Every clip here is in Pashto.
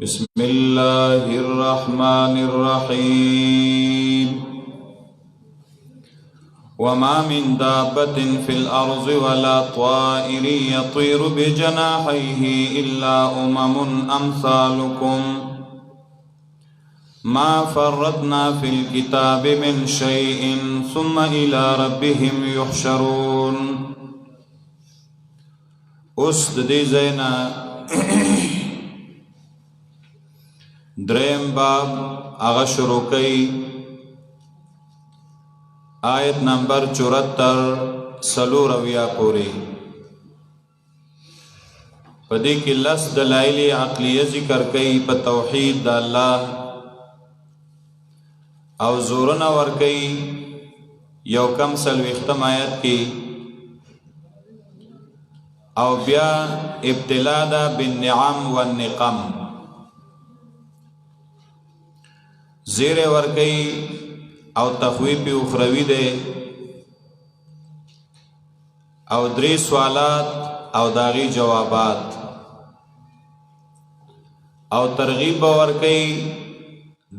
بسم الله الرحمن الرحيم وما من دابة في الأرض ولا طائر يطير بجناحيه إلا أمثالكم ما فرطنا في الكتاب من شيء ثم إلى ربهم يحشرون. دې زینا دریم باب آغا شروع کئی آیت نمبر 74 سلورویا پوری. پدې کې لس دلائل عقلیه ذکر کئی په توحید د الله او زورنا ور کئی یو کم سلوختم آیت کی او بیا ابتلا دا بالنعم والنقم زیر ورکی او تخویب اخروی دے او دری سوالات او داغی جوابات او ترغیب ورکی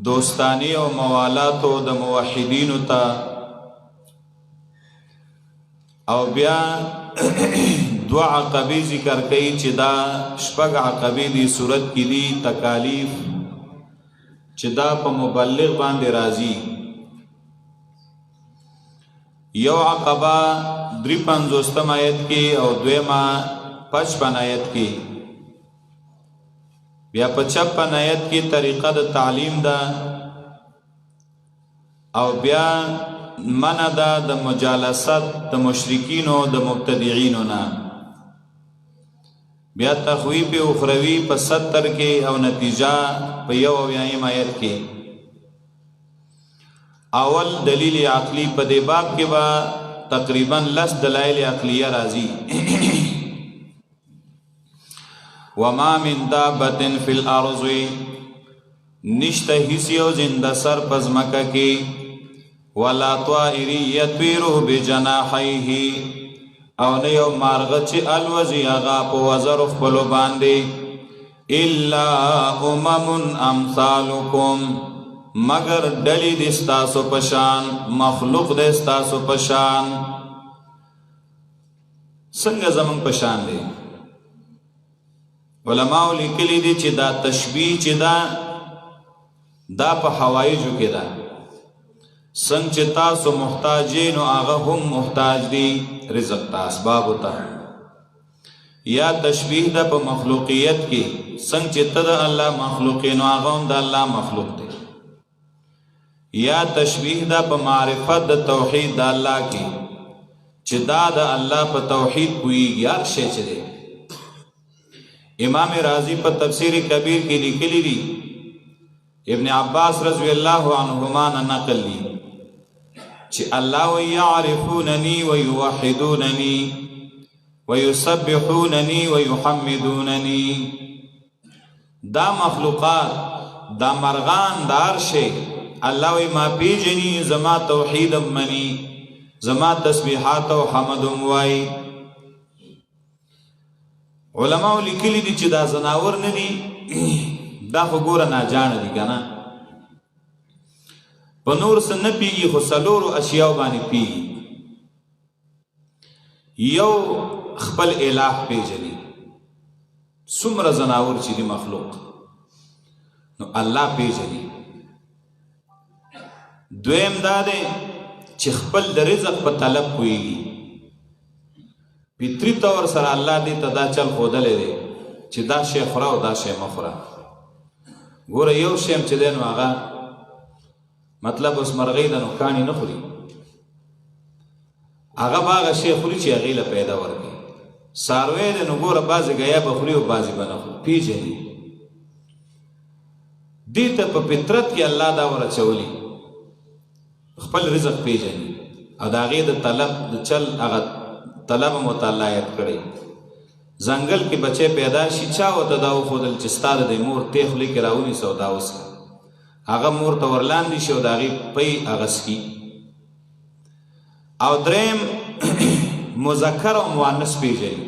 دوستانی او موالاتو د موحدینو تا او بیا دو عقبی ذکر کئی چی دا شپگ عقبی دی صورت کی دی تکالیف چی دا پا مبلغ باندې راضی. یو عقبہ 53 آیت کی او دویمہ 55 آیت کی بیا 56 آیت کی طریقہ دا تعلیم دا او بیا منع دا دا مجالست دا مشرکینو دا مبتدعینو نا بیا تخویب اخروی پا 70 کے او نتیجہ پا یو اویائیم آیت کے. اول دلیل عقلی پا دے باب کے با تقریباً 10 دلائل عقلیہ رازی. وما من دابت فی الارض نشتہ حسیو زندہ سر پزمکہ کی ولا طائر یطیرو بجناحیہ او نیو مارغ چی الوزی آغا پو وزر خپلو باندے الا امثالکم مگر ڈلی دستاسو پشان مخلوق دستاسو پشان سنگ زمن پشان دے. علماء لکلی دی چی دا تشبیح چی دا پا حوائجو کی دا سنگ چی تاسو محتاجین و آغا هم محتاج دی رزق تا اسبابو تا. یا تشبیح دا پا مخلوقیت کی سنگ چی تا دا اللہ مخلوقین و آغا هم دا اللہ مخلوق دی. یا تشبیح دا پا معرفت دا توحید دا اللہ کی چی دا اللہ پا توحید کوئی یار شے چی دے. امام رازی پا تفسیر کبیر کی لکلی دی ابن عباس رضی اللہ عنہما نقل لی چی اللہ ویعرفوننی ویوحدوننی ویسبحوننی ویحمدوننی دا مخلوقات دا مرغان دا عرشے اللہ وی ما پیجنی زما توحیدم منی زما تسبیحات و حمدم وائی. علماء لکلی دی چی دا زناور ندی دا خگورا ناجان دی کنا پا نور سن نپیگی خو سلورو اشیاء بانی پیگی. یو خپل الہ پیجنی سمر زناور چی دی مخلوق نو اللہ پیجنی. دویم دادے چی خپل در رزق پا طلب کوئیگی پیتری طور سر اللہ دیتا دا چل خودلے دے چی دا شے خورا و دا شے مخورا. گورا یو شیم چی دینو آغا مطلب اس مرغی دا نکانی نخوری آغا باغا شے خوری چی اغیل پیدا ورگی ساروے دینو گورا بازی گیا بخوری و بازی بنخوری پیجے دی دیتا پا پترت کی اللہ دا ورا چولی خپل رزق پیجے دی او دا غیر دا طلب دا چل آغا طلب مطالعیت کردی. زنگل کی بچے پیدا شی چاو تا داو خودل چستا دا دی مور تیخلی کراونی سو داوس کا آغا مور تا ورلان دی شو دا غیر پی آغس کی. او درم مذکر و مؤنث پیجنی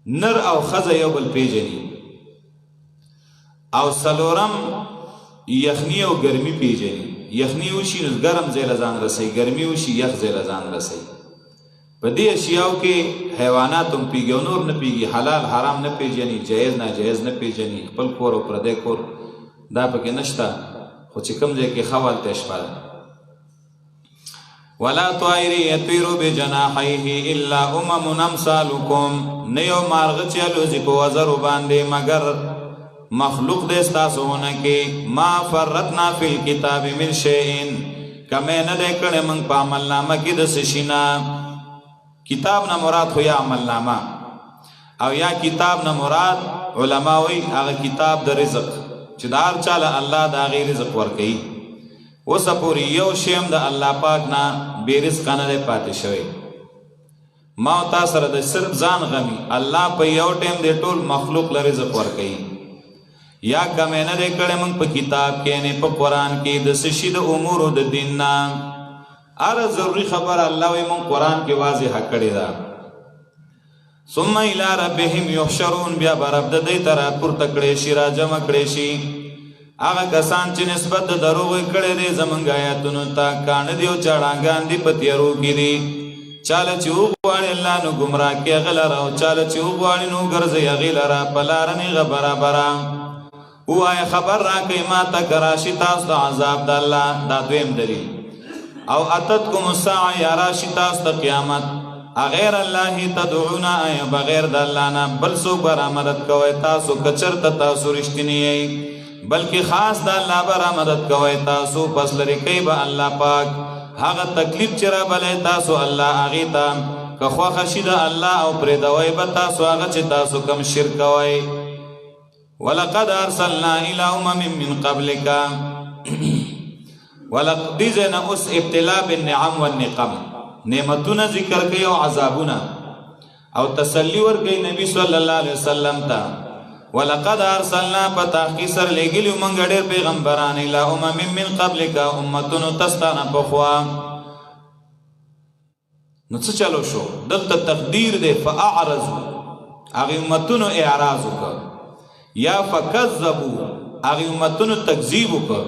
نر او ښځه یو بل پیژني. او څلورم یخني او ګرمي پیژني. یخني وشي نو ګرم ځای له ځان رسوي، ګرمي وشي یخ ځای له ځان رسوي. په دې اشیاو کې حیوانات هم پیږي او نور نه پیږي، حلال حرام نه پیژني، جایز ناجایز نه پیژني، خپل کور او پردی کور دا پکې نشته، خو چې کوم ځای کې ښه والته شپه ده. ولا طائر یطیر بجناحیه الا امم امثالکم، نه یو مارغه چې الوزي په وزرو باندې مگر مخلوق دې ستاسو نه کې. ما فرطنا فی الکتاب من شیء، کمه نه دې کړه موږ په عمل نامه کې د څه شي نه. کتاب نه مراد خو یا عمل نامه او یا کتاب نه مراد علما وی هغه کتاب د رزق چې د هر چا له الله د هغې رزق ورکوي. اوسه پورې یو شی هم د الله پاک نه بې رزقه نه دی پاتې شوی. ما او تا سره د صرف ځان غمي، الله په یو ټیم د ټول مخلوق له رزق ورکوي. یا کمې نه دی کړی موږ په کتاب کې نه په قرآن کې د څه شي د امورو د دین نه. هر ضروري خبر الله وی مون قرآن کې واضح کړی دا. ثم الى ربهم يحشرون، بیا برب د دې تر پورته کړي شي، را جمع کړي شي هغه کسان چې نسبت د دروغ کړي دي زمونږ آیاتونو ته، کاڼه دي او چاړانګان دي په تیارو کې دي. چاله چې وغواړي الله نو ګمراه کوي هغه لره، او چاله چې وغواړي نو ګرځوي هغې لره په لاره نیغه برابره. ووایه خبر راکړئ ما ته که راشي تاسو د عذاب د الله. دا دویم دلیل. او اتتکم الساعه، یا راشي تاسو ته قیامت، اغیر الله تدعون، آیا بغیر د الله نه بل څوک به مدد کوئ تاسو که چېرته تاسو رښتیني یئ، بلکې خاص د الله به مدد کوئ تاسو. پس لرې کوي به الله پاک هغه تکلیف چې رابلی تاسو الله هغې ته، که خوښه شي د الله او پرېږدوئ به تاسو هغه چې تاسو کوم شرک کوئ. ولقد ارسلنا الى امم من قبلک، ولقد دیزینا اس ابتلا بالنعم والنقم، نعمتونه ذکر کوي او عذابونه، او تسلی ورکوي نبی صلی الله علیه وسلم ته. ولقد ارسلنا په تحقیق سره لېږلي موږ ډېر پیغمبران الى امم من قبلک، امتونو تستانه پخوا. نو څه چلو شو دلته تقدیر دی فاعرضوا، هغې امتونو اعراض وکړ، یا فکذبوا هغې امتونو تکذیب وکړ.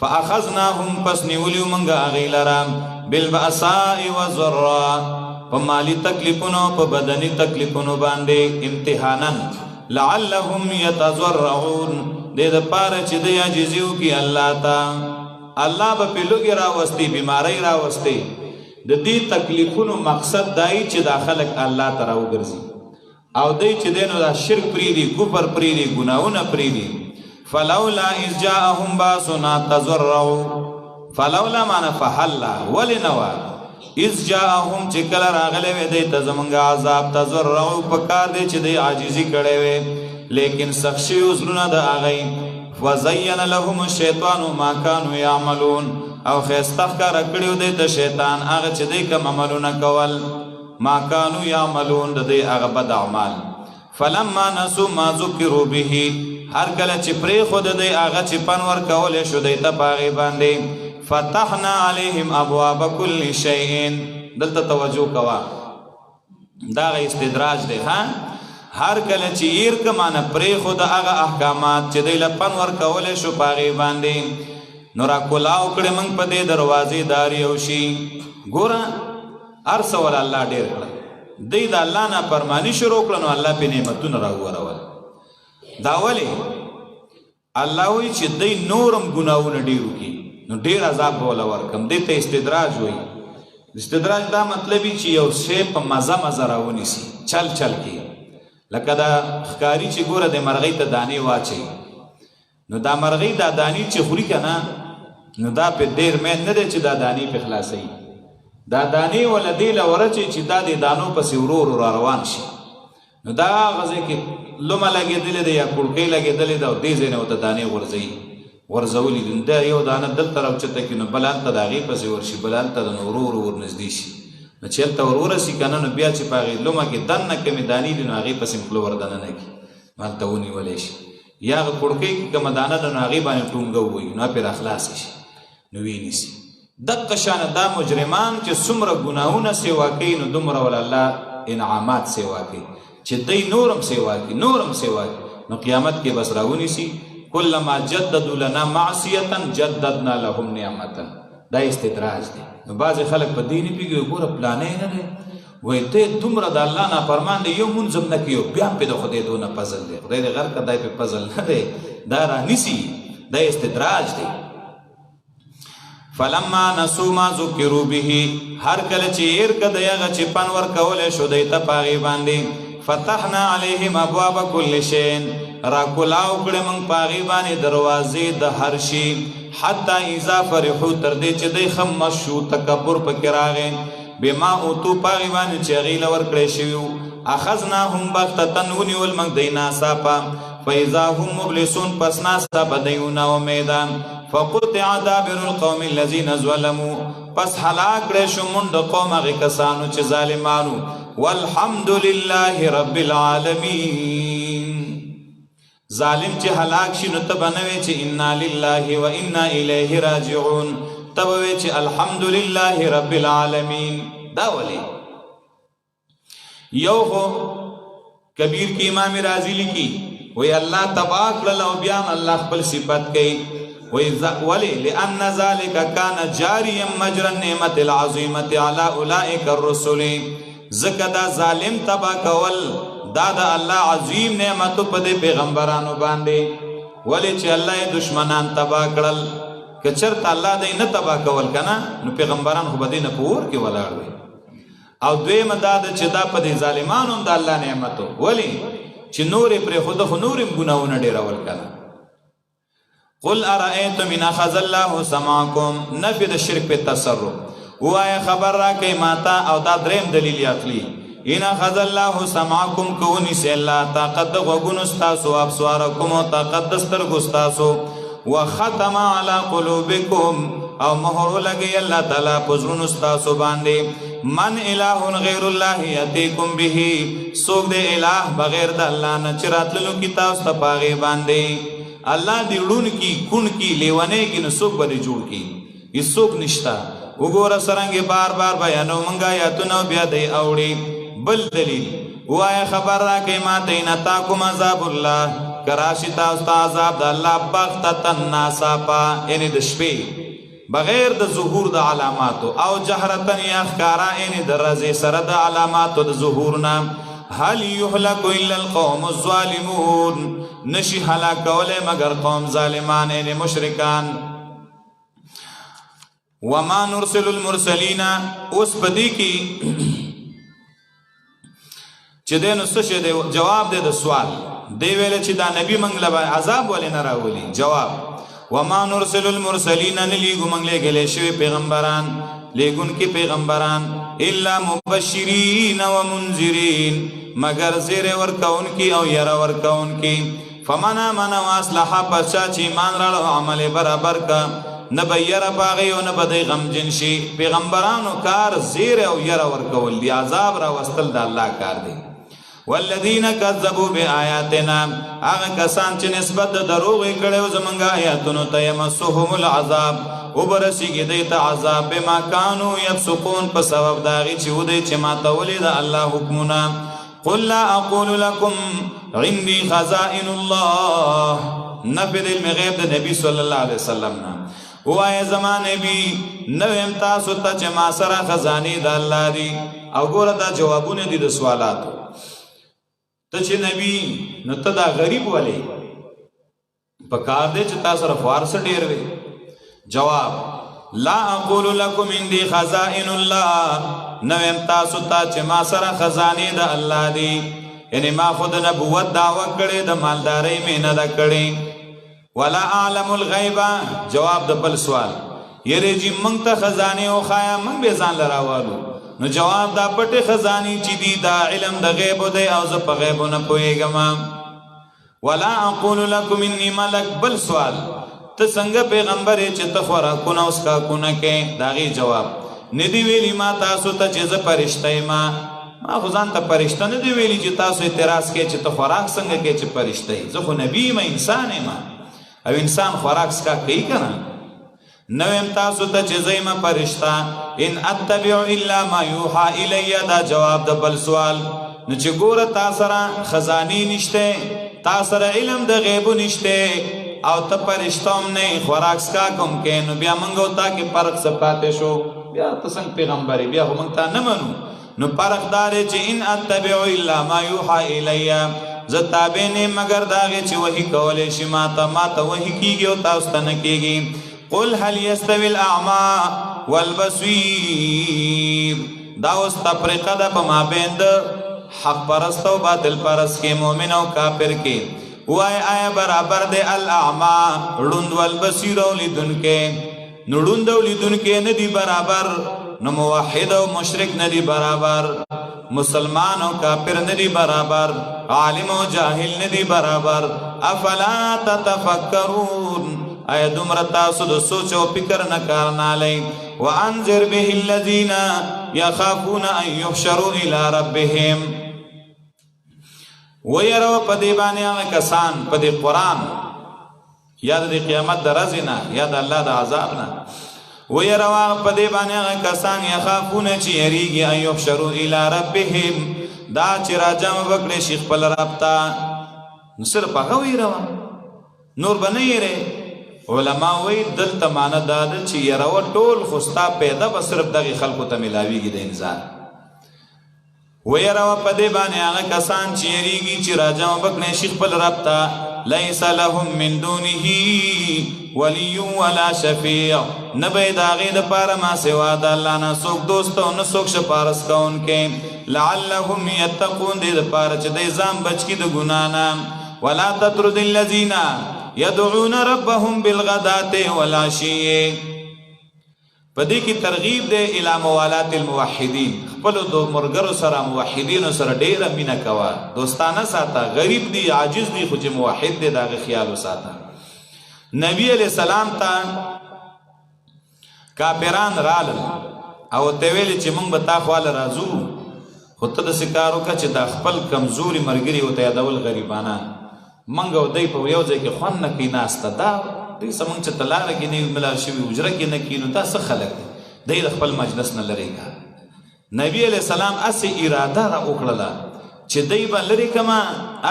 فاخذناهم، پس نیولیو منگا اغی لرا بالبعصاء والضراء، پا مالی تکلیفونو پا بدنی تکلیفونو باندے امتحانا لعلهم یتضرعون، دے دا پارا چی دے عجزیو کی اللہ تا. اللہ با پلوگی راوستی، بیماری راوستی. دا دی تکلیفونو مقصد دائی چی دا خلق اللہ تا راو گرزی، او دی چی دینو دا شرک پریدی، کفر پریدی، گناہون پریدی. فلولا اذ جاءهم باسنا تضرعوا، فلولا معنی فحلا، ولی نوا اذ جاءهم چې کله راغلی وی دی ته زمونږ عذاب، تضرعوا پکار دی چې دی عاجزي کړی وی، لیکن سخت شوي زړونه د هغوی. وزین لهم الشیطان ما کانوا یعملون، او ښایسته ښکاره کړي دی د شیطان هغه چې دی کوم عملونه کول، ما کانوا یعملون د دی هغه بد اعمال. فلما نسوا ما ذکروا به، هر کله چې پرې خود دی هغه چې پن ورکولی شو دی ته په هغې باندې، فتحنا علیهم ابواب کل شیء. دلته توجه کوه، دا هغه استدراج دی. هر کله چې ایر که معنی پرې خود هغه احکامات چې دی له پن ورکولی شو په هغې باندې، نو راکولاو کړې موږ په دې دروازې داري او شي. ګوره هر څه ول الله ډېر کړه، دی د الله نافرماني شروع کړه نو الله پې نعمتونه راوورول. دا ولی الله وی چې دی نورم ګناونه ډیر وکړي نو ډیر عذاب به ولا ورکم. دې ته استدراج وایي. استدراج دا مطلب چې یو شی په مزه مزه راونیسي، چل چل کې، لکه دا ښکاري چې ګوره د مرغۍ ته دانې واچوي، نو دا مرغۍ دا دانې چې خوري که نه، نو دا پې ډېر مین نه دی چې دا دانې پې خلاصوي. دا دانې ولا دې له ورچوي چې دا د دانو پسې ورو ورو را روان شي. نو دا هغه ځای کې لومه لګېدلې ده یا کړکۍ لګېدلې ده او دې ځای نه ورته دانې غورځولي دي. دا یو دانه دلته راوچته کړي نو بل هلته د هغې پسې ورشي، بل هلته د نو ورو ورو ورنږدې شي. نو چې هلته ورورسي که نه نو بیا چې په هغې لومه کې دننه کمې دانې دي نو هغې پسې خوله ور دننه کړي نو هلته ونیولی شي. یا هغه کړکۍ کې کومه دانه ده نو هغې باندې ټونګه ووهي نو پرې راخلاصې شي نو وینیسي. دقه شانه دا مجرمان چې څومره ګناهونه سیوا کوي نو دومره ول الله انعامات سیوا کوي. چې دی نورم سیوا کی نو قیامت کې بس راونیسي کلما جددوا لنا معصیتا جددنا لهم نعمتا. دا استدراج دی. نو بعض خلک په دې نه پیږي ګوره پلانې نه دی وایي ته دومره د الله نافرمان دی یو مونځ هم نه کوي بیا هم پې د خدای دونه فضل دی خدای دې غر که دی پې فضل نه دی دا رانیسي دا استدراج دی. فلما نسوا ما ذکروا به هر کله چې هیر که د هغه چې پن ورکولی شو دی ته په هغې باندې فتحنا علیهم ابواب کل شیء را کلاو کړې موږ په هغې باندې دروازې د هر شي حتی اذا فرحو تر دې چې دی خمس شو تکبر پکې راغی بما اوتو په هغې باندې چې هغې له ورکړی شوي وو اخذناهم بغتة ونیول موږ دی ناڅاپه فاذا هم مبلسون پس ناڅاپه دی ناامیده فقطع دابر القوم الذین ظلموا پس هلاک کړی شو موږ د قوم هغې کسانو چې ظالمانو والحمد لله رب العالمین. ظالم چې هلاک شي نو ته به نه وایې چې انا لله و انا الیه راجعون ته به وایې چې الحمد لله رب العالمین. دا ولې یو خو کبیر کی امام رازی لیکي وی الله تبا کړل او بیا الله خپل صفت کوي ولی لأن ذلك كان جاريا مجرى النعمة العظيمة على أولئك الرسل زکه دا ظالم تبا کول دا د الله عظیم نعمتو په دې پیغمبرانو باندې ولی چې الله یې دشمنان تبا کړل که چېرته الله دی نه تبا کول که نه نو پیغمبران خو به دې نه په اور کې ولاړ وي. او دویمه دا ده چې دا په دې ظالمانو هم د الله نعمتو ولی چې نور یې پرېښوده خو نور یې ګناهونه ډېرول که نه. قل ارأیتم ان اخذ الله سمعکم نفی د شرک په تصرف وای خبر را کوي ماتا او دا دریم دلیل عقلی ان اخذ الله سمعکم کونی سے الله طاقت د غوګونو ستاسو ابصارکم او طاقت د سترګو ستاسو وختم علی قلوبکم او مهر لګي الله تعالی په زړونو ستاسو باندې من اله غیر الله یاتیکم به سوګ د الہ بغیر د الله نه چراتلو کی تاسو ته پاغي باندې الله دی ړون کی کون کی لیونه کی نو سوګ باندې جوړ کی هیڅ سوګ نشتا وګوره سرنګ بار بار بیانو منګا یاتونو بیا دی اوړي. بل دلیل وای خبر را کوي ما دین تاکم عذاب الله کراشی تاسو ته عذاب د الله بغتتن ناصافا یعنی د شپې بغیر د ظهور د علاماتو او جهرتن یا ښکارا یعنی د رضی سره د علاماتو د ظهورنا هل یهلک الا القوم الظالمون نشی هلاکوله مگر قوم ظالمان یعنی مشرکان. وما نرسل المرسلین اوس بدی کی چې د نو څه دی جواب دی د سوال دی ویل چې دا نبی منګ له عذاب ولې نه راولي. جواب وما نرسل المرسلین نلیګو منګ لګلې شوی پیغمبران لیګون کې پیغمبران الا مبشرین و منذرین مگر زیر ورکون کی او ير ورکون کی فمن امن واصلح پچا چې ایمان راړو عمل برابر کا نبیر باغی و نبدی غم جنشی پیغمبرانو کار زیر او یر ورکول دی عذاب را وستل دا اللہ کار دی. والذین کذبوا بی آیاتنا آغا کسان چه نسبت دروغی کڑیو زمانگا آیاتونو تیمسوهم العذاب او برسی گی دیتا عذاب بما کانو یبسقون پا سبب داغی چه او دی چه ما تولی دا اللہ حکمونا. قل لا اقول لکم عندی خزائن اللہ نفد علم غیب دا نبی صلی اللہ علیہ وسلم نا وای زمان نبی نویم تاسو ته چې ما سره خزانه د الله دی. او ګوره دا جوابونه دي د سوالاتو ته چې نبی نو ته دا غریب ولی په کار دی چې تاسو سره فارس ډیر وي. جواب لا اقول لكم عندي خزائن الله نویم تاسو ته چې ما سره خزانه د الله دی یعنی ما خود نبوت دعوه کړي د مالداري مې نه ده کړي. ولا اعلم الغیبا جواب د بل سوال یره جی منګ ته خزانه او خایا منګ به ځان لراوالو نو جواب دا پټه خزانی چې دی دا علم د غیب دی او ز په غیب نه پويګم. ولا اقول لكم اني ملک بل سوال ته څنګه پیغمبر چې ته خورا کو نو اس کا کو نه کې داغي جواب ندی ویلی ما تاسو ته چې ز پرشته ما خدان ته پرشته نه دی ویلی چې تاسو اعتراض کې چې ته خوراک څنګه کې چې پرشته زه خو نبی ما انسان ما او انسان خوراک سکا کئی کنا نویم تاسو تا چیزیم پرشتا ان اتبعو الا ما یوحا الی دا جواب دا بل سوال نو چې ګوره تا سره خزانی نشته، تا سره علم د غیبو نشته او ته پرشتوم نه خوراک سکا کوم کې، نو بیا منګو تا کې فرق سپاته شو، بیا ته څنګه پیغمبري، بیا هم ته نه منو. نو فرق دار چې ان اتبع الا ما يوحى الي، زه تابع نه مگر داغه چې وحی کولې شي ماته وحی کیږي او تاسو ته نه کیږي. قل هل يستوي الاعمى والبصير، دا اوس تفریقه ده په مابین د حق پرست او باطل پرست کې، مؤمن او کافر کې. وای آیا برابر دی الاعمى ړوند والبصیر او لیدونکې؟ نو ړوند او لیدونکې نه دي برابر، نو موحد او مشرک نه دي برابر، مسلمان او کافر نه دي برابر، عالم او جاهل نه دي برابر. افلا تتفکرون، آیا دومره تاسو د سوچ او فکر نه کار نه لئ؟ وانذر به الذین یخافون ان یحشروا الی ربهم، ویرو په دې باندې هغه کسان په دې قرآن یا د قیامت د ورځې نه یا د الله د عذاب نه، ویرو په دې باندې هغه کسان یخافون چې یریږي ان یحشروا الی ربهم، دا چې راجم وکړي شي خپل رب ته. نو صرف هغه ویرو، نور به نه یری. علما وی دلته معنی دا ده چې یرو ټول خوستا پیدا به صرف دغه خلکو ته ملاویږي د انسان. ویرو په دې باندې هغه کسان چې یریږي چې راجم وکړي شي خپل رب ته، لیس لهم من دونه ولی ولا شفیع، نه به د هغې دپاره ما سوا د الله نه څوک دوست او نه څوک شپارس کوونکی. لعلهم یتقون، دې دپاره چې دی ځان بچ کړي د ګناه نه. ولا تطرد الذین یدعون ربهم بالغداة والعشی، په دې کې ترغیب دی الی موالات الموحدین، خپلو د مرګرو سره موحدینو سره ډیره مینه کوه، دوستانه ساته. غریب دی عاجز دی خو چې موحد دی د هغه خیال وساته. نبی علیہ السلام ته کافران رالل او ته ویل چې موږ به تا خواله راځو، خو ته داسې کار وکړه چې دا خپل کمزوري ملګري ورته یادول غریبانان، منګ او دی په یو ځای کې خوند نه کوي ناسته، دا دوی زمونږ چې ته لاره کې نه ملا شوي حجره کې نه کښېنو، دا څه خلک دی د خپل مجلس نه لرې کړه. نبي علیہ السلام اسې اراده را وکړله چې دی به لرې کړمه،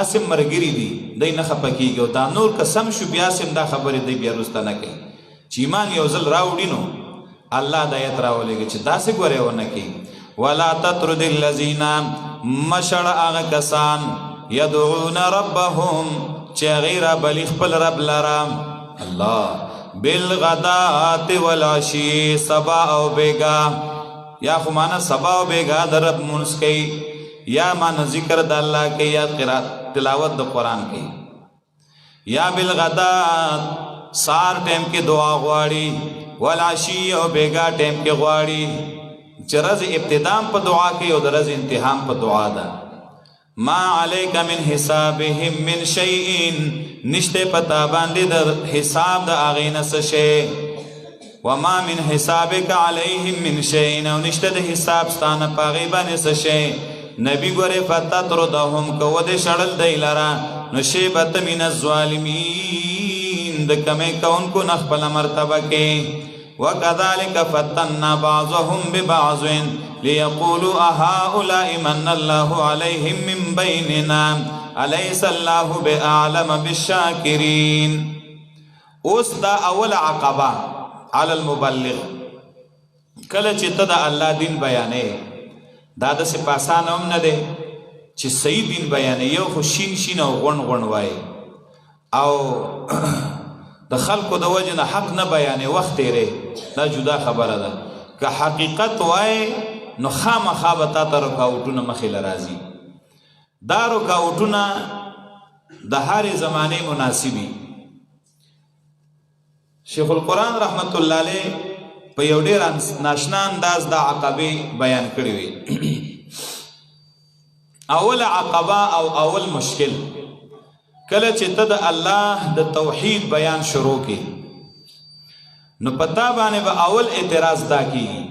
اسې ملګري دي، دی نه خفه کېږي او دا نور که سم شو بیا سم دا خبرې دی بیا وروسته نه کوي. چې ایمان یو ځل راوړي نو الله د آیت راولېږي چې داسې ګورې ونه کوي. ولا تطرد الذین، مشړه هغه کسان یدعون ربهم چې هغې رابلي خپل رب لره، الله بالغداة والعشی، سبا او بیگا، یا خو مانا سبا او بیگا د رب منس کوي، یا مانا ذکر د الله کوي، یا قرات تلاوت د قرآن کوي. یا بالغداة سار ټیم کې دعا غواړي، والعشی او بیگا ټیم کې غواړي، چې ورځ ابتدام په دعا کوي او د ورځ انتهام په دعا ده. ما علیک من حسابهم من شیء، نشته پتا باندې د حساب د هغې نه څه شی. وما من حسابک علیهم من شیء، او نشته د حساب ستانه په هغې باندې څه شی. نبی ګورې فتطردهم، که ودې شړل دی لره نو شیبت من الظالمین، د کمې کوونکو نه خپله مرتبه کې. وكذلك فتنا بعضهم ببعض ليقولوا أهؤلاء من الله عليهم من بيننا أليس الله بأعلم بالشاكرين. اوس دا اول عقبه على المبلغ، کله چې ته د الله دین بیانې، دا داسې په اسانه هم نه دی چې صحیح دین بیانې، یو خو شین شین او غون غون وایي او د خلکو د وجه نه حق نه بیانې، وخت تیری، دا جدا خبره ده. که حقیقت وای نو خامخا به تا ته رکاوټونه مخې له راځي. دا رکاوټونه د هرې زمانې مناسبي. شیخ القرآن رحمت الله علیه په یو ډېر ناشنا انداز دا عقبې بیان کړي وي. اول عقبه او اول مشکل، کله چې ته د الله د توحید بیان شروع کی نو پتا باندې به اول اعتراض دا کیږي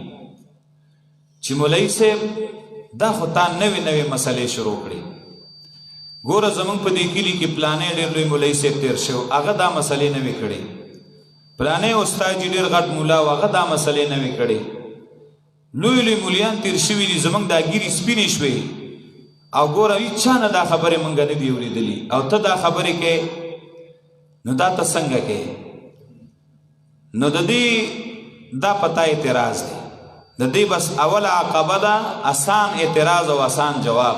چې مولوی صاحب دا خو تا نوې نوې مسلې شروع کړي. ګوره زمونږ په دې کلي کې پلانې ډېر لوی مولوی صاحب تیر شو، هغه دا مسلې نوې کړي. پلانې استاد ډېر غټ مولا و، هغه دا مسلې نوې کړي. لوی لوی مولیان تیر شوي دي، زمونږ دا ګیرې سپینې شوې او ګوره هیچا نه دا خبرې مونږ نه دي اورېدلي او ته دا خبرې کې نو دا ته څنګه کې نو د دې دا پتا اعتراض دی د دې بس اول عقبه ده آسان اعتراض او آسان جواب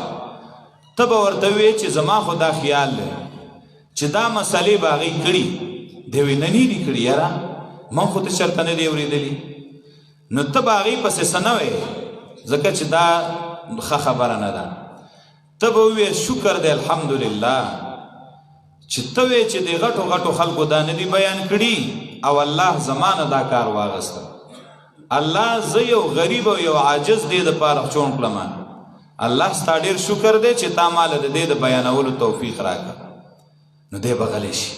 ته به ورته وې چې زما خو دا خیال دی چې دا مسلې به هغې کړي دی وی نه دي کړي یاره من خو ته چېرته نه دی اورېدلي نو ته به هغې پسې څه نه وې ځکه چې دا ښه خبره نه ده ته به ووې شکر دی الحمدلله چې ته وې چې د غټو غټو خلکو دا نه دي بیان کړي او الله زمانه دا کار واغسته الله زه یو غریب او یو عاجز دی دپاره چون کړم الله ستا ډېر شکر دی چې تا ماله د دې د بیانولو توفیق راکړه نو دی به غلی شي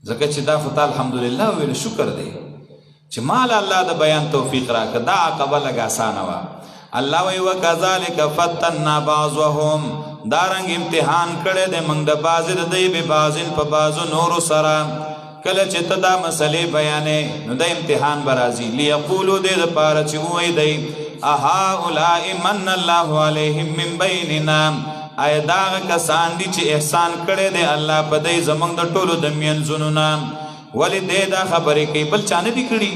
ځکه چې دا خو تا الحمدلله وویل شکر دی چې مال الله د بیان توفیق راکړه دا عقبه لږ اسانه وه الله وی وکذالک فتنا بعضهم دارنګ امتحان کړی دی موږ د بعضې د دوی به بعضین په بعضو نورو سره کله چې ته دا مسلې بیانې نو د امتحان به راځي لیقولو دې دپاره چې ووایي دی اهؤلاء من الله علیهم من بیننا آیا دا هغه کسان دي چې احسان کړی دی الله په دی زموږ د ټولو د مینځونو نه ولې دی دا خبرې کوي بل چا نه دي کړي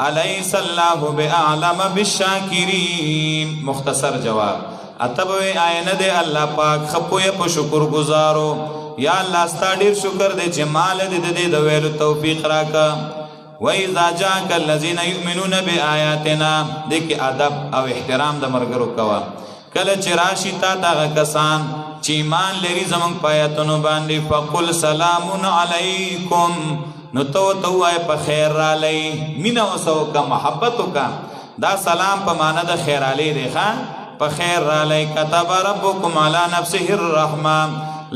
الیس الله باعلم بالشاکرین مختصر جواب اته به آیا نه دی الله پاک ښه پوهه په شکر ګزارو یا الله ستا ډېر شکر دی چې مال دې د دې د ویلو توفیق راکړه وَإِذَا جَاءَكَ الَّذِينَ يُؤْمِنُونَ بِآيَاتِنَا دې کې ادب او احترام د ملګرو کوه کله چې راشي تا ته هغه کسان چې ایمان لري زموږ په آیاتونو باندې فقل سلام علیکم نو ته ورته ووایه په خیر رالی مینه ورسه وکړه محبت وکړه دا سلام په معنی د خیرالی دی ښه په خیر رالی کتب ربکم علی نفسه الرحمه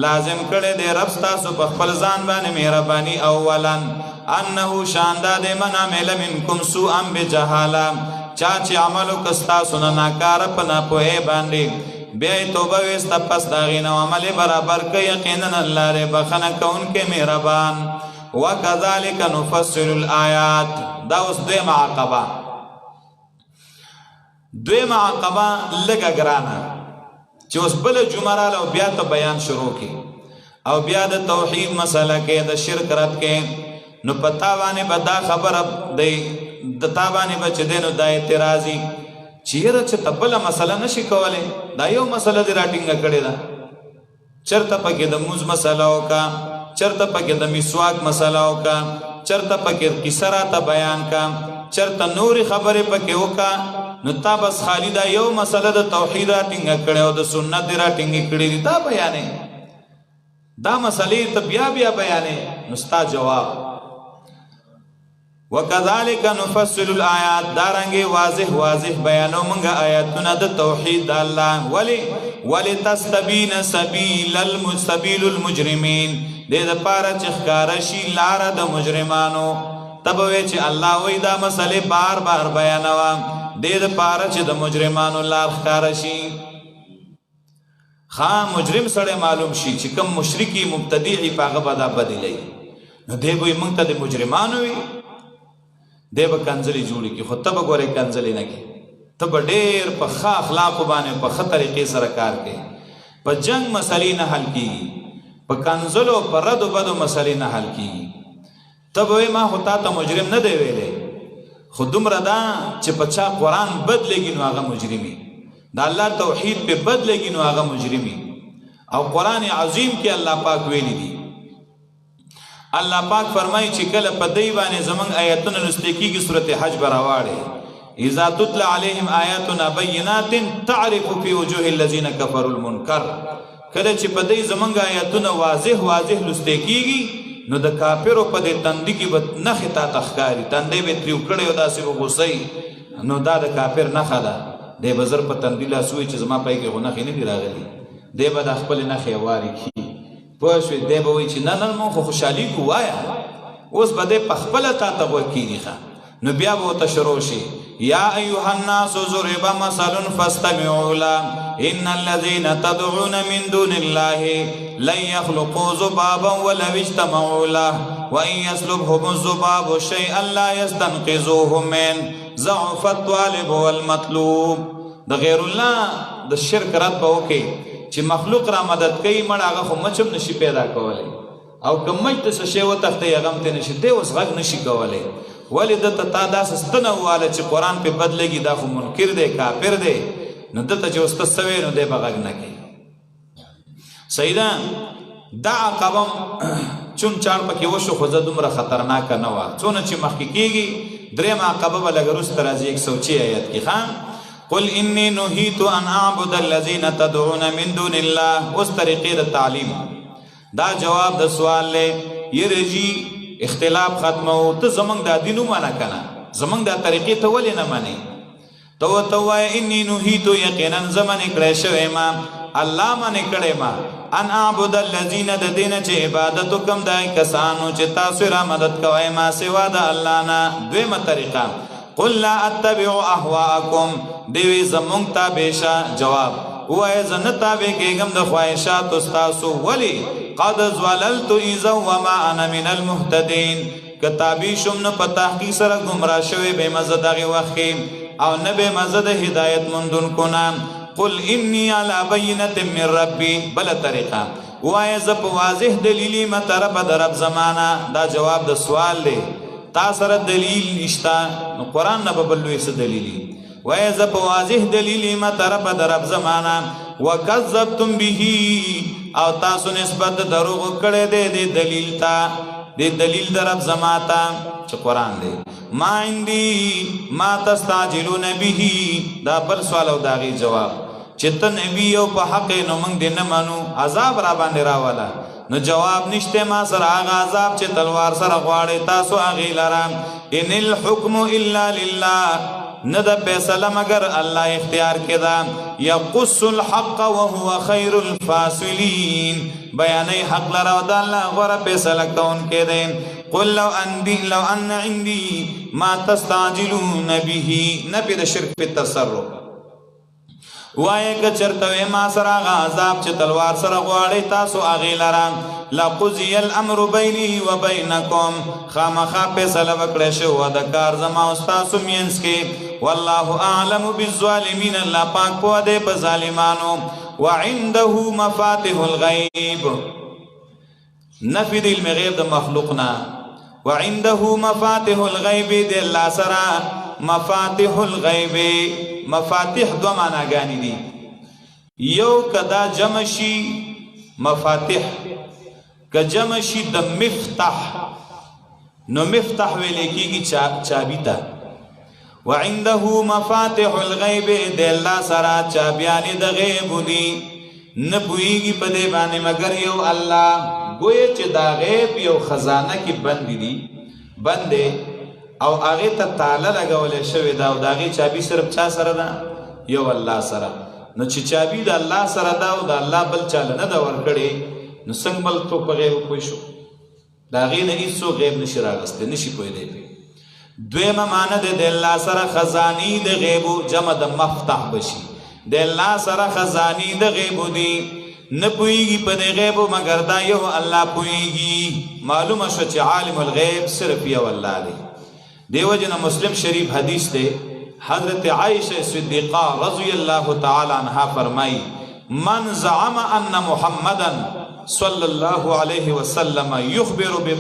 لازم کړی دی رب ستاسو په خپل ځان باندې مهرباني اولا انه شاندا دی من عمل منکم سوءا بجهاله چا چې عمل وکړه ستاسو نه ناکاره په ناپوهۍ باندې بیا یې توبه ویسته پس د هغې نه عمل برابر که یقینا الله دی بخښنه کوونکی مهربان وکذلک نفصل الآیات دا اوس دویمه عقبه لږه ګرانه چې اوس بله جمعه راله او بیا ته بیان شروع کړي او بیا د توحید مسله کې د شرک رد کې نو په تا باندې به دا خبره دی د تا باندې به چې دی نو دا اعتراضي چې یاره چې ته بله مسله نشي کولی دا یو مسله دې راټینګه کړې ده چېرته پکې د مونځ مسله وکړه چېرته پکې د مسواک مسله وکړه چېرته پکې کیسه راته بیان کړه چېرته نورې خبرې پکې وکړه نو تا بس خالی دا یو مسله د توحید راټینګه کړې او د سنت دې راټینګې کړې دي دا بیانې دا مسلې ته بیا بیا بیانې نو ستا جواب وکذالک نفصل الآیات دارنګې واضح بیانو مونږه آیاتونه د توحید د الله ولتستبین سبیل المجرمین دې دپاره چې ښکاره شي لاره د مجرمانو ته به وایې چې الله وایي دا مسلې بار بار بیانوه دې دپاره چې د مجرمانو لار ښکاره شي مجرم سړی معلوم شي چې کوم مشرکي مبتدعي په هغه به دا بدلوي نو دی به وایي موږ ته د مجرمانو وي دی به کنځلې جوړې کړي خو ته به ګورې کنځلې نه کړي ته به ډېر په ښه اخلاقو باندې په ښه طریقې سره کار کوي په جنګ مسلې نه حل کېږي په کنځلو په ردو بدو مسلې نه حل کېږي ته به وایې ما خو تا ته مجرم نه دی ویلی خو دومره ده چې په چا قرآن بد لګي نو هغه مجرمي د الله توحید په بد لګي نو هغه مجرمي او قرآن عظیم کې الله پاک ویلي دي الله پاک فرمایي چې کله په دی باندې زمونږ آیاتونه لوستل کېږي سورت حج به راواړې اذا تتلى عليهم آیاتنا بینات تعرف فی وجوه الذین کفروا المنکر کله چې په دی زمونږ آیاتونه واضح لوستل کېږي نو د کافرو په دې تندي کې به نښې تا ته ښکاري تندی به ترېو کړی او داسې به غوسئ نو دا د کافر نښه ده دی به زر په تندي لاس ووایي چې زما پای کې خو نښې نه دي راغلي دی به دا خپلې نښې وارې کړي پوه شوې دی به وایي چې نه مونږ خو خوشحالي کو وایه اوس به دی په خپله تا ته غوږ کېږي ښه نو بیا به ورته شروع شي یا ایها الناس ضرب مثل فاستمعوا له ان الذين تدعون من دون الله لن يخلقوا ذبابا ولو اجتمعوا له وان يسلبهم الذباب شيئا لا يستنقذوه منه ضعف الطالب والمطلوب د غیر الله د شرک رد به وکړي چې مخلوق را مدد کوي مړ هغه خو مچم نشي پیدا کولی او که مچ ته څه شی وتښتوي هغه هم ته نشي دی اوس غږ نشي کولی ولې دته تا داسې ستنه وواله چې قرآن پې بدلېږي دا خو منکر دی کافر دی نو دته چې اوس ته څه وی نو دی به غږ نه کوي صحیح ده دا عقبه چون چاړ پکې وشو خو زه دومره خطرناکه نه وه څونه چې مخکې کېږي درېم عقبه به لږ وروسته راځي 106 آیت کې ښه قل انی نهیت ان اعبد الذین تدعون من دون الله اوس طریقې د تعلیم دا جواب د سوال دی یره جي اختلاف ختمو ته زمونږ دا دین ومانه که نه زمونږ دا طریقې ته ولې نه منې ته ورته ووایه انی نهیت یقینا زه منې کړی شوی ما الله منې کړی ما ان اعبد الذین د دې نه چې عبادت وکم دای کسانو چې تاسو را مدد کوئ ما سوا د الله نه دویمه طریقه قل لا اتبع اهواءکم دیوی زمونږ تابع شه جواب ووایه زه نه تابع کېږم د خواهشاتو ستاسو ولې قد ضللت اذا وما انا من المهتدین که تابع شم نو په تحقیق سره ګمراه شوی بې مزه دغې وخت کې او نه بې مزه د هدایت موندونکو نه قل انی علی بینة من ربی بله طریقه ووایه زه په واضح دلیل یم طرفه د رب زمانه دا جواب د سوال دی تا سره دلیل نشته نو قرآن نه به بل لوی څه دلیل وایه زه په واضح دلیل یم طرفه د رب زمانه وکذبتم به او تاسو نسبت دروغ کړی دی د دلیل ته د دلیل د رب زما ته چې قرآن دی ما عندي ما تستعجلون به دا بل سوال او د هغې جواب چې ته نبي یو په حق نو موږ دې نه منو عذاب را باندې راوله نو جواب نشته ما سره هغه عذاب چې تلوار سره غواړئ تاسو هغې لره ان الحکم الا لله نه د فیصله مگر الله اختیار کې ده یقص الحق وهو خیر الفاصلین بیانې حق لره او د الله غوره فیصله کوونکی دی قل لو ان عندي ما تستعجلون به نفي د شرک په تصرف وایه که چرته وې ما سره هغه عذاب چې تلوار سره غواړئ تاسو هغې لره لقضي الامر بیني و بینکم خامخا فیصله وکړی شوه د کار زما او ستاسو منځ کې والله اعلم بالظالمین الله پاک پوه دی په ظالمانو وعنده مفاتح الغیب نفي د علم غیب د مخلوق نه وعنده مفاتح الغیب د الله سره مفاتح الغیب مفاتح دو معناګانې دي یو کدا جمع شي مفاتح که جمع شي د مفتح نو مفتح ویل کېږي چابي ته وعنده مفاتح الغیب د الله سره چابیانې د غیب دي نه پوهېږي په دې باندې مګر یو الله گویا چې دا غیب یو خزانه کې بند دي بند او هغې ته تاله لګولی شوې ده او د هغې چابي صرف چا سره ده یو الله سره نو چې چابي د الله سره ده او د الله بل چاله نه ده ورکړې نو څنګه بل څوک په غیب پوه شو د هغې نه هېڅوک غیب نشي راغستی نشي پوهېدی پې دویمه معنی ده د الله سره خزانې د غیبو جمع د مفتح بشي د الله سره خزانې د غیبو دي نه پوهېږي په دې غیبو مګر دا یو الله پوهېږي معلومه شوه چې عالم الغیب صرف یو الله دی دیو جن مسلم شریف حدیث دے حضرت عائشہ صدیقہ رضی اللہ تعالی عنہ فرمائی من زعم ان محمدا صلی اللہ علیہ وسلم یخبر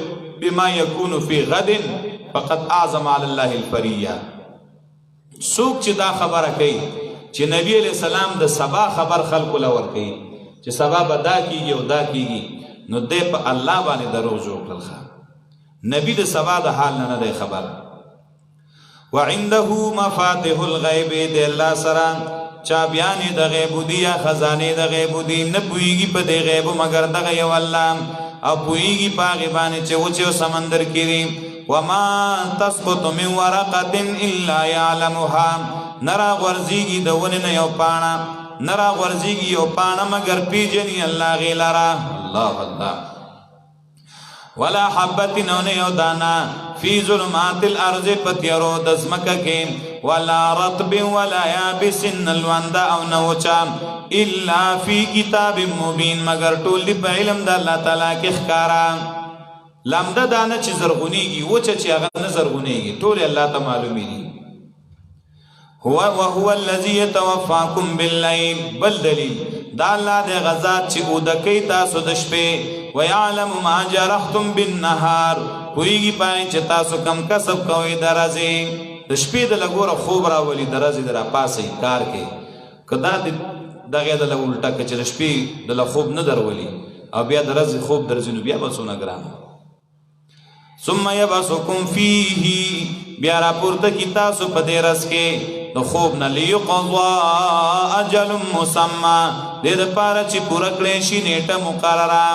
بما یکون فی غد فقد اعظم علی اللہ الفریہ سوک چی دا خبر کئی چی نبی علیہ السلام دا سبا خبر خلق لور کئی چی سبا با دا کیگی و دا کیگی نو دے پا اللہ بانی دروغ جو کلخا نبی دا سبا دا حال نہ دے خبر وعنده مفاتح الغیب د الله سره چابیانې د غیب دي یا خزانې د غیب دي نه پوهېږي په دې غیب مګر دغه یو الله او پوهېږي په هغې باندې چې وچې او سمندر کې دي وما تسقط من ورقة الا يعلمها نه راغورځېږي د ونې نه یو پاڼه نه راغورځېږي یو پاڼه مګر پیژني الله هغې لره الله الله ولا حبت نونه یو دانا فی ظلمات الارض پتیرو دزمکه کې ولا رطب ولا یابس نلوندا او نوچا الا فی کتاب مبین مگر ټول دی په علم د الله تعالی کې ښکارا لمده دانه چې زرغونیږي وچه چې هغه نه زرغونیږي ټول الله ته معلومی دي هو الذی يتوفاکم باللیل بل دلیل دا الله د غزاد چې اودکې تاسو د شپې ويعلم ما جرحتم بالنهار پویږي پای چې تاسو کم کسب کوئ د ورځې د شپې د لګوره خوب راولي د ورځې د راپاسې کار کې کدا دغه د الټا کې چې د شپې د خوب نه درولي او بیا د ورځې خوب درځي نو بیا به څونه ګران ثم يبعثكم فيه بیا راپورته کی تاسو په دې ورځ کې د خوب نه ليقضى اجل مسمى دې لپاره چې پوره کړئ شي نیټه مقرره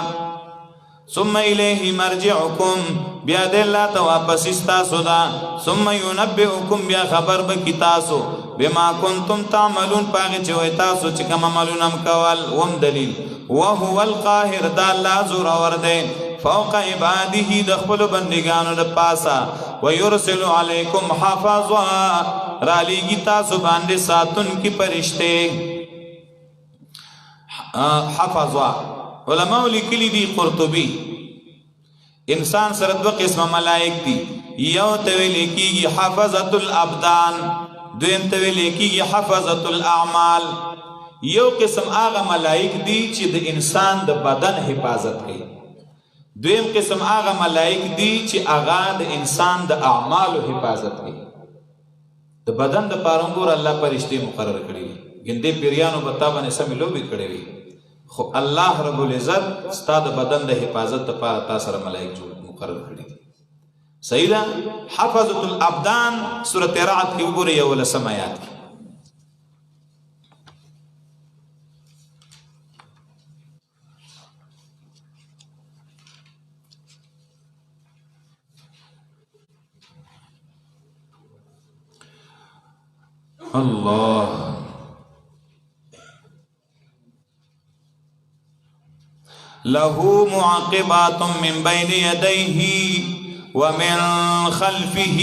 ثم الیه مرجعکم بیا دې الله ته واپس تاسو دا ثم ينبئکم بیا خبر به کی تاسو بما کنتم تعملون پاګه چې وای تاسو چې کوم عملونه کول وم دلیل وهو القاهر دا الله زور اور دې فوق عباده د خپل بندگانو د پاسا ويرسل علیکم حافظا را لېږي تاسو باندې ساتون کی فرشته حافظا علماء لیکلي دي قرطبي انسان سره دوه قسمه ملائک دي یو ته ویل کېږي حافظه الابدان دویم ته ویل کېږي حافظه الاعمال یو قسم هغه ملائک دي چې د انسان د بدن حفاظت کوي دویم قسم هغه ملائک دي چې هغه د انسان د اعمالو حفاظت کوي د بدن د پارنګور الله فرشتي مقرر کړی ګنده پیریانو بتابنه سم لوبي کړی وي خو الله رب العزت ستاد بدن د حفاظت لپاره تاسو سره ملائک جوړ مقرر کړی صحیح ده حفظه الابدان سوره رعد کې وګورئ یو لسم آیات الله له معقبات من بين يديه ومن خلفه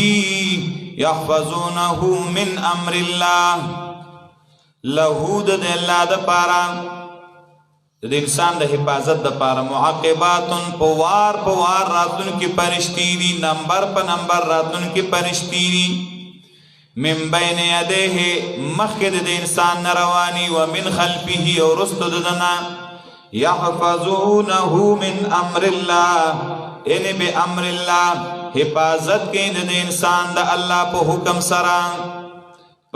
يحفظونه من امر الله له د الله د پارا د انسان د حفاظت د پارا معقبات پوار راتون کی فرشتي دي نمبر په نمبر راتون کی فرشتي دي من بین یدیه مخکد د انسان رواني ومن خلفه او رست دنا يحفظونه من امر الله ان بامر الله حفاظت کین د انسان د الله په حکم سره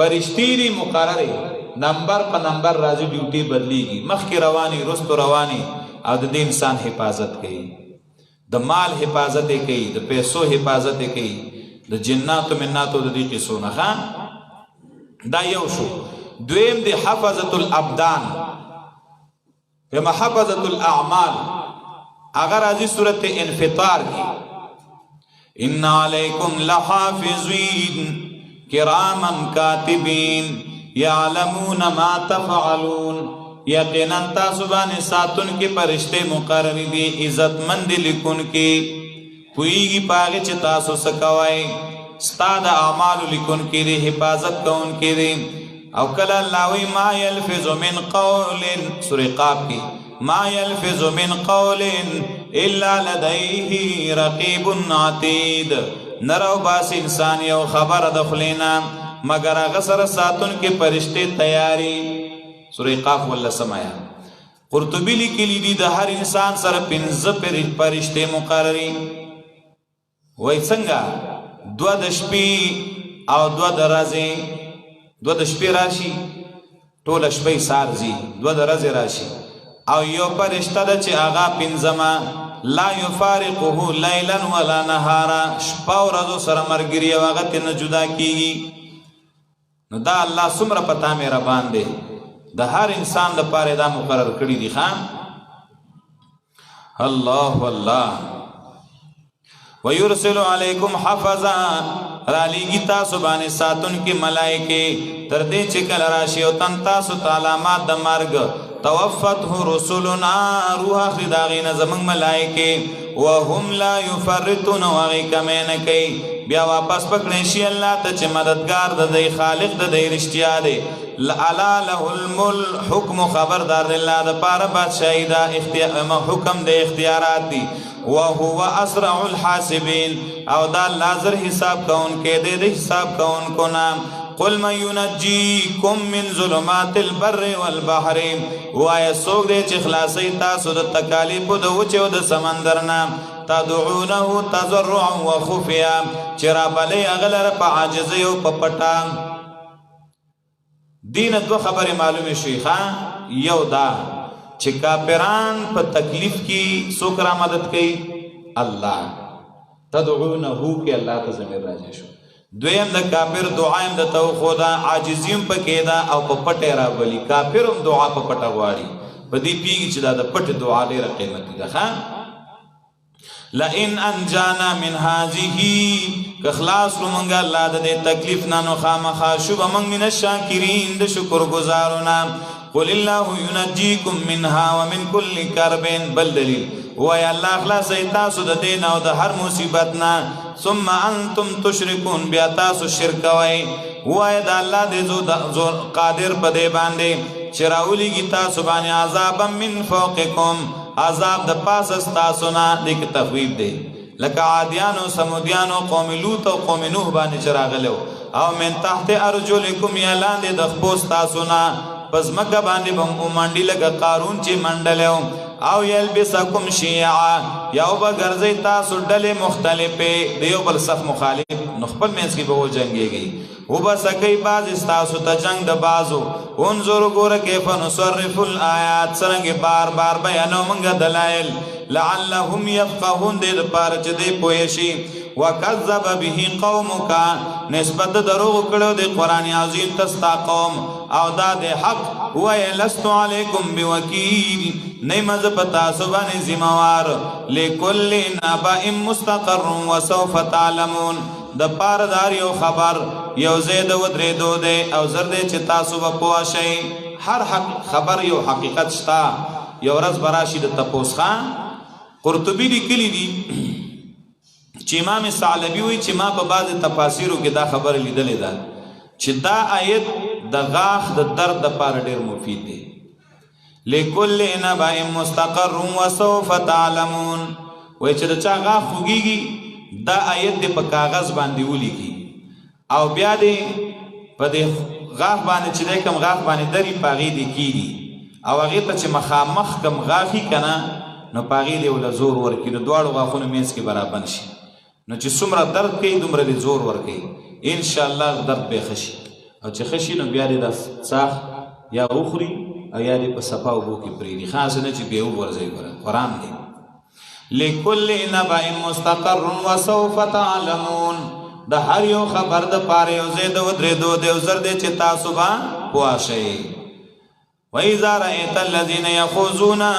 فرشتي مقرره نمبر په نمبر راځي ډیوټي بدلیږي مخکې رواني رست رواني او د انسان حفاظت کوي د مال حفاظت کوي د پیسو حفاظت کوي د جناتو مناتو د دې قصو نه دا یو شو دویم د حفظه الابدان یا حفظه الاعمال اگر ازي سوره انفطار کی ان علیکم لحافظین کراما کاتبین یعلمون ما تفعلون یقینا تاسو باندې ساتون کې فرشته مقرر دي عزت مند لیکون کې کوئی پاگے چه تاسو سکوائی ستاد اعمال لکن کی دی حفاظت کون کی دی او کلا اللہوی ما یلفظ من قول سورہ قاب کی ما یلفظ من قول الا لدیه رقیب عتید نرو باس انسان یو خبر دخلینا مگر اغسر ساتن کے فرشتے تیاری سورہ قاب واللہ سمایا قرطبی لکلی دی دا ہر انسان سر پنز فرشتے مقرری وای څنګه دو د شپې او دو د ورځې دو د شپې راشي ټول شپې سارځي دو د ورځې راشي او یو فرشته د چې هغه پنځما لا یفارقه لیلا ولا نهارا شپه او ورځ سره مرګري او هغه ته نه جدا کیږي نو دا الله څومره پتا مې را باندې د هر انسان د پاره دا مقرر کړی دی خان الله والله ويرسل عليكم حفظا را لېږي تاسو باندې ساتون کې ملائکه تر دې چې کله راشي او تن تاسو تعلمات د مرګ توفته رسلنا روح اخر داغین زمون ملائکه وهم لا يفرطون وغي کمن کوي بیا واپس پکړې شي الله ته چې مددگار د دی خالق د دی رښتیا دی الا له الحكم خبردار الله د پاره بادشاہي دا اختیار حکم د اختیارات دي وهو اسرع الحاسبين او دا لازر حساب کون کې دې حساب کون کو نام قل من ينجيكم من ظلمات البر والبحر وایا سوک دے چی خلاصی تاسو د تکالیف د وچه و د سمندر نام تدعونه تضرعا و خفیا چرا بلی اغلر پا عاجزی و پا پتا دین دو خبر معلوم شیخا یو دا چی کافران پا تکلیف کی سوکرا مدد کی اللہ تدعونه کی اللہ تا زمین راجع شو دویم دا کافر دعایم دا تو خودا عاجزیم پا کیدا او پا پت را بلی کافرم دعا پا پتا غواری پا دی پیگی چی دا پت دعا دیر قیمتی دا خان لئن انجانا من هذه کخلاص رو منگا اللہ دا دے تکلیف نانو خامخا شب منگ من الشاکرین دا شکر گزارونا قل اللہ ینجیکم منها ومن کل کربین بل دلیل ویا اللہ اخلاص ایتاسو دا دینا و دا ہر مصیبتنا ثم انتم تشرکون بیا تاسو شرکوائی ویا دا اللہ دے زو قادر پدے باندے چراولی گی تاسو بانی عذابا من فوقکم عذاب دا پاس استاسونا دیکھ تخویب دے لکا عادیانو سمودیانو قوم لوت و قوم نوح بانی چراغلو او من تحت ارجلکم یالان دے دخپوس تاسونا پس مکہ باندې بم اومانډی لگا قارون چی منڈلیو او یلبسکم شیعا یاو با گرزی تاسو ڈل مختلفے دیو بل صف مخالف نخبل مینس کی بہو جنگی گئی او بس اکی باز استاسو تا جنگ دا بازو انظر گور کیف نصرف الآیات سرنگ بار بار بیانو منگا دلائل لعلهم یفقهون دید پارچ دے پویشی وکذب به قومکا نسبت دروغ کڑو دے قرآن عظیم تستا قوم او دا دے حق ویلستو علیکم بوکیل نیمز پتا سبان زموار لکل نبا مستقر وسوف تعلمون دا پاردار یو خبر یو زید و دریدو دے او زردے چتا سبا پواشی ہر حق خبر یو حقیقت شتا یو رز براشی دا تپوس خان قرطبی دی کلی دی چی امام ثعلبی وی چی ما پا بعض تفاسیرو که دا خبر لیدلی دا چی دا آیت دا غاخ دا درد دا پار دیر مفید دی لکل نبا مستقر و سوف تعلمون وی چی دا چا غاخ خوگی گی دا آیت دی پا کاغذ باندی اولی کی او بیا دی پا دی غاخ باندی چی دی کم غاخ باندی دری پاگی دی کی دی او اغیتا چی مخامخ کم غاخی کنا نو پاگی دی اولا زور ورکی نو دوارو غاخونو مینس کی برابن شی نو چې څومره درد کوي دومره دې زور ورکوي انشاءالله درد به خشي او چې خشي نو بیا دې د څاښ یا وخوري او یا دې په صفا اوبو کې پرېږدي خاص نه چې بیا وغورځوي قرآن دی لکل نبأ مستقر وسوف تعلمون د هر یو خبر د پاره یو ځای د ودرېدو دی او زر دی چې تاسو به پوه شئ وَإِذَا رَأَيْتَ الَّذِينَ يَخُوضُونَ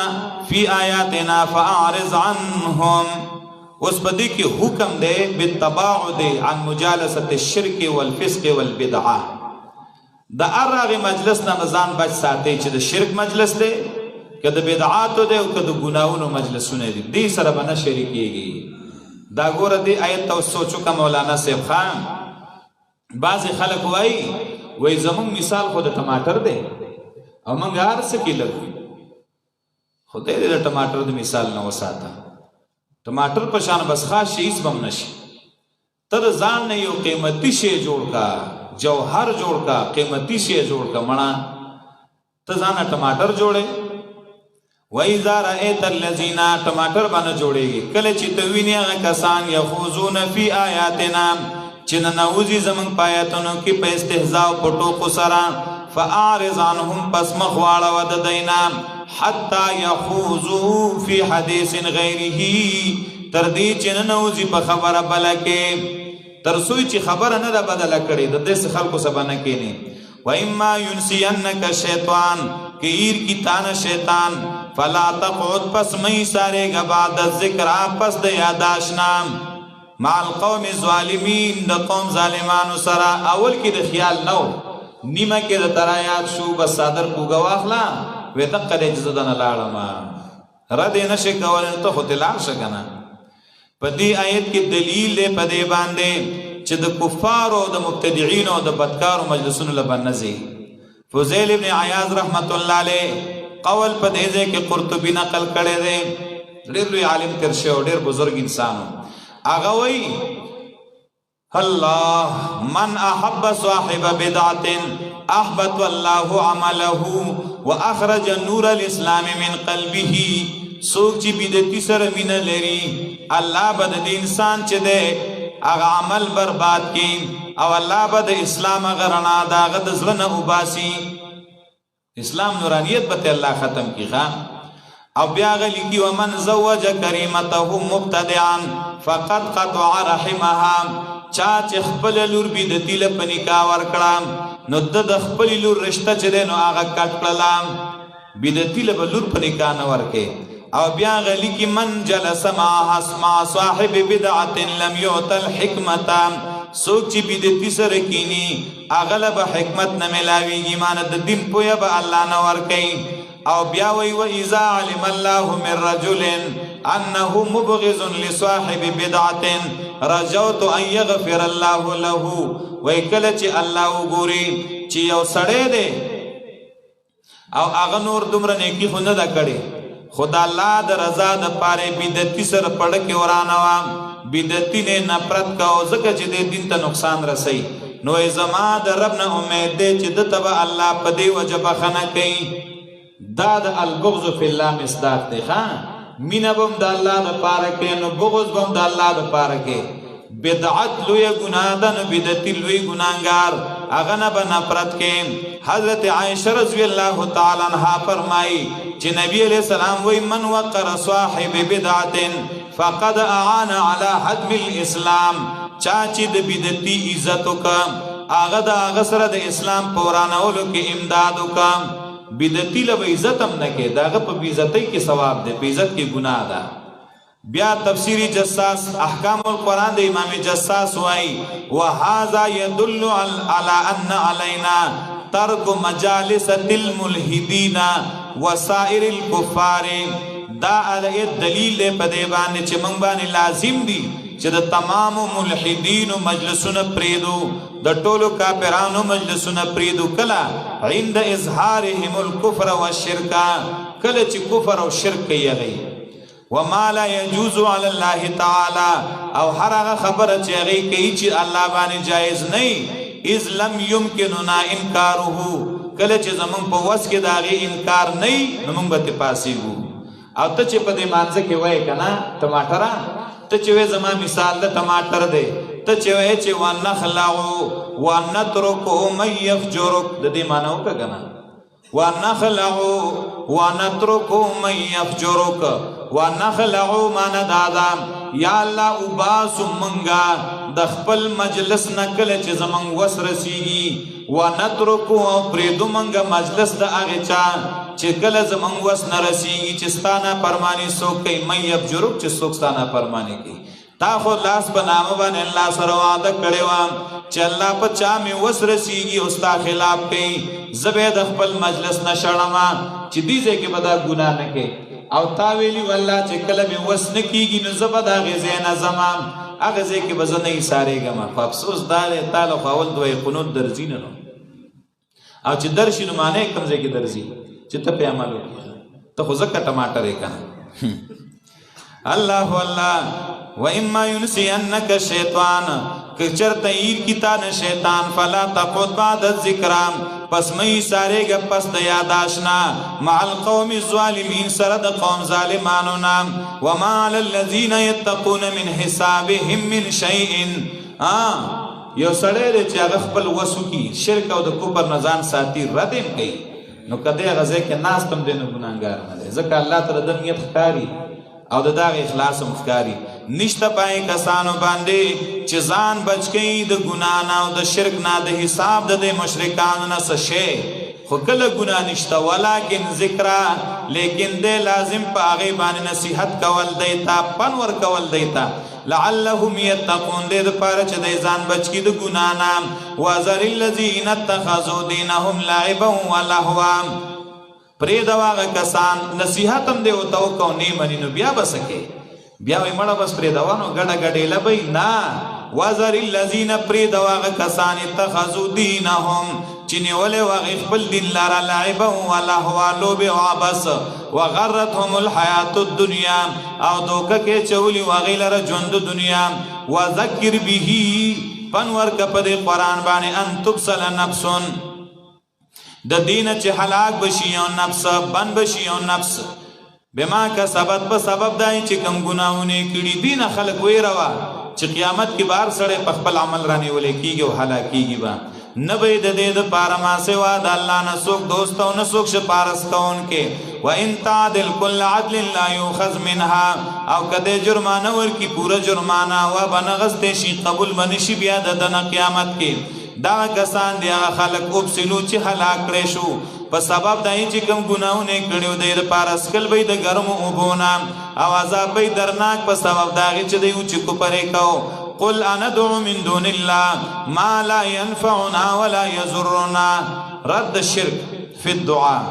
فِي آيَاتِنَا فَأَعْرِضْ عَنْهُمْ اس پدی کی حکم دے بالتباعد عن مجالست الشرک والفسق والبدعہ دا اراغ مجلس نمزان بچ ساتے چی دا شرک مجلس دے کہ دا بدعاتو دے کہ دا گناہونو مجلسونے دی دی سر بنا شرکی گی دا گورا دی آیت تو سوچو کا مولانا سیب خان بعض خلق وائی وی زمان مثال خود ٹماٹر دے او منگ آر سکی لگوی خود دے دا ٹماٹر دا مثال نو ساتا ٹماٹر پشان بس خاص شیز بم نشی تر زان نے یو قیمتی شے جوڑ کا جوہر جوڑ کا قیمتی شے جوڑ کا منا تزانا ٹماٹر جوڑے وَإِذَا رَأَيْتَ الَّذِينَ ٹماٹر بانا جوڑے گی کلے چیتوینی اغا کسان یخوزون فی آیاتنا چن نوزی زمن پایتنو کی پہ استحضاء پٹو قسران فَآرِضْ عَنْهُمْ پس مخواڑا وددینا حتی یخوزو فی حدیث غیرہی تردی چن نوزی پا خبر بلکے ترسوی چی خبر ندا بدل کردی دا دیس خلقو سبا نکینی وَإِمَّا يُنْسِيَنَّكَ شیطان کہ ایر کی تان شیطان فَلَا تَقْعُدْ پس مئی سارے گا بعد الذکر پس دا یاداشنام مع القوم الظالمین دا قوم ظالمانو سرا اول کی دا خیال نو نیمہ کی دا ترایات شو بس صادر کو گواخلا وی دقا دے جزدن لارما رد نشے کولن تو خود لار شکنا پا دی آیت کی دلیل دے پا دے باندے چھ دا کفارو دا مبتدعینو دا بدکارو مجلسونو لبن نزی فضیل ابن عیاض رحمت اللہ علیہ قول پا دیزے کہ قرطبی نقل کڑے دے دیر لوی عالم ترشے و دیر بزرگ انسانو آغاوی الله من احب صاحب بدعت احبط الله عمله واخرج نور الاسلام من قلبه. سوک چې بدعتي سره مینه لري الله به د انسان چې ده هغه عمل برباد کړي او الله به د اسلام هغه رڼا د هغه د زړه نه وباسي. اسلام نورانیت به الله ختم کړي. او بیا غلی کی ومن زوج کریمته مبتدعا فقد قطع رحمها. چا چې خپل لور بدعتي له پنیکا ورکړه نو د خپل لور رشتہ چې نو هغه کټ کړه. بدعتي له لور پنیکا نه ورکه. او بیا غلی کی من جلس مع صاحب بدعت لم يعط الحکمت. سوک چې بدعتي سره کینی اغلب حکمت نه ملاویږي مان د دین پویا به الله نه ورکه. او بیا وی و اذا علم الله من رجل انه مبغض لصاحب بدعت رجوت ان يغفر الله له. وی کله چې الله وګوري چې یو سړی دی او هغه نور دومره نیکی خو نه ده کړې خدا الله د رضا د پاره بدعتي سره پړ کې ورانه وا بدعتي نه نفرت کا او ځکه چې د دین ته نقصان رسي. نو زما د رب نه امید دی چې د تبع الله په دی وجبه خنه کوي. دا د البغض فی الله مصداق دی. مینه بم د الله د پاره کې نو بغض بم د الله د پاره کې. بدعت لوی ګناه ده نو بدعتي لوی ګناهګار هغه نه به نفرت کې. حضرت عائشہ رضی الله تعالی عنها فرمایي چې نبی علیہ السلام وی من وقر صاحب بدعت فقد اعان على هدم الاسلام. چا چې د بدعتي عزت وکم هغه د هغه سره د اسلام پورانولو کې امداد وکم. بدعتي له عزت هم نه کې داغه په عزتۍ کې ثواب دی په عزت کې ګناه ده. بیا تفسیری جساس احکام القرآن د امام جساس وای وهذا يدل على ان علينا ترک مجالس الملحدین وسائر الكفار. دا دلیل په دی باندې چې موږ باندې لازم دي چې د تمام ملحدین مجلسونه پریدو د ټولو کافرانو مجلسونه پریدو. کله عند اظهارهم الكفر والشرك کله چې کفر او شرک کوي. وما لا يجوز على الله تعالی او هر هغه خبره چې هغه کوي چې الله باندې جایز نه اذ لم يمكننا انکاره. کله چې زمون په وس کې داغه انکار نه نو موږ به پاسيګو. او ته چې په دې مانځ کې وای کنه ټماټر ته چې وې زما مثال د ټماټر دی ته چې وې چې ونخلعو ونترکو من يفجرک د دې معنی وکړه ونخلعو ونترکو من يفجرک. ونخلعو معنی دادا یا الله وباس منګه د خپل مجلس نکله چې زمون وس رسیږي. ونترکو پریدو منګه مجلس د هغه چا چې کله زمون وس نه رسیږي چې ستانه فرمانی سوک کوي من يفجرک چې سوک ستانه فرمانی کوي. تا خو لاس په نامه باندې الله سره وعده کړی و چې الله په چا می وس رسیږي او ستا خلاف کوي زبې د خپل مجلس نشړما چې دې ځکه به دا ګناه نه کوي. او تا ویلی والله چې کله می وس نه کیږي نو زبدا غزه نه زمام هغه ځکه به زه نه سارېګم. خو افسوس دا تعالی خو اول دوی قنوت درځي نه او چې درشي نو معنی کوم ځکه درځي چې ته په عمل وکړې ته خو زکه ټماټر یې کنه. الله الله و اما ينسينك الشيطان کچرته ایر کیتا نه شیطان فلا تقعد بعد الذکر پس مې سارېګ پس د یاداشنا مع القوم الظالمین سره د قوم ظالمانو نام وما على الذين يتقون من حسابهم من شيء. یو سړی چې هغه خپل وسو کی شرک او د کفر نزان ساتي ردم کوي نو کده غزه کې ناس تم دینه ګناګار نه دي ځکه الله تعالی د نیت ښکاری او د داغ اخلاص مخکاری نشته پای کسانو باندې چې ځان بچ کړي د ګنا نه او د شرک نه د حساب د مشرکانو نه څه خو کله ګنا نشته ولکن ذکر لیکن د لازم په هغه باندې نصیحت کول دیتا پنور کول دیتا لعلهم يتقون دې لپاره چې د ځان بچ کړي د ګنا نه وذر الذين اتخذوا دينهم لعبا ولهوا پرې دواغه کسان نصیحت هم دی او تو کو نه منی نو بیا بسکه بیا وي مړه بس پرې دوانو ګډه ګډه لبي نا وذر الذين پرې دواغه کسان اتخذوا دينهم چنی ولې واغ خپل دین لاره لعبا ولهوا لوب او عبس وغرتهم الحیات الدنیا او دوکه کې چولی واغ لاره ژوند دنیا وذکر به پن ورکا پا دی قرآن بانی ان تبسل نفسون دا دین چه حلاک بشیون نفس بن بشیون نفس بما کا سبت پا سبب دائی چه کم گناہونے کڑی دین خلق وی روا چه قیامت کی بار سڑے پخپل عمل رانی ولے کی گی و حلاکی گی با نبی د دې د پاره ما سوا د الله نه څوک دوست او نه څوک شپارس کوونکې و ان تعدل كل عدل لا يؤخذ منها او کده جرمانه ورکی پورا جرمانه و بنغست شي قبول بنشي بیا د قیامت کې دا کسان دی هغه خلق ابسلو چې هلاک کړي شو په سبب دای چې کوم ګناونه کړیو د پاره سکل به د ګرم او بونا او عذاب به درناک په سبب داږي چې دی چې کو پرې کو قل اندعو من دون الله ما لا ينفعنا ولا يضرنا رد الشرك في الدعاء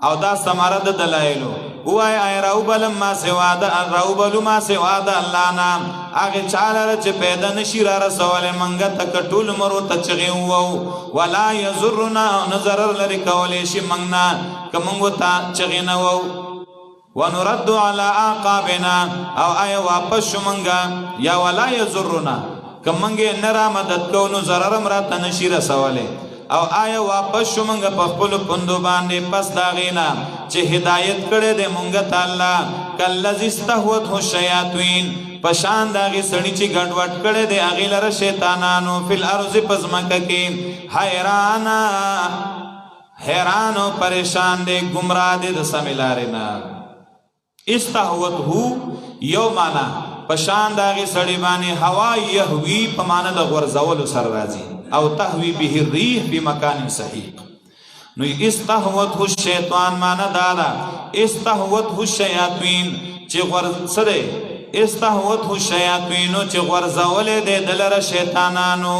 او دا سماره د دلایلو وای ای راوبل ما سوا د راوبل ما سوا د الله نام هغه چاله چې پیدا نشي را رسول منګه تک ټول مرو ته چغي وو ولا يضرنا نظر لري کولې شي منګنا کومو ته چغي نه وو ونرد على عقابنا او اي واپس شمنګا یا ولا يزرنا کمنګ نرا مدد کو نو zarar را تنشیر سواله او آیا واپس شمنګا په خپل پندو باندې پس دا غینا چې هدایت کړي دې مونږ تعالی کلذ استهوت الشیاطین پشان داغي سړی چې ګډوډ کړي دې اغه لره شیطانانو فل ارض پزمکه کې حیران او پریشان دې گمراه دې د سمیلارینا استهوت هو یو معنا پشان داغي سړی باندې هوا يهوي په معنا د غرزول سر راځي او تهوي به الريح بمكان صحيح نو استهوت هو الشیطان معنا دادا استهوت هو الشیاطین چې غرزره استهوت هو الشیاطین چې غرزول دې دلره شیطانانو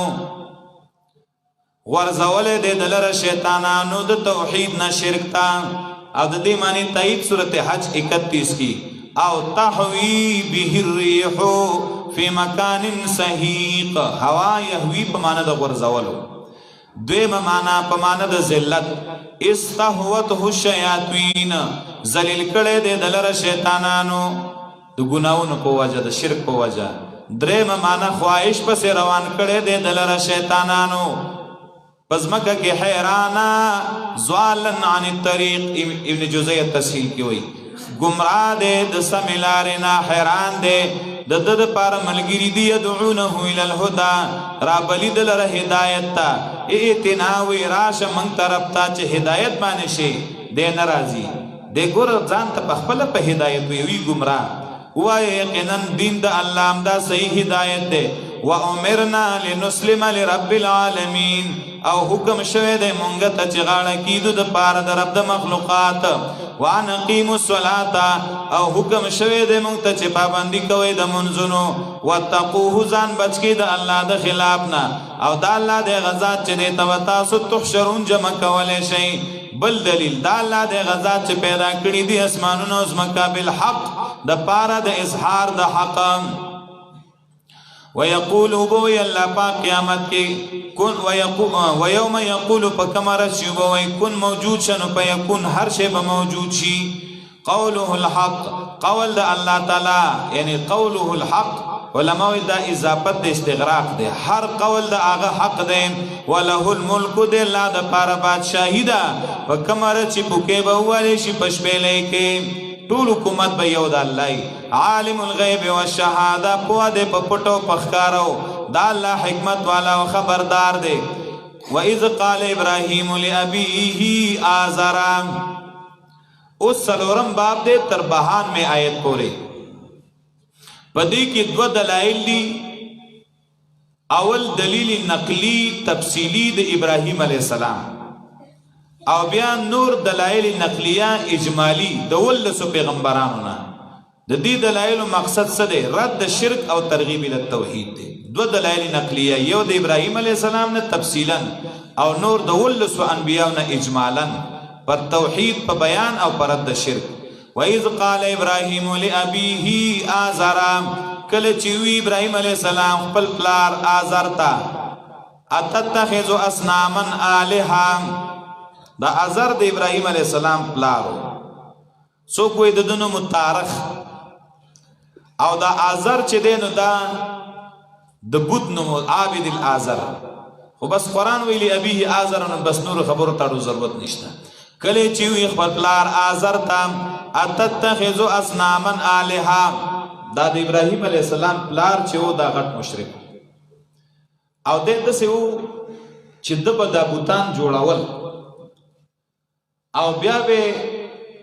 غرزول دې دلره شیطانانو د توحید نه شرک تا او د دې معنی تایید سورۃ حج 31 کی او تحوی به الريح فی مکان سحیق هوا یهوی په معنی د غرزولو دویم معنی په معنی د ذلت استهوته الشیاطین ذلیل کړي د دلر شیطانانو د ګناونو په وجه د شرک په وجه دریم معنی خواهش پس روان کړي د دلر شیطانانو پزمکه کې حیرانا زوالن عن الطريق ابن جزئی تسهیل کی وئی گمراه دې د سمیلارینا حیران دې د د پر ملګری دی يدعونه الى الهدى را بلید لره هدایت تا ائتناوی راش من طرف تا چې هدایت باندې شي دې ناراضي دې ګور ځان ته خپل په هدایت وی گمراه وای یقینا دین د الله امدا صحیح هدایت ده وامرنا لنسلم لرب العالمین او حکم شوه د مونږ ته چې غاړه کیدو د پاره د رب د مخلوقات وان قیموا الصلاه او حکم شوه د مونږ ته چې پابندی کوي د منځونو وتقوه ځان بچی د الله د خلاف نه او د الله د غزا چې د تاسو تحشرون جمع کولای شي بل دلیل د الله د غزا چې پیدا کړی دي اسمانونو او زمکا بالحق د پاره د اظهار د حق ويقول بو يلا پاک قیامت کې کن ويوم يقول فكمر شيب ويكون موجود شنو فيكون هر شی به موجود شي قوله الحق قول د الله تعالی یعنی قوله الحق علماء دا اضافت د استغراق ده هر قول د هغه حق ده وله الملك د الله د پاره بادشاہی ده وکمر چې بوکې به والی شي پښپېلې کې ټول حکومت به یو د الله عالم الغیب والشهاده په دې په پټو پخکارو د الله حکمت والا او خبردار دی واذ قال ابراهيم لابيه آزر اس سلورم باب دے تر بہان میں آیت پورے پدی کی دو دلائل دی اول دلیل نقلی تفصیلی د ابراهيم علیہ السلام او بیا نور دلائل نقلیه اجمالی د ولسو پیغمبرانو نه د دې دلایل مقصد څه دی رد شرک او ترغیب ال توحید دی دو دلایل نقلیه یو د ابراهیم علیه السلام نه تفصیلا او نور د ولسو انبیاء نه اجمالا پر توحید په بیان او پر رد شرک واذ قال ابراهیم لابيه آزر کله چې وی ابراهیم علیه السلام خپل پلار آزر تا اتتخذ اصناما الها دا آزر د ابراهیم علیہ السلام پلارو سو کوئی دنو متارخ او دا آزر چې دینو دا د بوت نوم عابد الآزر خو بس قرآن ویلی ابیه آزر نو بس نور خبرو تاړو ضرورت نشته کله چې وی خپل پلار آزر تام اتتخذوا اصناما الها دا د ابراهیم علیه السلام پلار چې و دا غټ مشرک او دسې و چې د به دا بوتان جوړول او بیا به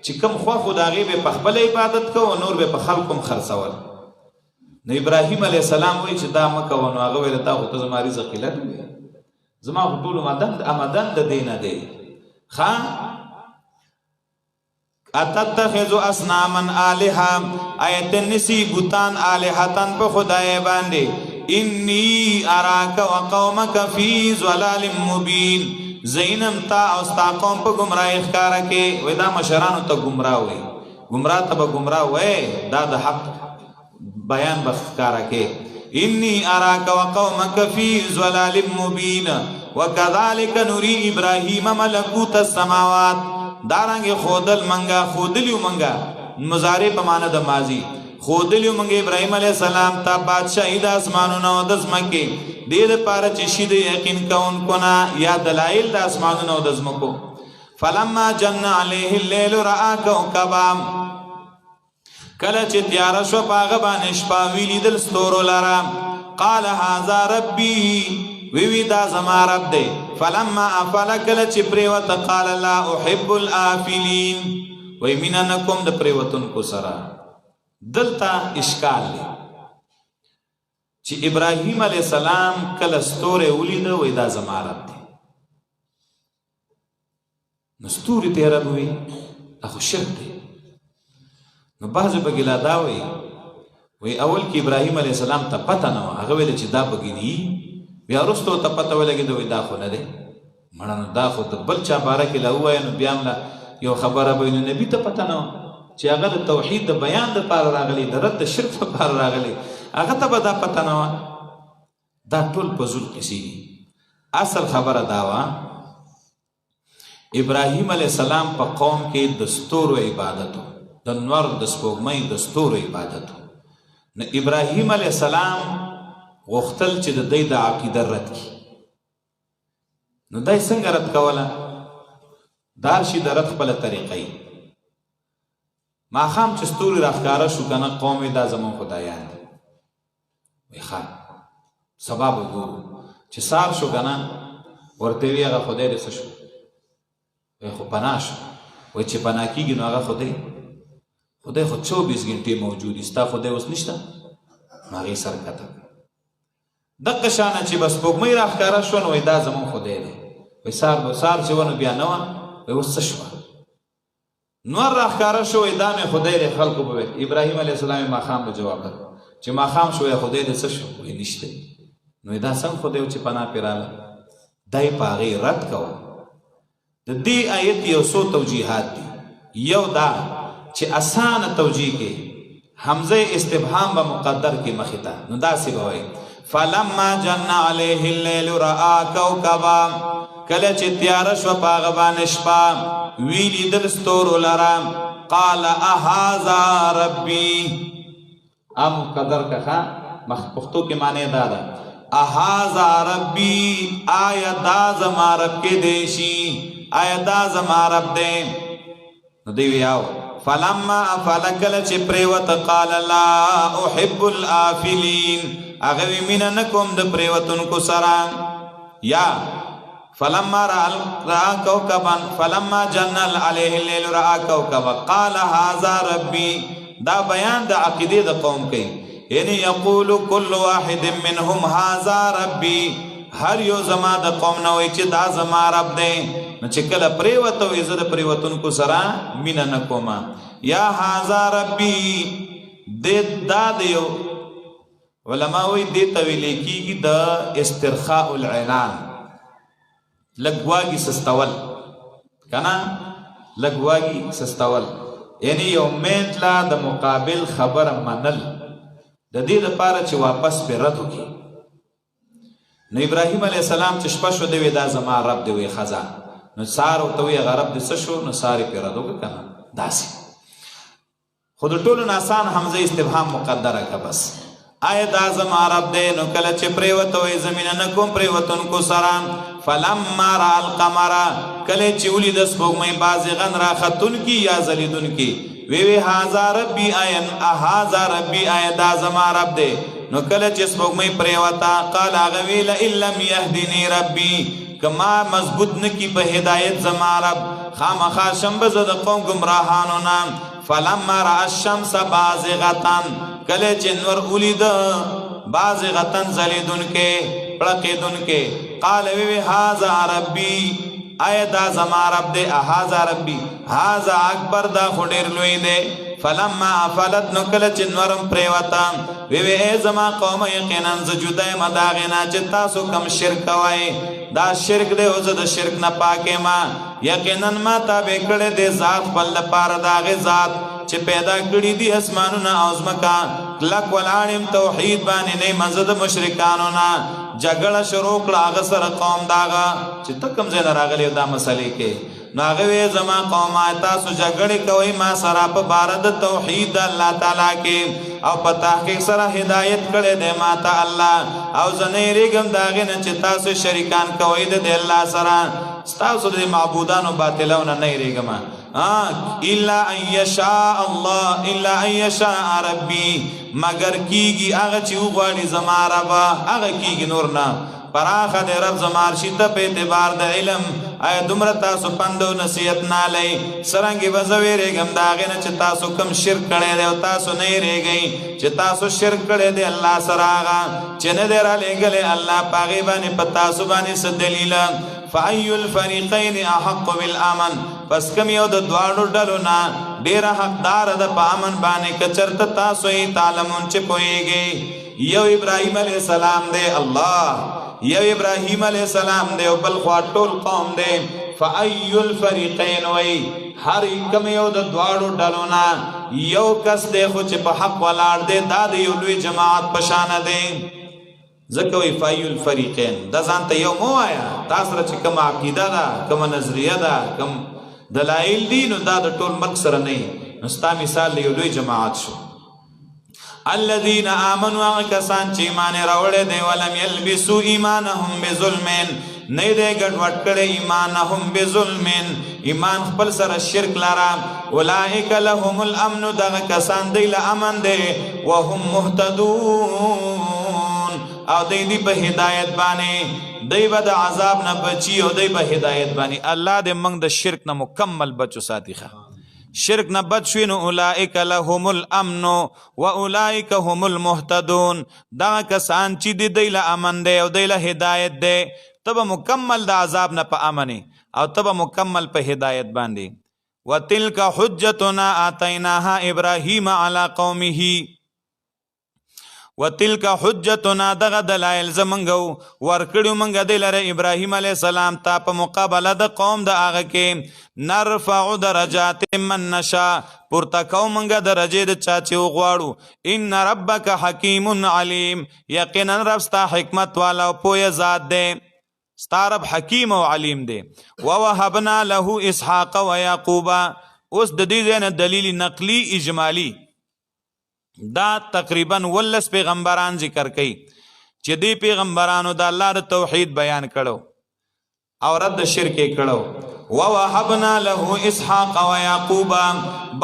چې کوم خوښ و د هغې به په خپله عبادت کو او نور به په خلکو هم خرڅول نو ابراهیم علیه السلام وایي چې دا مه کوه نو هغه ویله دا خو ته زما رزق علت وې زما خو ټول آمدن د دې نه دی اتتخذوا اصناما الها ایت نسی بوتان الهتن په خدای باندې انی اراک وقومک فی ضلال مبین زینم تا او ستا قوم په گمراهی ښکارا کې وای دا مشرانو ته گمراه وای گمراه ته به گمراه وای دا د حق بیان به ښکارا کې انی اراک وقومک فی ضلال مبین وکذالک نری ابراهیم ملکوت السماوات دارنګ خودل منګه خودلیو منګه مضارع په معنی د ماضی خودلیو منګه ابراهیم علیه السلام ته بادشاہی د اسمانونو د زمکه دې لپاره چې شید یقین کون کنا یا دلایل د اسمانونو د زمکو فلما جن علیه الليل را کوكبا کله چې تیار شو پاغه باندې شپه ویلی دل ستورو لرا قال هذا ربي وی دا زما رب دی فلما افل کله چې پریوت قال لا احب الافلین وی مینا نکوم د پریوتن کو سرا دلتا اشکال دی چې ابراهیم علیه السلام کله ستوره ولید وی دا زما رب دی نو ستوري ته رب وی اخو شرک دی نو بعض بګلا دا وی اول کې ابراهیم علیه السلام ته پته نه هغه ویل چې دا بګینی بیا رستو ته پته ولګي دوی دا خو نه دی مړه دا خو ته بل چا باره کې لا ووایه نو بیا هم یو خبره به نو نبي ته پته نه چې هغه د توحید د بیان دپاره راغلی د رد د شرک دپاره راغلی هغه ته به دا پته نه وه دا ټول په زور کیسې دي اصل خبره دا وه ابراهیم علیه السلام په قوم کې د ستورو عبادت د نور د سپوږمۍ د ستورو عبادت نو ابراهیم علیه السلام غختل چې د دې د عقیده رد کی نو دای څنګه رد کوله دا شي د رد خپل طریقې ما خام چې ستوري راخکاره شو کنه قوم دا زمون خدایان دي وای خان سبب وګورو چې سار شو کنه ورته وی هغه خدای دې څه شو وای خو پناه شو وای چې پناه کیږي نو هغه خدای خو 24 غنټې موجود استا خدای اوس نشته ماغي سر کته دغه شانه چې بس پوګمې راخکاره شو نو دا زمون خدای دی وای سار چې ونه بیا نه وای وس شو نور راخکاره شو دا مې خدای دی خلکو به ابراهیم علیه السلام ما خام جواب ورکړ چې ما خام شو خدای دې څه شو وای نشته نو دا څنګه خدای چې پناه پیراله دای پاغي رد کو د دې آیت یو څو توجیهات دي یو دا چې اسانه توجیه کې حمزه استفهام به مقدر کې مخته نو دا سی به وای فلما جن علیه الليل را کوكبا کله چې تیار شو پاغه باندې شپه ویلی دل ستورو لرا قال اهذا ربي ام قدر کخا مخپختو کې معنی دا ده اهذا ربي آیا دا زما رب کې دیشي آیا دا زما رب دې نو دی ویاو فلما افلکل چې پریوت قال لا احب الافلین اغوی مینا نکوم د پریوتن کو سران یا فلما را کوكبا فلما جن علیه الليل را کوكبا قال هذا ربي دا بیان د عقیده د قوم کوي یعنی یقول كل واحد منهم هذا ربي هر یو زما د قوم نه وای چې دا زما رب دی نو چې کله پریوتو عزت پریوتن کو سرا مینا نکوما یا هذا ربي د دا دیو علماء وی دې تویل کیږي د استرخاء العنان لګواږي سستول کنا لګواږي سستول یعنی یو میتلا د مقابل خبر منل د دې لپاره چې واپس په رد وکړي نو ابراهیم علیه السلام چې شپه شو دی دا زما رب دی وی خزا نو سار او توي غرب د څه شو نو ساری په رد وکړه کنه داسي خود ټولو آسان حمزه استفهام مقدره کا بس آیا دا زما رب دی نو کله چې پریوتوي زمینه نه کوم پریوتونکو سره فلما را القمر کله چې ولید سپوږمۍ بازغن راختون کی یا زلیدون کی وی هاذا ربی آین هاذا ربی آیا دا زما رب دی نو کله چې سپوږمۍ پریوتا قال غویل ان لم يهدني ربی کما مضبوط نکی په هدایت زما رب خامخا شمبز د قوم گمراهانو نام فلما را الشمس بازغتن کله چې نور ولید بازغتن زلیدن کې پړقیدن کې قال وی هاذا ربی آیا دا زما رب دے هاذا ربی هاذا اکبر دا خډیر لوی دے فلما افلت نو کله چې نورم پریوتا وی ای زما قوم یقینا ز جدای مداغنا چې تاسو کم شرک وای دا شرک دی او زه د شرک نه پاکه ما یقینا ما تابع کړه دې ذات بل لپاره داغه ذات چې پیدا کړی دی اسمانونه او زمکا کلک ولعلم توحید باندې نه مزد مشرکانو نه جګړه شروع کړه هغه سره قوم داغه چې تکم زین راغلی دا مسلې کې نو هغه وی زما قوم تاسو جګړه کوي ما سره په بارد توحید الله تعالی کې او په تحقیق سره هدایت کړي دې ما ته الله او زنه ریګم داغه نه چې تاسو شریکان کوي د الله سره تاسو د معبودانو باطلونه نه ریګم الا ان یشاء الله الا ان یشاء ربی مگر کیږي هغه چې وغواړي زما رب هغه کیږي نور نه پراخه د رب زمار شي ته په اعتبار د علم آیا دومره تاسو پندو نصیحت نه لای سرنګي وزوي ریګم داغه نه چې تاسو کم شرک کړي دی او تاسو نه ریګي چې تاسو شرک کړي دی الله سره هغه چې نه درا لګلې الله پاغي باندې پتا سو باندې س دلیل فای الفریقین احق بالامن پس کم یو د دواړو ډلو نه ډیر حقدار د پامن باندې کچرت تاسو یې تعلمون چې پويږي یو ابراهیم علیہ السلام دی الله یو ابراهیم علیہ السلام دی او بل خوا ټول قوم دی فای الفریقین وای هر کم یو د دواړو ډلو نه یو کس دی خو چې په حق ولاړ دی دا د یو لوی جماعت پشان دی ځکه وی فای الفریقین دا ځان ته یو مو آیا تاسو چې کوم عقیده ده کوم نظریه ده کوم دلایل دي نو دا د ټول ملک سره نه نو ستا مثال یو لوی جماعت شو الذين امنوا کسان چې ایمان راوړل دي ولم يلبسوا ایمانهم بظلم نه دې ګډ وډ کړي ایمانهم بظلم ایمان خپل سره شرک لرا اولئک لهم الامن دغه کسان دی له امن دي وهم مهتدون او دی په هدایت باندې دی به د عذاب نه بچي او دی په هدایت باندې الله دې موږ د شرک نه مکمل بچو ساتي شرک نه بچ شوی نو اولئک لهم الامن و اولئک هم المهتدون دا کسان چې دی له امن دی او دی له هدایت دی تب مکمل د عذاب نه په امن او تب مکمل په هدایت باندې وتلک حجتنا اتیناها ابراهیم علی قومه وتلک حجتنا دغه دلائل زمنګو ورکړو منګه د لره ابراهیم علی السلام ته په مقابله د قوم د هغه کې نرفع درجات من نشا پورته کو منګه درجه د چا چې وغواړو ان ربک حکیم علیم یقینا رب ستا حکمت والا او پوهه ذات دی ستا رب حکیم او علیم دی ووهبنا له اسحاق و یعقوب اوس د دې نه دلیل نقلی اجمالی دا تقریبا ولس پیغمبران ذکر کړي چې دی پیغمبرانو د الله د توحید بیان کړو او رد شرک کړو ووهبنا له اسحاق و یعقوب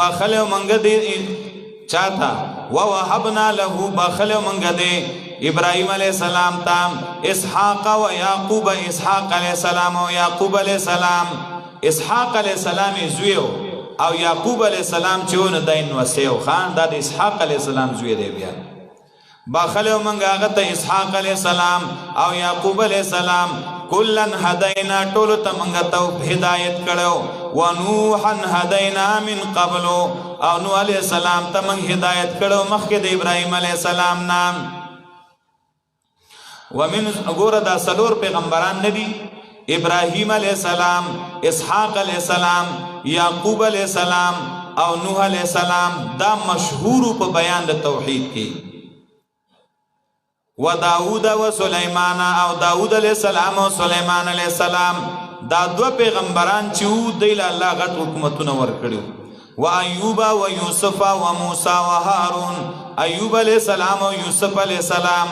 بخل منګ دی چاته ووهبنا له بخل منګ دی ابراهیم علیہ السلام تام اسحاق و یعقوب اسحاق علیہ السلام و یعقوب علیہ السلام اسحاق علیہ السلام زویو او یعقوب علیہ السلام چون دین وسیو خان دا اسحاق علیہ السلام زوی دی بیا باخلو منګه هغه ته اسحاق علیہ السلام او یعقوب علیہ السلام کلن هدینا ټول ته منګه ته هدایت کړو و نوحا هدینا من قبل او نوح علیہ السلام ته منګه هدایت کړو مخکې د ابراهیم علیہ السلام نام ومن غور دا سلور پیغمبران ندی ابراهیم علیہ السلام اسحاق علیہ السلام یعقوب علیہ السلام او نوح علیہ السلام دا مشهور په بیان د توحید کې و داود و سلیمان او داود علیہ السلام او سلیمان علیہ السلام دا دو پیغمبران چې دی له الله غټ حکومتونه ورکړو و ایوب و یوسف و موسی و هارون ایوب علیہ السلام و یوسف علیہ السلام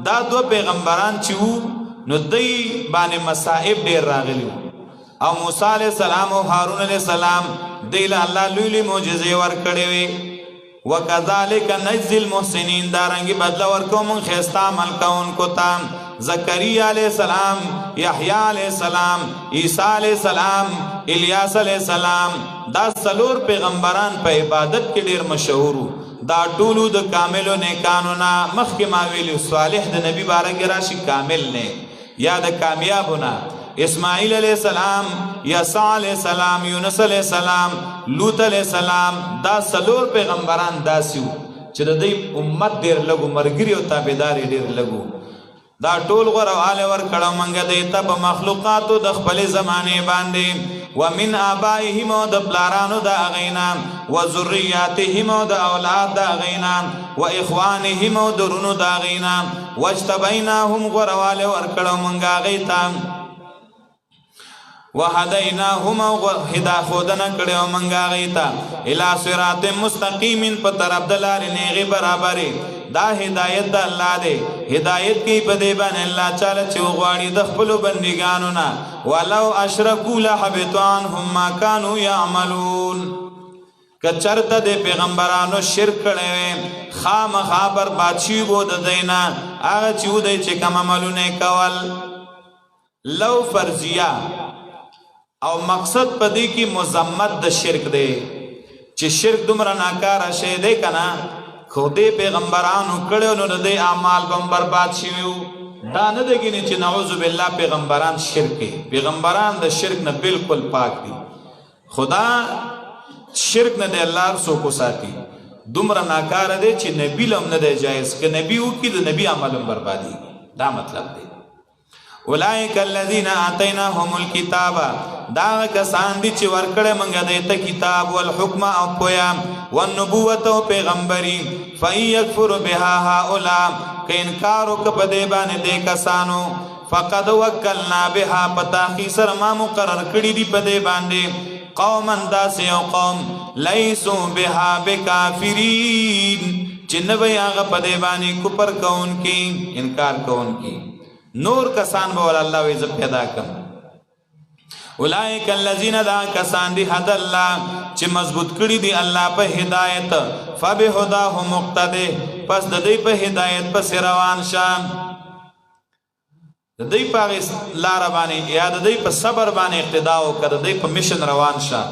دا دو پیغمبران چې وو نو دی باندې مصائب ډیر راغلی او موسی علیہ السلام او هارون علیہ السلام دیل الله لوی معجزې ورکړې وي وکذالک نجزی المحسنین دارنګي بدلا ورکو مون خيستا عمل کوونکو ته زکریا علیہ السلام یحیی علیہ السلام عیسی علیہ السلام الیاس علیہ السلام دا څلور پیغمبران په عبادت کې ډیر مشهور دا ټولو د کاملو نیکانو نه مخکې ما ویلو صالح د نبی بارک راشي کامل نه یا د کامیابونه اسماعیل علیہ السلام یسع علیہ السلام یونس علیہ السلام لوط علیہ السلام دا څلور پیغمبران داسیو چې د دې امت ډیر لګو مرګري او تابعداري ډیر لګو دا ټول غرواله ور کړه منګه د ته په مخلوقاتو د خپل زمانه باندې ومن آبائهم د پلارانو د اغینا و ذریاتهم د اولاد د اغینا و اخوانهم د رونو د اغینا واجتبیناهم غرواله ور کړه منګه غیتا وهدیناهم هدا خودنا کړه منګه غیتا الی صراط مستقیم په طرف د لارې نیغه برابرې دا هدایت د الله دی هدایت کی په دی باندې الله تعالی چې غواړي د خپل بندګانو نه ولو اشرکوا لحبط عنهم ما كانوا يعملون کچرته د پیغمبرانو شرک کړي خامخا برباد شي وو د دینا هغه چې ودی چې کوم عملونه کول لو فرضیه او مقصد پدې کې مذمت د شرک دی چې شرک دومره ناکاره شی دی کنه خو دې پیغمبرانو کړو نو د اعمال بم برباد شيو دا نه دګینه چې نعوذ بالله پیغمبران شرک پیغمبران د شرک نه بالکل پاک دي خدا شرک نه دی الله سو کو ساتي دومره ناکاره دی چې نبی لم نه دی جایز ک نبی او کې د نبی عمل بربادي دا مطلب دی اولئک الذین آتیناهم الکتاب دا کسان دي چې ورکړه منګه د ته کتاب والحکم او پویا والنبوت او پیغمبري فیکفر بها هؤلاء ک انکار وک په دې باندې د کسانو فقد وکلنا بها پتاخی سر ما مقرر کړی دی په دې باندې قوما داس یو قوم لیسوا بها بکافرین چې نه وي هغه په دې باندې کفر کون کی انکار کون کی نور کسان به الله وي ز پیدا کم اولئک الذین دا کسان دی هد الله چې مضبوط کړي دی الله په هدایت فبهداه مقتدی پس د دې په هدایت په روان شام د دې په لار باندې یا د دې په صبر باندې اقتدا او کړ د دې په مشن روان شه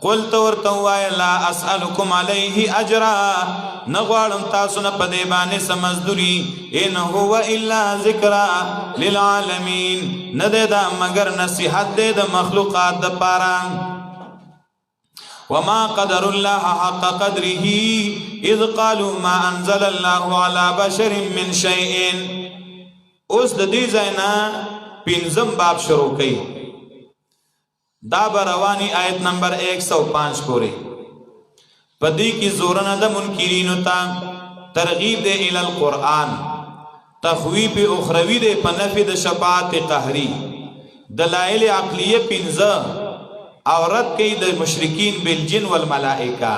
قلت ورته وای لا اسالکم علیه اجرا نغوالم تاسو نه په دې باندې سمزدوري ان هو الا ذکر للعالمین نه دا مگر نصیحت دې د مخلوقات د پاره وما قدر الله حق قدره اذ قالوا ما انزل الله على بشر من شيء اوس د دې ځاینا پنځم باب شروع کړي دا بروانی آیت نمبر 105 پوری پدی کی زورن د منکرین تا ترغیب دے ال القرآن تخویب اخروی دے پنفی د شفاعت قهری دلائل عقلیه پنځه اورت کی د مشرکین بالجن والملائکه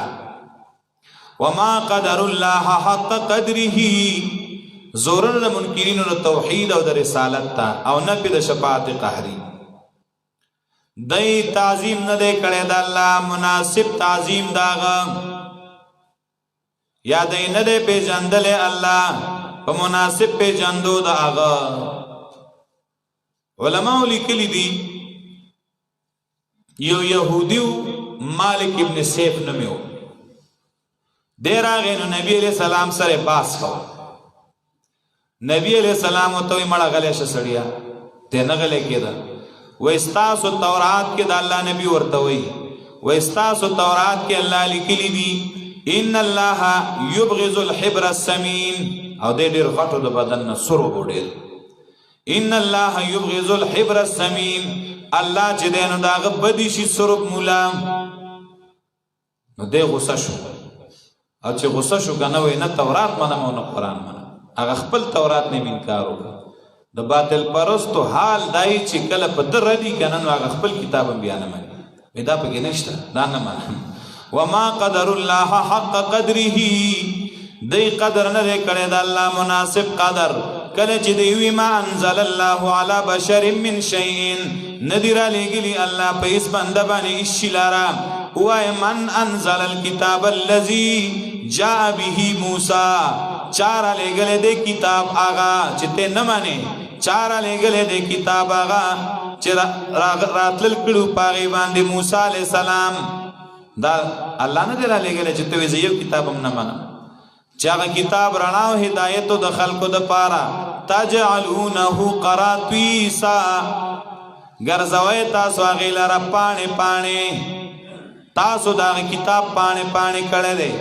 وما قدر الله حق قدره زورن د منکرین د توحید او د رسالت تا او نفی د شفاعت قهری دای تعظیم نه دې کړه د الله مناسب تعظیم داغه یا دای نه دې پیژندل الله په مناسب پیژندو داغه علماء لیکلي دي یو يهوديو مالک ابن سیف نومو ډیر هغه نبی علیہ السلام سره باس کو نبی علیہ السلام ته مړه غلې شسړیا ته نه غلې کېده وستاسو تورات کې د الله نبی ورته وي وستاسو تورات کې الله لیکلي دي ان الله يبغض الحبر السمين او دې ډېر غټو د بدن نه سرو وډېر ان الله يبغض الحبر السمين الله چې دینو داغه بدی شي سرب مولا نو دې غوسه شو او چې غوسه شو کنه وای نه تورات منم او نه قران منم هغه خپل تورات نه انکار وکړ د باطل پرستو حال دای چې کله په در دی کنه نو هغه خپل کتاب بیان مې دا پکې نشته دا نه مانه وما قدر الله حق قدره دی قدر نه کړی د الله مناسب قدر کله چې دی وی ما انزل الله على بشر من شيء ندر لګلی الله په اس بنده باندې اشلارا وای من انزل الكتاب الذي جاء به موسی چار لګل دی کتاب آغا چې ته نه مانی چار لګل دی کتاب آغا چې راتل کړو پاغي باندې موسی عليه السلام دا الله نه درا لګل چې ته یو کتاب هم نه مانم چې هغه کتاب رڼا او هدایت د خلقو د پاره تجعلونه قراطیسا ګرځوي تاسو هغه لاره پانه تاسو دا کتاب پانه کړه دې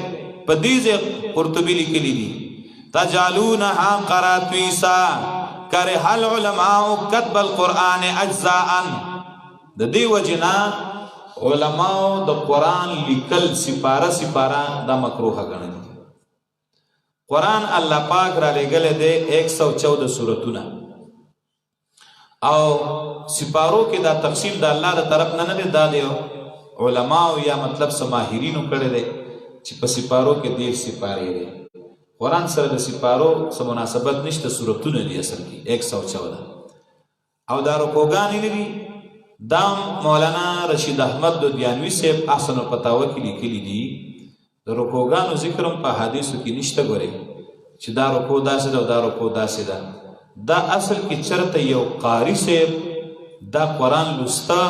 په دې ځای قرطبی لیکلی دي تجعلونها قراطیسا کرہ العلماء كتب القرآن اجزاء د دې وجنا علماء د قرآن لیکل سپاره دا مکروه ګڼل قرآن الله پاک را لګل دی 114 سورتونه او سپارو کې دا تقسیم د الله تر طرف نه دی دا دی علماء یا مطلب سماهرینو کړي دي چې په سپارو کې ډیر سپاره دي قرآن سره د سپارو سره مناسبت نشته سورتونه دي اصل کې 114 او دا رکوګان دي دا مولانا رشید احمد دیانوی صاحب احسن الفتاوی کې لیکلي دي د رکوګانو ذکرم په حدیثو کې نشته ګوري چې دا رکوع داسې ده او دا رکوع داسې ده دا اصل کې چرته یو قاری صاحب دا قرآن لسته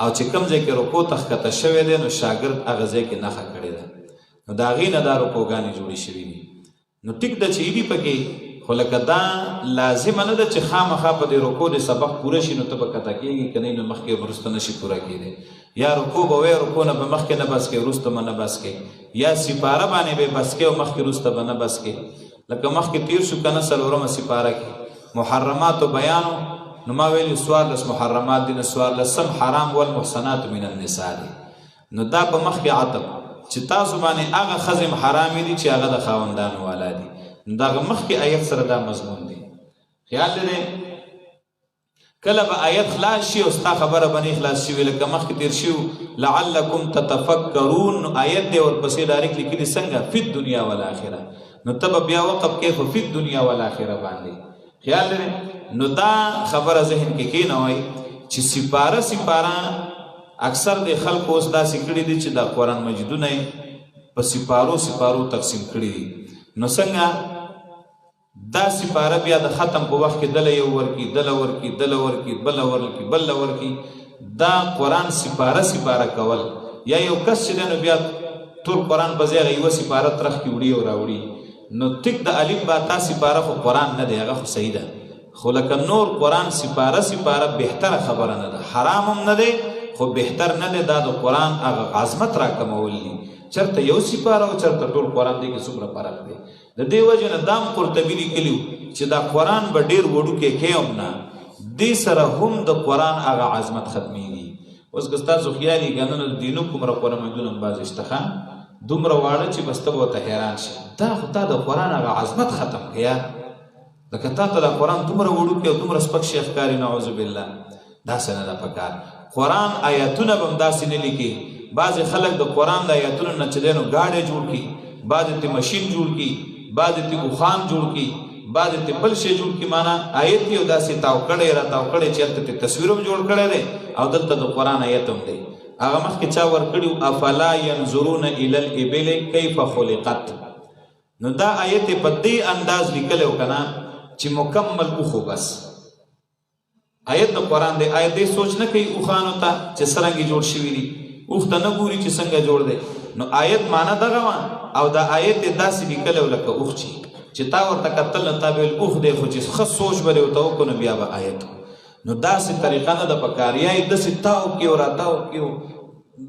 او چې کوم ځای کې رکوع تخکته شوی دی نو شاګرد هغه ځای کې نښه کړې ده نو د هغې نه دا رکوګانې جوړې شوي دي نو ټیک ده چې دي پکې خو لکه دا لازمه نه ده چې خامخا په دې رکوع د سبق پوره شي نو ته به کته کېږي که نه نو مخکې وروسته نشي پوره کېدی یا رکوع به وایې رکوع نه به مخکې نه بس کې وروسته به نه بس کې یا سپاره باندې به بس کې او مخکې وروسته به نه بس کې لکه مخکې تیر شو که نه څلورمه سپاره کې محرماتو بیانو نو ما ویلي 14 محرمات دي نه 14 حرام والمحصنات من النساء دي نو دا په مخکې عتب چې تاسو باندې هغه ښځې حرامې دي چې هغه د خاوندانو والا دي نو دغه مخکې آیت سره دا مضمون دی خیال لري کله به آیت خلاص شي او ستا خبره باندې خلاص شي لکه مخکې تیر شي لعلکم تتفکرون آیت دی ورپسې ډایرکټ لیکلي څنګه فی الدنیا والآخره نو ته بیا وقف کیف فی الدنیا والآخره باندې خیال لري نو دا خبره ذهن کې کینوي چې سپاره اکثر د خلکو اوس داسې کړي دي چې دا قرآن مجیدونه په سپارو تقسیم کړي دي نو څنګه دا سپاره بیا د ختم په وخت کې دله یو ورکي دله ورکي بل ورکي دا قرآن سپاره کول یا یو کس چې دی نو بیا ټول قرآن په ځای یوه سپاره ترخ کې وړي او راوړي نو ټیک د الف با تا سپاره خو قرآن نه دی هغه خو صحیح ده خو لکه نور قرآن سپاره بهتره خبره نه ده حرام هم نه دی خو بهتر نه دی دا د قرآن هغه عظمت را کمول دي چرته یو سپاره او چرته ټول قرآن دی کې څومره فرق دی د دې وجې نه دام قرطبي لیکلي چې دا قرآن به ډېر وړوکی کیم نه دې سره هم د قرآن هغه عظمت ختمیږي اوس که ستاسو خیال یې که نن د دینو کومره قرآن مجیدونه هم بعضې شته ښه دومره واړه چې بس ته به ورته حیران شي دا خو تا د قرآن هغه عظمت ختم کړه لکه تا ته د قرآن دومره وړوکی او دومره سپک شی ښکاري نعوذ بالله داسې نه ده پکار قرآن آیاتونه به هم داسې نه لیکي بعضې خلک د قرآن د آیاتونو نه چې دی نو ګاډی جوړ کړي بعضې ته مشین جوړ کړي بعضې ته اوښان جوړ کړي بعضې ته بل شی جوړ کړي معنا آیت یې او داسې تاو کړی چې هلته ته تصویر هم جوړ کړی دی او دلته د قرآن آیت هم دی هغه مخکې چا ورکړي افلا ینظرون الی الابل کیف خلقت نو دا آیت په دې انداز لیکلی و که نه چې مکمل اوښو بس آیت د قرآن دی آیت دی سوچ نه کوي اوښانو ته چې څرنګې جوړ شوي دي اوښ ته نه ګوري چې څنګه جوړ دی نو آیت معنا دغه وه او دا آیت یې داسې لیکلی و لکه اوښ چې تا ورته کتل نه تا به ویل اوښ دی خو چې ښه سوچ به دې ورته وکړو نو بیا به آیت نو داسې طریقه نه ده پکار یا یې داسې تاو کړي او راتاو کړي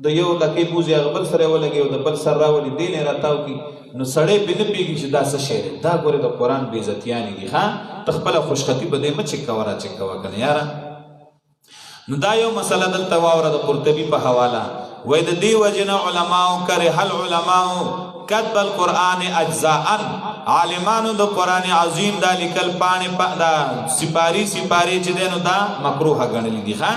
د یو لکۍ بوزي هغه بل سره یې ولګي او د بل سر راولي دې نه یې راتاو کړي نو سړی پرې نه پوهېږي چې دا څه شی دی دا ګورې د قرآن بېعزتیانې دي ښه ته خپله خوشخطي به دې مه چک کوه را چک کوه که نه یاره نو دا یو مسله دلته واوره د قرطبي په حواله وای د دې وجې نه علماو کرح العلماو کتب القرآن اجزاء عالمانو د قرآن عظیم دا لیکل پاڼې دا سپارې چې دی نو دا مکروه ګڼلي دي ښه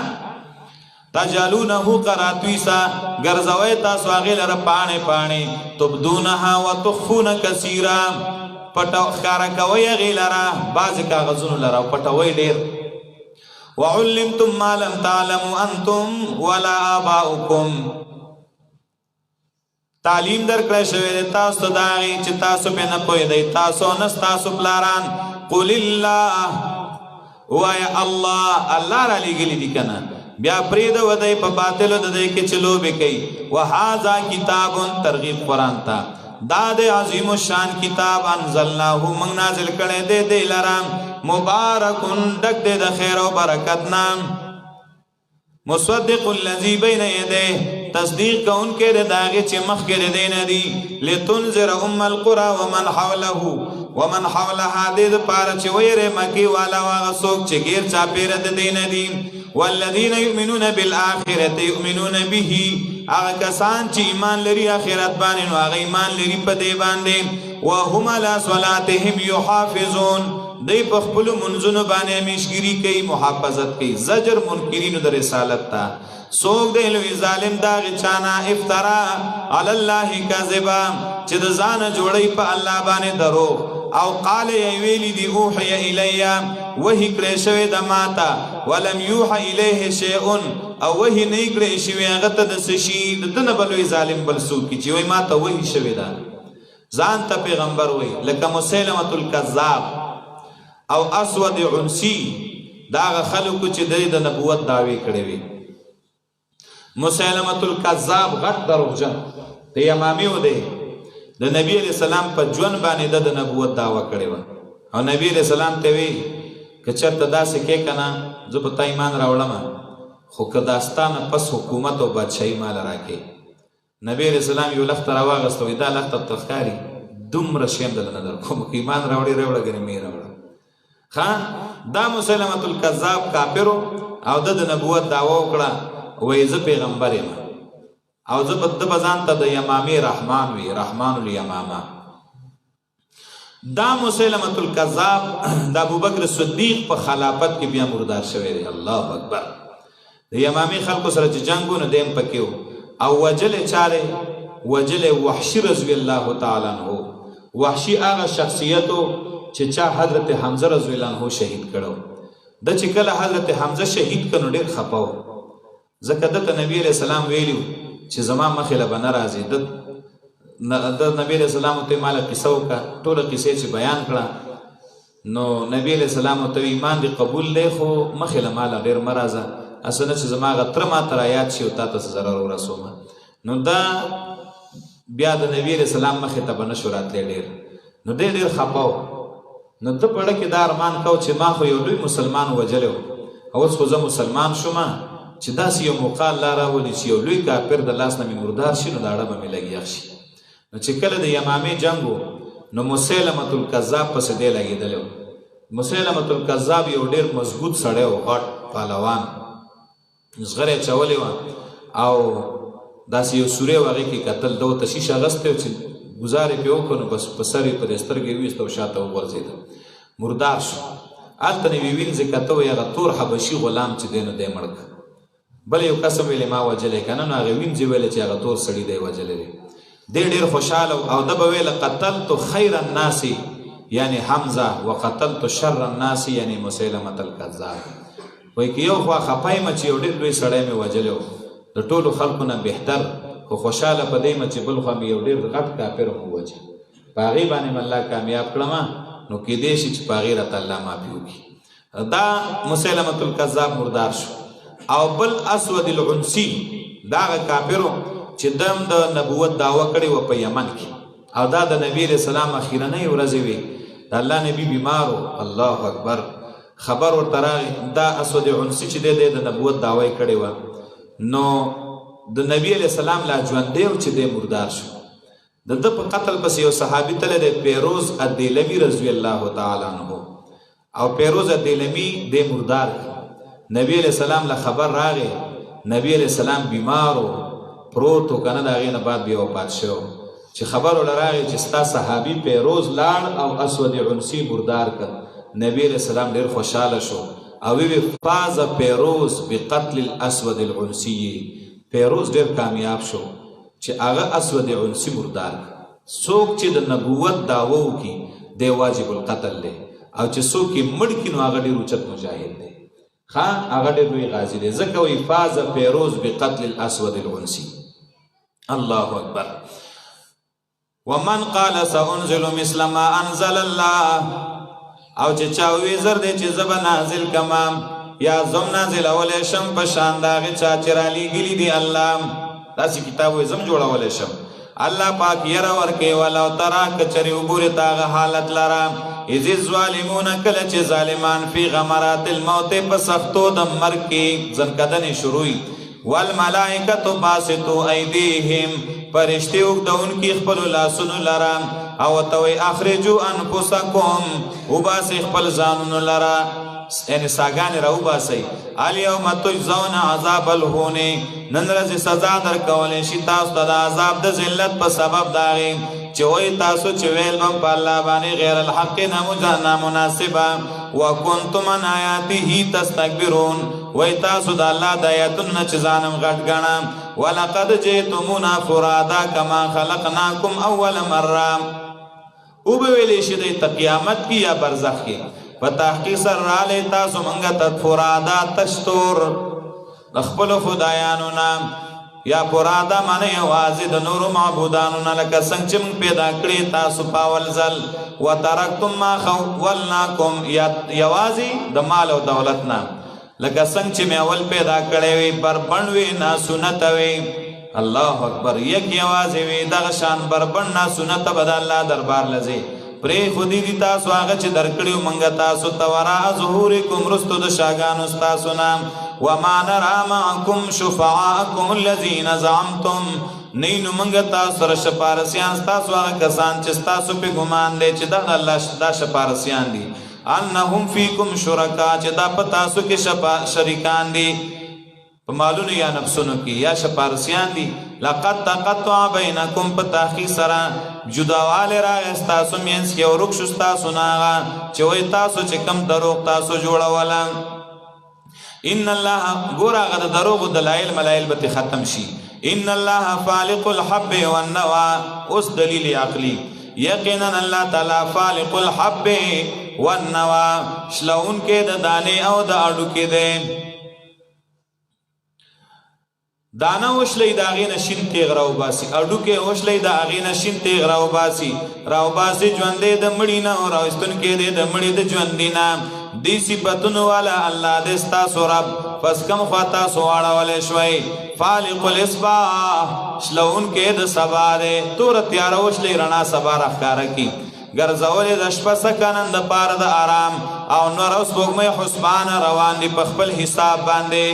تجعلونه قراتویسا گرزوی تاسو هغې لره پاڼې پاڼې تبدونها وتخفون کثیرا ښکاره کوئ هغې لره بعضې کاغذونو لره او پټوئ ډېر وعلمتم ما لم تعلموا انتم ولا آباؤکم تعلیم درکړی شوی دی تاسو ته د هغې چې تاسو پرې نه پوهېدئ تاسو نه ستاسو پلاران قل الله ووایه الله الله رالیږلي دي که نه بیا پرېږده ودی په باطلو د دی کې چې لوبې کوي وهذا کتاب ترغیب قرآن ته دا د عظیم الشان کتاب انزلناه موږ نازل کړی دی دی لره مبارکن ډک دی د خیر او برکت نه مصدق الذی بین یدیه تصدیق کوونکی دی د هغې چې مخکې د دی نه دي لتنذر ام القرى ومن حولها دې دپاره چې ویرې مکې والا او هغه څوک چې ګیر چاپېره د دی نه دي والذین یؤمنون بالآخرة یؤمنون به هغه کسان چې ایمان لري آخرت باندې نو هغه ایمان لري په دې باندې وهم علی صلاتهم یحافظون دی په خپلو منځونو باندې همیشګري کوي محافظت کوي زجر منکرینو د رسالت ته څوک دی لوی ظالم د هغې چا نه افترا علی الله کذبا چې د ځانه جوړوي په الله باندې دروغ او قال یې ویلي دي اوحی الیه وحی کړی شوی د ماته ولم یوحی الیه شیء او وحی نه کړی شوی هغه ته د څه شي د ده نه به لوی ظالم بل څوک چې وایي ماته وحی شوی ده ځان ته پیغمبر وایي لکه مسیلمة الکذاب او اسود عنسی دا هغه خلکو چې دوی د نبوت دعوې کړې وي مسیلمة الکذاب غټ دروغجن د یمامي و دی د نبی علیہ السلام په ژوند باندې د نبوت دعوه کړې وه او نبی علیہ السلام ته وی که چېرته داسې کې که نه زه په تا ایمان راوړم خو که دا ستا نه پس حکومت او بادشاهي ماله راکې نبی علیہ السلام یو لښته راواغسته وایي دا لښته ته ښکاري دومره شی هم دله نه در کوم که ایمان راوړې راوړه ګنې مې راوړه دا مسلمة الکذاب کافرو او د نبوت دعوه وکړه وایي زه پیغمبر یم او زه د بزان ته د یمامي رحمان وي رحمان الیمامه دا مسلمة الکذاب د ابوبکر صدیق په خلافت کې بیا مردار شوی دی الله اکبر د یمامي خلکو سره چې جنګ و نو دی هم پکې و او وجلې چارې وجلې وحشي رضی الله تعالی عنه وحشي هغه شخصیت و چې چا حضرت حمزه رضی الله عنه شهید کړو د چې کله حضرت حمزه شهید کړو ډېر خفه و ځکه دته نبی علیہ السلام ویلي چې زما مخې له به نه راځي د نبی علیہ السلام ته یې ماله قصه وکړه ټوله قصې چې بیان کړه نو نبی علیہ السلام ته ایمان دې قبول دی خو مخې له ماله ډېر مه راځه هسې نه چې زما هغه تره ما ته رایاد شي او تا ته څه ضرر ورسومه نو دا بیا د نبی علیہ السلام مخې ته به نه شو راتلی ډېر نو دی ډېر خفه و نو ده په اړه کې دا ارمان کو چې ما خو یو لوی مسلمان وجلی و او اوس خو زه مسلمان شوم چې داسې یو موقع الله راولي چې یو لوی کافر د لاس نه مې مردار شي نو دا اړه به مې لږ یخ شي نو چې کله د یمامې جنګ و نو مسیلمة الکذاب پسې دی لګېدلی و مسیلمة الکذاب یو ډېر مضبوط سړی و غټ پهلوان زغره چولې وه او داسې یو سوری و هغې کې کتل ده ورته شیشه اغستی و چې ګزار یې پرې وکړو نو بس په سر یې پرې سترګې ویست او شاته وغورځېده مردار شو هلته نه یې وینځې کته وایي هغه تور حبشي غلام چې دی نو دی مړ کړ بل یو قسم ویلې ما وجلی که نه نو هغې وینځې ویلې چې هغه تور سړي دی وجلی دی دی ډېر خوشحاله او ده به ویله قتلت خیر الناس یعنی حمزه وقتلت شر الناس یعنی مسیلمة الکذاب وایي که یو خوا خفه یم چې یو ډېر لوی سړی مې وجلی و د ټولو خلکو نه بهتر خو خوشحاله په دی یم چې بل خوا مې یو ډېر غټ کافر هم ووجه په هغې باندې مې الله کامیاب کړمه نو کیدای شي چې په هغې راته الله معافي وکړي دا مسیلمة الکذاب مردار شو او بل اسود العنسی دا هغه کافرو چې دم د نبوت دعوه کړې وه په یمن کې او دا د نبی علیہ السلام اخیرنۍ ورځې وې د الله نبی بیمارو الله اکبر خبر ورته راغی دا اسود عنسی چې دی د نبوت دعوه یې کړې وه نو د نبی علیہ السلام لا ژوندی و چې دی مردار شو د ده په قتل پسې یو صحابي تللی دی پیروز الدیلمي رضی الله تعالی عنه او پیروز الدیلمي دی مردار نبی علیہ السلام له خبر راغی نبی علیہ السلام بیمارو پروتو کنه د هغې نه بعد بیا وفات شو چې خبر ورله راغی چې ستا صحابي پیروز لاړ او اسود عنسی مردار کړ نبی علیہ السلام ډېر خوشحاله شو او وی فاز پیروز بقتل الاسود العنسی پیروز ډیر کامیاب شو چې هغه اسود عنسی مردار څوک چې د نبوت دعوه وکړي دی واجب القتل دی او چې څوک یې مړ کړي نو هغه ډېر اوچت مجاهد دی هغه ډېر لوی غازي دی ځکه وایي فاز پیروز بقتل الاسود العنسی. الله اکبر. ومن قال سأنزل مثل ما انزل الله او چې چا وی زر دی چې زه به نازل کما یا زم نازل اولی شم په شان د هغې چا چې رالیږلي دي الله داسې کتاب وایي زم جوړولی شم. الله پاک یره ورکوي ولو ترا که چرې وګورې ته هغه حالت لره اذ الظالمون کله چې ظالمان فی غمرات الموت په سختو د مرګ کې ځنکدنې شروع والملائکة باسطوا ایدیهم فرشتې اوږدونکي خپلو لاسونو لره او ورته وایي اخرجوا انفسکم وباسئ خپل ځانونو لره یعنې ساګانې راوباسئ الیوم تجزون عذاب الهون نن ورځې سزا درکولی شي تاسو ته د عذاب د ذلت په سبب د هغې چې وایي تاسو چې ویل به په الله باندې غیر الحق نامناسبه وکنتم عن آیاته تستکبرون وایي تاسو د الله د آیاتونو نه چې ځانم غټ ګڼم ولقد جئتمونا فرادا کما خلقناکم اول مره او به ویلی شي دی ته قیامت کې یا برزخ کې په تحقیق سره رالی تاسو موږ ته فرادا تشتور د خپلو خدایانو نه یا فرادا معنی یوازې د نورو معبودانو نه لکه څنګه چې موږ پیدا کړي تاسو په اول ځل وترکتم ما خولناکم یوازې د مال او دولت نه لکه څنګه چې مې اول پیدا کړی وي بربند وي ناسنته وي الله اکبر یک یوازې وي دغه شان بربند ناسنته به د الله دربار لځي پرې خودی دي تاسو هغه چې درکړیو موږ تاسو ته وراء ظهورکم رستو د شاګانو ستاسو نه وما نرى معكم شفعاءكم الذين زعمتم نینو موږ تاسو سره شفارسیان ستاسو هغه کسان چې ستاسو په ګمان دی چې دا الله دا شفارسیان دي انهم فیکم شرکا چې دا په تاسو کې شریکان دي په مالونو یا نفسونو کې یا شفارسیان دي لقد تقطع بینکم په تحقیق سره جداواله راغی ستاسو مینځ کې او رک شو ستاسو نه هغه چې وایي تاسو چې کم دروغ تاسو جوړوله ان الله ګور هغه د دروغو دلایل ملایل به ختم شي ان الله فالق الحب والنوى اوس دلیل عقلی یقینا الله تعالی فالق الحب والنوى شلون کې د دانه او د اډو کې ده دانا وشلی دا غی نشین تیغ راو باسی اڈو کے وشلی دا غی نشین تیغ راو باسی جوندے دا مڑینا و راوستن کے دے دا مڑی دا جوندینا دی صفتن والا اللہ دستا سو رب پس کم خواتا سواڑا والے شوئی فالق الاسباح شلون کے دا سبا دے تور تیارا وشلی رنا سبا رخکارا کی گرزولی دا شپا سکنن دا پار دا آرام او نور اس بگمی حسبان روان دی پخپل حساب باندے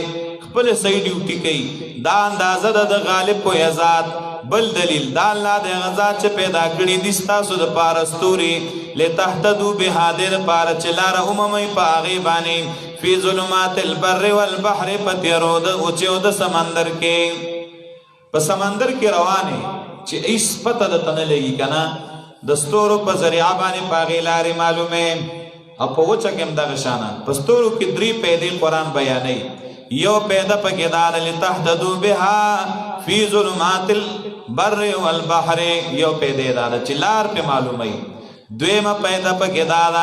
خپل صحیح ډیوټي کوي دا اندازه د غالب کو یزاد بل دلیل دا الله د غزا چې پیدا کړی دي ستاسو د پارستوري لتهتدوا بهادر پار چلار اممي پاغي باندې فی ظلمات البر والبحر پتیرود او چې د سمندر کې په سمندر کې روانه چې ایس پته د تنه لګي کنه د ستورو په ذریعہ باندې پاغي لارې معلومه او په وچه کې هم دغه شانه په ستورو کې درې پیدې قرآن بیانوي یو پیدا پکې دار لتهتدوا بها فی ظلمات البر والبحر یو پیدا دار چې لار په معلومي دویمه پیدا پکې دار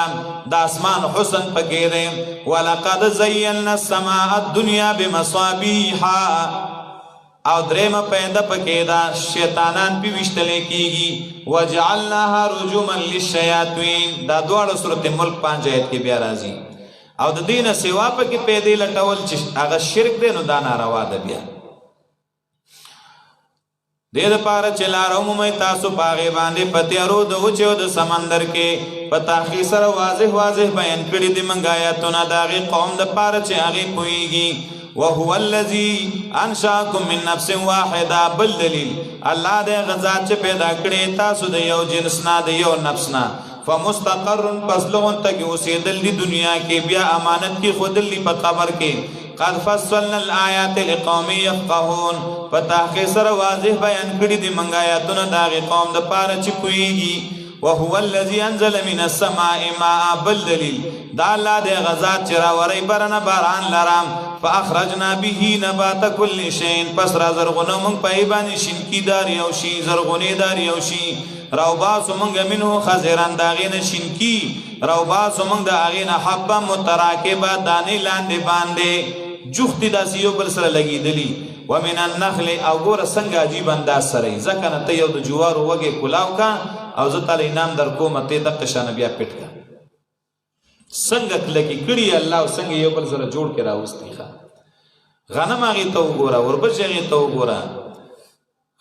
د اسمان حسن پکې دی ولقد زینا السماء الدنيا بمصابيح او دریمه پیدا پکې دا شیطانان په وشتل کېږي وجعلناها رجوما للشیاطین دا دواړه سورته ملک 5 آیت کې بیا راځي او د دینه سیوا په کې پیدا لټول چې هغه شرک دی نو دا ناروا ده بیا دې لپاره چې لارو مې تاسو باغې باندې پتیارو د وچو د سمندر کې په تحقیق سره واضح بیان کړی دی منګ آیاتونه داغه قوم د پاره چې هغه پويږي وهو الذي انشاكم من نفس واحده بل دلیل الله دې غزا چې پیدا کړی تاسو د یو جنس نه د یو نفس نه فمستقر پس لون تک اوسیدل دی دنیا کې بیا امانت کی خودل دی په قبر کې قد فصلنا الآیات لقوم یفقهون په تحقیق سره واضح بیان کړی دی منګ آیاتونه داغه قوم د پاره چې پويږي وهو الذي انزل من السماء ماء بل دلیل دا الله دې غزاد چې راوري برنه باران لرام فاخرجنا به نبات كل شيء پس را زرغونه مونږ په ایبانی شینکی دار یو شی زرغونی دار یو شی روباس مونږ منه خزران داغینه شینکی روباس مونږ داغینه حبه متراکبه دانی لاندې باندې جوختی داسې یو بل سره لګیدلی ومن النخل او ګور څنګه عجیب انداز سره ځکه نه ته یو د جوارو وګه کلاو کا او زه تعالی انعام در کوم ته د قشان بیا پټ کا څنګه کلکی کړي الله څنګه یو بل سره جوړ کړه واستي ښا غنم هغه ته وګوره وربچ هغه ته وګوره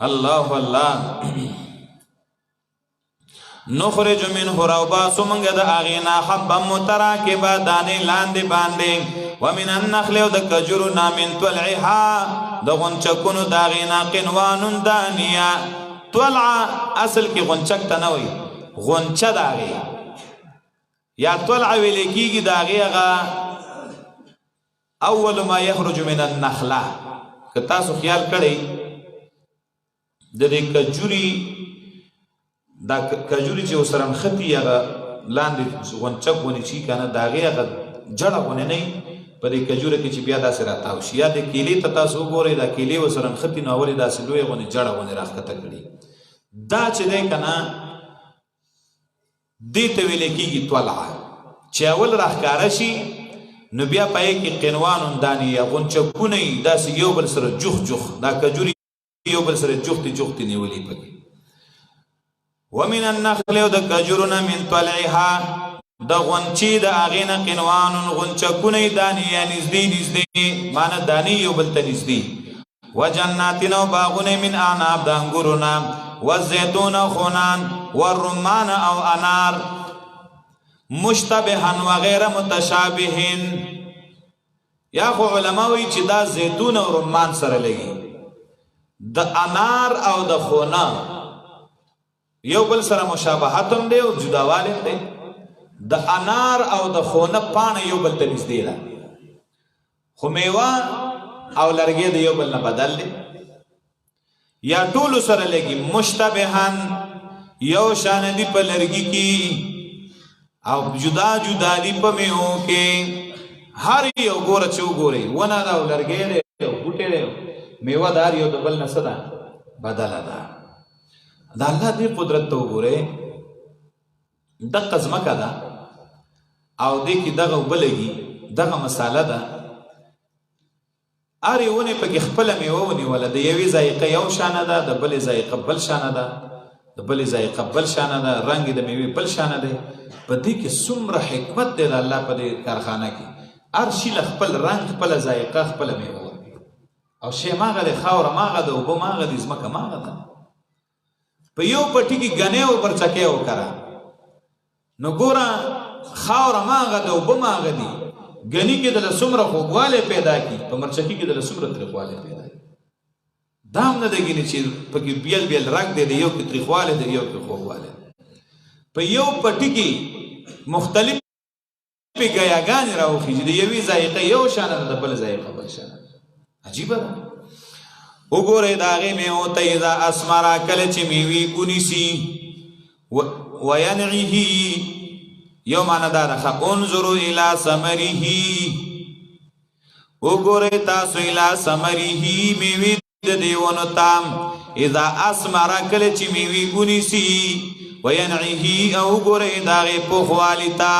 الله الله نخرج منه روبا سمنګ د اغینا حبا متراکبا دانه لاندې باندې ومن النخل د کجرنا من طلعها د غنچکونو داغینا قنوان دانیا طلع اصل کې غنچک ته نه وي غنچه داغي یا طلع ویل کېږي داغي هغه اول ما يخرج من النخله که تاسو خیال کړئ د دې کجوري دا کجوري چې وسرن خطي هغه لاندې غونچک ونی شي کنه داغه هغه جړه ونه نه په دې کجوره کې چې بیا داسې راتاو شي یا د کیلې ته تاسو وګورئ دا کیلې وسرن خطي نو اولې داسې لوی غونې جړه ونه راخته کړي دا چې ده کنه دې ته ویل کېږي طلع چې اول راخکاره شي نو بیا پای کې قنوان دانی یا غونچکونه داسې یو بل سره جوخ جوخ دا کجوري یو بل سره جوختی جوختی نیولې پکې ومن النخل د کجرنا من طلعها د غنچی د اغینا قنوان غنچکونه دانی یا نزدې معنی دانی یو بل ته نزدې وجناتنا باغونه من اعناب د انګورنا والزيتون خونان والرمان او انار مشتبها وغير متشابهين یا خو علماوی چې دا زيتون او رمان سره لګي د انار او د خونا یو بل سره مشابهت هم دی او جداواله دی د انار او د خونه پانه یو بل ته نږدې ده خو میوه او لرګي د یو بل نه بدل دي یا ټول سره لګي مشتبهان یو شان دي په لرګي کې او جدا جدا دي په میوه کې هر یو ګوره چې وګوري ونه دا لرګي دی او بوټي دی میوه دار یو د بل نه صدا بدل ده دا الله دې قدرت ته وګوره د قزمه کدا او دې کې دغه وبلګي دغه مساله ده اری ونه په خپل میوه ونی ول د یوې ذایقه یو شانه ده د بل ذایقه بل شانه ده د بل ذایقه بل شانه ده رنگ د میوه بل شانه ده په دې کې څومره حکمت ده الله په دې کارخانه کې هر شي خپل رنگ خپل ذایقه خپل میوه او شی ماغه د خاور ماغه د وب ماغه د زمکه ماغه ده په یو پټی کې غنه او برچکه وکړه نو ګورا خاور ماغه د وب ماغه دي غنی کې د لسمره خوګواله پیدا کی په مرچکی کې د لسمره ترخواله پیدا کی دام نه دګینه چې په کې بیل بیل رنگ دی یو کې ترخواله دی یو کې خوګواله په یو پټی کې مختلف په غیاګان راوخی دی یوې ذایقه یو شان د بل ذایقه بل شان عجیب ده وګوره داغه مې او ته اذا اسمرا کله چې میوي اونیسی وینعه یو معنا دا ده انظروا الى ثمره وګوره تاسو الى ثمره میوي د دیونو تام اذا اسمرا کله چې میوي اونیسی وینعه او وګوره داغه په خوالیتا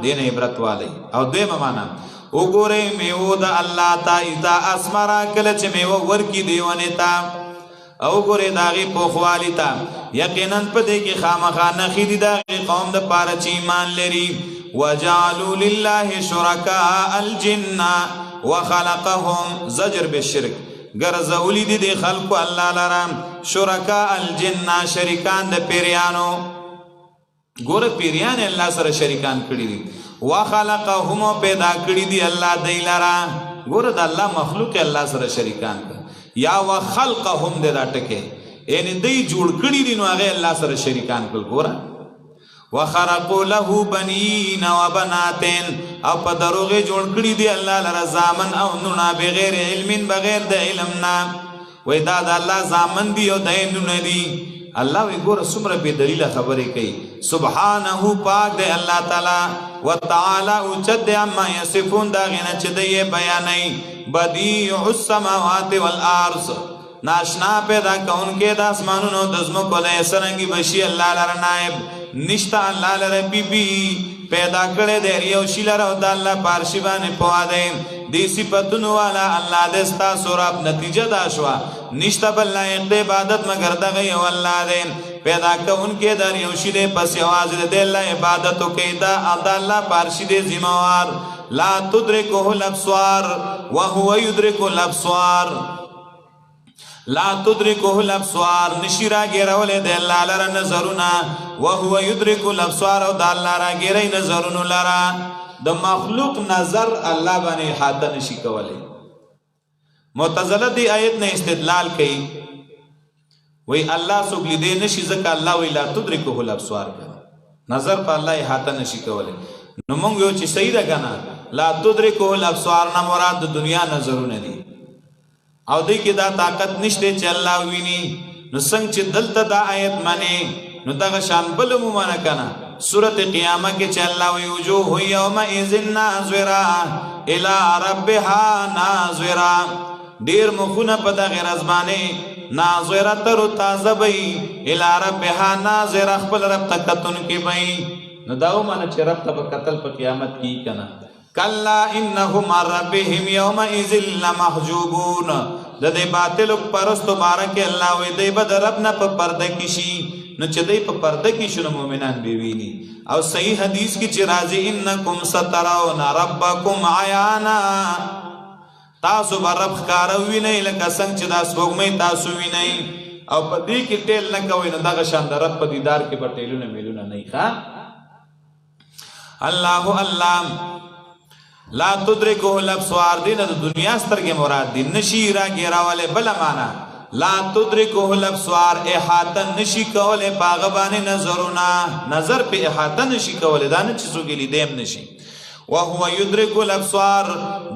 دین عبرت والی او دیمه معنا وګوره میوه د الله تا اذا اسمرا کله چې میوه ورکی دیونه تا او ګوره داغه په خوالیتا یقینا په دې کې خامخانه خېدی د قوم د پاره چې ایمان لري وجعلوا لله شرکاء الجن وخلقهم زجر بالشرك ګرځولې دي خلق الله لرام شرکاء الجن شریکان د پیریانو ګوره پیریان الله سره شریکان کړی دي وخلقهم پیدا کړی دي الله دای لرا ګوره د الله مخلوق الله سره شریکان کړ یا وخلقهم دې راټکه یعنی دای جوړ کړی دي نو هغه الله سره شریکان کړ ګوره وخرقوا له بنین وبنات او په دروغه جوړ کړی دي الله لرا زامن او نونه بغیر علم بغیر د علمنا وای دا د الله زامن دی او دای نونه دي الله وی ګوره څومره بې دلیله خبرې کوي. سبحانه پاک دی الله تعالی، وتعالی اوچت دی عما یصفون دا غینه چې دی بیانوي. بدیع السماوات والارض ناشنا پیدا کونکي د اسمانونو د ځمکو دی. څرنګه بشي الله لره نائب نشته، الله لره بیبي پیدا کړی دی یو شي لره او د الله پارشي باندې پوه دی. دی صفتونو والا الله د ستاسو رب. نتیجه دا شوه نشته بل لایق د عبادت مگر دغه یو الله دی پیدا کونکي د یو شي دی، پس یوازې د الله عبادت وکړئ. دا د الله پارشي دی ذمہوار. لا تدرکه الابصار وهو يدرك الابصار. لا تدرکه الابصار نشی را ګیرولې د الله لره نظرونه. وهو يدرك الابصار او د الله را ګیرې نظرونو لره. د مخلوق نظر الله باندې احاطه نشي کولای. معتزله دی آیت نه استدلال کوي، وی الله څوک لیدې نشي ځکه الله وی لا تدرکه الابصار نظر په الله احاطه نشي کولای. نو مونږ یو چې صحیح ده کنه لا تدرکه الابصار نه مراد د دنیا نظرونه دي او دې کې دا طاقت نشته چې الله ویني. نو څنګه چې دلته دا آیت معنی نو دا شان بل مو معنا کنه سورۃ قیامت کې چې الله وی وجوه یومئذ ناظرہ الی ربها ناظرہ. ډیر مخونه په دغه رزبانه ناظرہ تر تازه وي الی ربها ناظرہ خپل رب ته کتون کې وي. نو دا معنا چې رب ته قتل په قیامت کې کنه کلا انهم عن ربهم یومئذ لمحجوبون. د دې باطل پرستو بارک الله وی دی بد رب نه په پرده کې شي. نو چې دی په پرده کې شنو مؤمنان به ویني. او صحیح حدیث کې چې راځي انکم سترون ربکم عیانا تاسو به رب ښکاره وینئ لکه څنګه چې دا سپوږمۍ تاسو وینئ. او په دې کې ټیل نه کوئ. نو دغه شان د رب په دیدار کې به ټیلونه میلونه نه ښه. الله الله لا تدرکه الابصار دین د دنیا سترګې مراد دي نشي را ګیراواله. بل معنا لا تدرکه الابصار احاطه نشي کوله باغ باندې نظرونه. نظر په احاطه نشي کوله دا نه چې څوک لیدیم نشي. وهو يدرك الابصار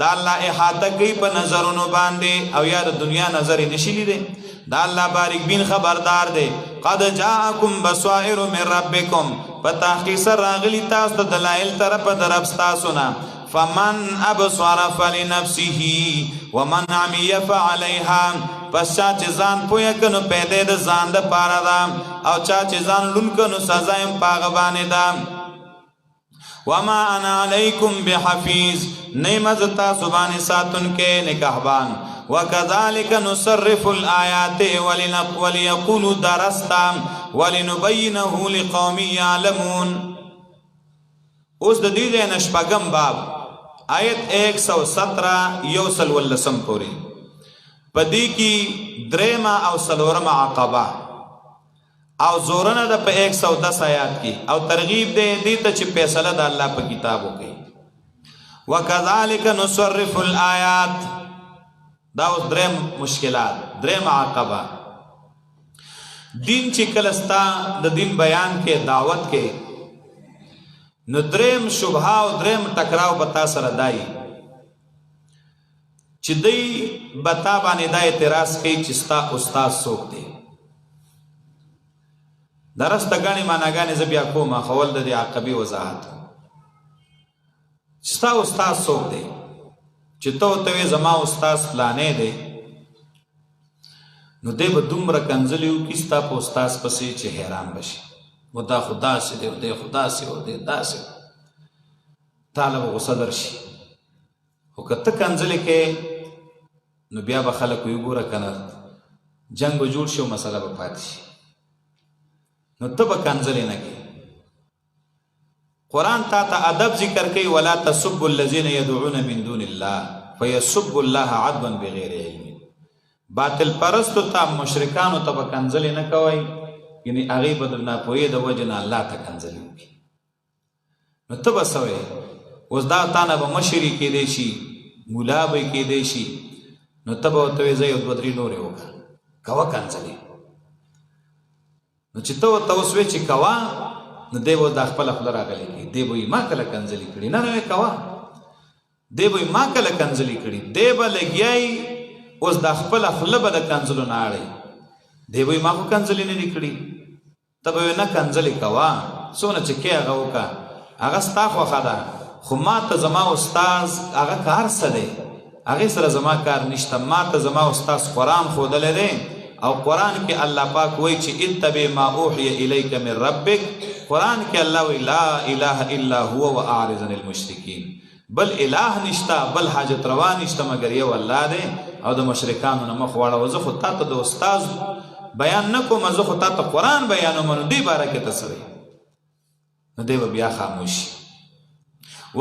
دا الله احاطه کوي په نظرونو باندې او یا د دنیا نظر نشي لیدي. دا الله باریک بین خبردار دی. قد جاءکم بصائر من ربکم فتحقیق سر راغلی تاسو ته دلایل طرف درب تاسو نه. فمن ابصر فلنفسه ومن عمي فعليها. پس چا چې ځان پوهه کنو پیدا د ځان د پاره ده او چا چې ځان لون کنو سزا یې پاغه باندې ده. وما انا علیکم بحفیظ نعمت تاسو باندې ساتون کې نگهبان. وكذلك نصرف الآيات وليقولوا درست ولنبينه لقوم يعلمون. اوس د دې نه شپږم باب آیت 117 یوسل ولسم پوری پدې کې درېما او سلورم عقبه او زورنه د په 110 آیات کې او ترغیب دې ته چې فیصله د الله په کتاب وکړي. وكذلك نصرف الآيات دا اوس درېم مشکلات درېم عقبه. دین چې کلستا د دین بیان کې دعوت کې نو درېم شبهه او درېم ټکراو بتا سره دای چې دی بتا باندې دا اعتراض کوي چې ستا استاد څوک دی. درسته غاڼې معناګانې زه بیا کوم خول د عقبې وضاحت. ستا استاد څوک دی چې ته زما استاد پلانې دی نو دی به دومره کنځلې وکړي ستا په استاد پسې چې حیران بشي. و دا خدا سے دی و دی خدا سے و دی دا سے تاله به غصه درشي. خو که ته کنځلې کې نو بیا به خلک وی ګوره کنه جنگ به جوړ شي او مسله به پاتې شي. نو ته به کنځلې نه کوي. قرآن تا ته ادب ذکر کوي ولا تسبوا الذين يدعون من دون الله فيسبوا الله عدوا بغیر علم. باطل پرستو ته مشرکانو ته به کنځلې نه کوي یعنی هغه به د ناپوهۍ د وجې نه الله ته کنځلې وکړي. نو ته به څه وایې؟ اوس دا تا نه به مشري کېدی شي ملا به کېدی شي نو ته به ورته وایې زه یو دوه درې نورې وکړه کوه کنځلې. نو چې ته ورته اوس وایې چې کوه نو دی به دا خپله خوله راغلی کړي. دی به وایي ما کله کنځلې کړي نه نه کوه. دی به وایي ما کله کنځلې کړي. دی به لګیایي اوس دا خپله خوله به د کنځلو نه اړوي دی وایي ما خو کنځلې نه دي کړي ته به وایې نه کنځلې کوه څونه چې کې هغه وکړه هغه ستا خوښه ده خو ما ته زما استاز هغه کار څه دی هغې سره زما کار نشته ما ته زما استاز قرآن ښودلی دی او قرآن کې الله پاک وایي چې اتبع ما اوحي الیک من ربک قرآن کې الله وایي لا اله الا هو واعرض عن المشرکین بل اله نشته بل حاجت روا نشته مګر یو الله دی او د مشرکانو نه مخ واړوه زه خو تا ته د استاز بیان نه کوم زه خو تا ته قرآن بیانوم نو دې باره کې ته څه دی نو دی به بیا خاموشي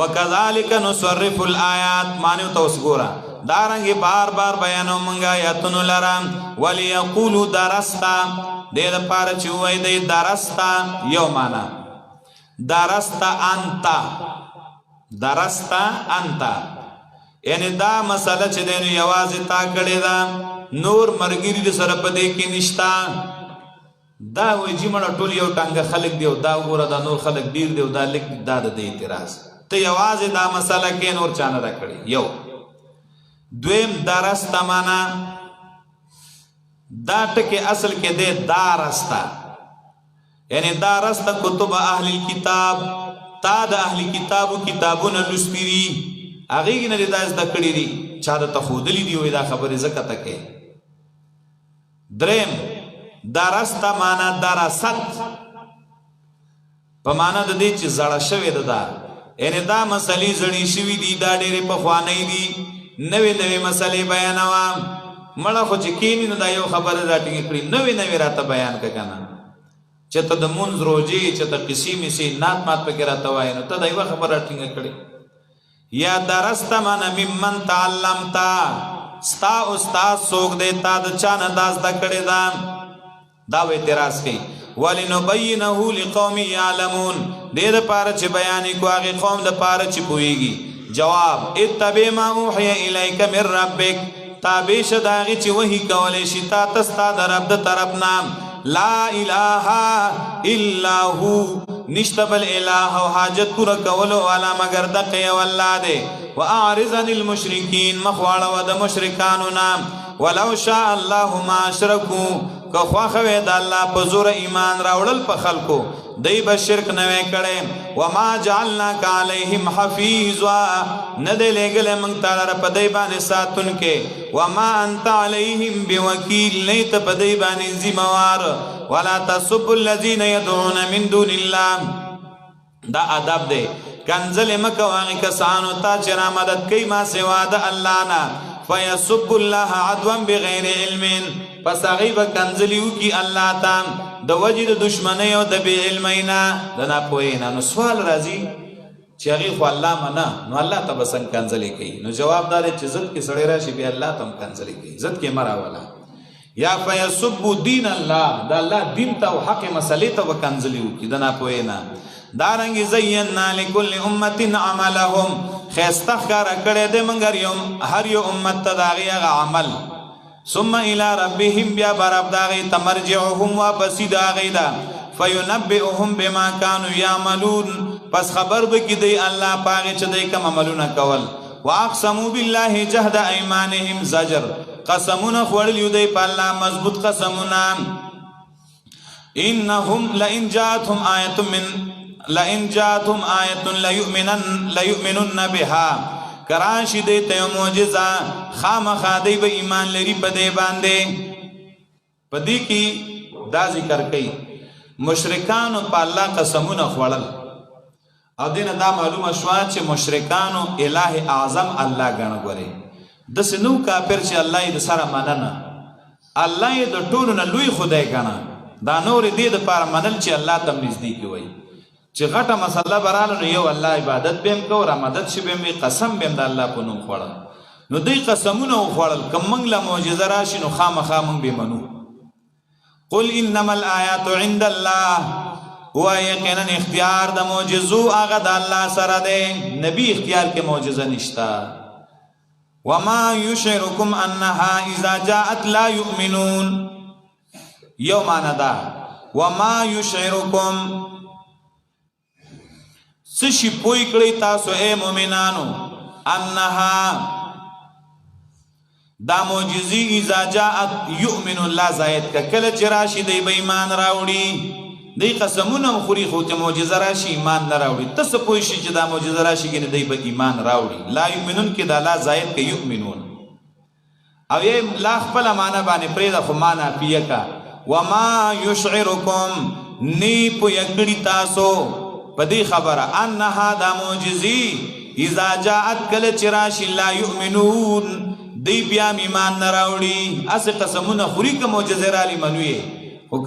وکذالک نصرف الآیات معنی ته اوس ګوره دارنګې بار بار بیانو مونږ آیاتونو لره ولیقولو درسته دې دپاره چې ووایي دی درسته یو معنا درسته انته یعنی دا مسله چې دی نو یوازې تا کړې ده نور ملګري د سره په دې کې نشته دا وایي چې مړه ټول یو ټانګه خلک دی او دا وګوره دا نور خلک ډېر دی او دا لږ دا د دې اعتراض ته یوازې دا مسله کې نور چا نه ده کړې یو دویم درسته معنا دا ټکي اصل کې دی دارسته یعنی دارسته کتب اهل الکتاب تا د اهل کتابو کتابونه لوستي دي هغې کې نه دې دا زده کړي دي چا درته ښودلي دي وایي دا خبرې ځکه ته کوې دریم درسته معنا درست په معنا د دې چې زړه شوې ده دا یعنی دا مسلې زړې شوي دي دا ډېرې پخوانۍ دي نوې نوې مسلې بیانوه مړه خو چې کینی نو دا یو خبره راټینګه کړي نوې نوې راته بیان که که نه چې ته د مونځ روژې چې ته قصې مسې نعت مات پکې راته وایې نو ته دا یوه خبره راټینګه کړې یا درسته معنا ممن تعلمته ستا استاد څوک دی تا د چا نه دا زده کړې ده دا به اعتراض کوي ولنبینه لقوم یعلمون دې دپاره چې بیانې کړو هغې قوم دپاره چې پوهېږي جواب اتبع ما اوحي الیک من ربک تابع شه د هغې چې وحي کولی شي تا ته ستا د رب د طرف نه لا اله الا هو نشته بل اله او حاجت پوره کولو والا مگر دغه یو الله دی واعرض عن المشرکین مخ واړوه د مشرکانو نه ولو شاء الله ما اشرکو که خواښه وی د الله په زوره ایمان راوړل په خلکو دی به شرک نه وی کړی وما جعلناک علیهم حفیظا نه دی لیږلی موږ تا لره په دی باندې ساتونکی وما انت علیهم بوکیل نه ته په دی باندې ذموار ولا تصبوا الذین یدعون من دون الله دا ادب دی کنځلې مه کوه هغې کسانو ته چې را مدد کوي ما سوا د الله نه فیسب الله عدوا بغیر علم پس هغې به کنځلې وکړي الله ته د وجې د دشمنۍ او د بې علمۍ نه د ناپوهۍ نه نو سوال راځي چې هغې خو الله منه نو الله ته به څنګه کنځلې کوي نو جواب دا دی چې ضد کې سړی راشي بیا الله ته هم کنځلې کوي ضد کې مه راوله یا فیسبو دین الله د الله دین ته او حق مسلې ته به کنځلې وکړي د ناپوهۍ نه دارنګې زینا لکل امت عملهم ښایسته ښکاره کړی دی موږ هر یو امت ته د هغې هغه عمل ثم الى ربهم بیا به رب د هغې ته مرجعهم واپسي د هغې ده فینبئهم بما کانوا یعملون پس خبر به کړي دی الله په هغې چې دی کوم عملونه کول واقسموا بالله جهد ایمانهم زجر قسمونه خوړلي دی په الله مضبوط قسمونه انهم لئن جاءتهم آیة لیؤمنن بها کراشی دیتا یو معجزہ خامخا دی با ایمان لري په دی باندې په دی کې دا ذکر کوي مشرکانو په الله قسمونه خوړل او دینه دا معلومه شوه چې مشرکانو الہ اعظم الله ګڼه ګورې داسې نو کافر چې الله یې د سره مننه الله یې د ټولو نه لوی خدای ګڼه دا نور دې دپاره منل چې الله ته نږدې کوي چې غټه مسله براله نو یو الله عبادت به هم کو را مدد شي به هم قسم به هم د الله په نوم خوړل نو دوی قسمونه وخوړل که موږ له معجزه راشي نو خامخا موږ به منو قل انما الآیات عند الله هو یقینا اختیار د معجزو هغه د الله سره دی نبی اختیار کې معجزه نشته وما یشعرکم انها اذا جاءت لا یؤمنون یو معنی دا وما یشعرکم سشی پوی کړی تاسو اے مومنانو انها دا معجزی اذا جاءت یؤمن الله زائد کا کله چې راشي دی به ایمان راوړي دی قسمونه خوري خو ته معجزه راشي ایمان نه راوړي تاسو پوه شئ چې دا معجزه راشي کنه دی به ایمان راوړي لا یؤمنون کې دا لا زائد کې یؤمنون او یې لا خپل معنا باندې پرې د خو معنا پیکا وما یشعرکم نی په یګړی تاسو په دې خبره انها دا معجزی اذا جاءت کله چې راشي لا یؤمنون دی بیا ایمان نه راوړي اس قسمونه خوري که معجزه را لمنوي او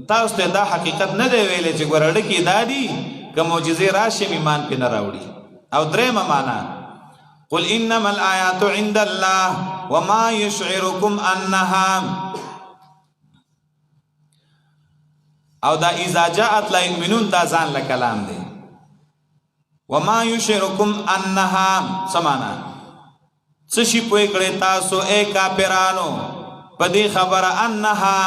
تاسو ته دا حقیقت نه دی ویلې چې ګورړ کې دادی که معجزه راشي ایمان په نه راوړي او درېمه معنا قل انما الآيات عند الله وما يشعركم انها او دا اذا جاءت لا يؤمنون دا ځان له کلام دی وما يشعركم انها سمانا سشي پوي کړه تاسو اے کافرانو پدې خبره انها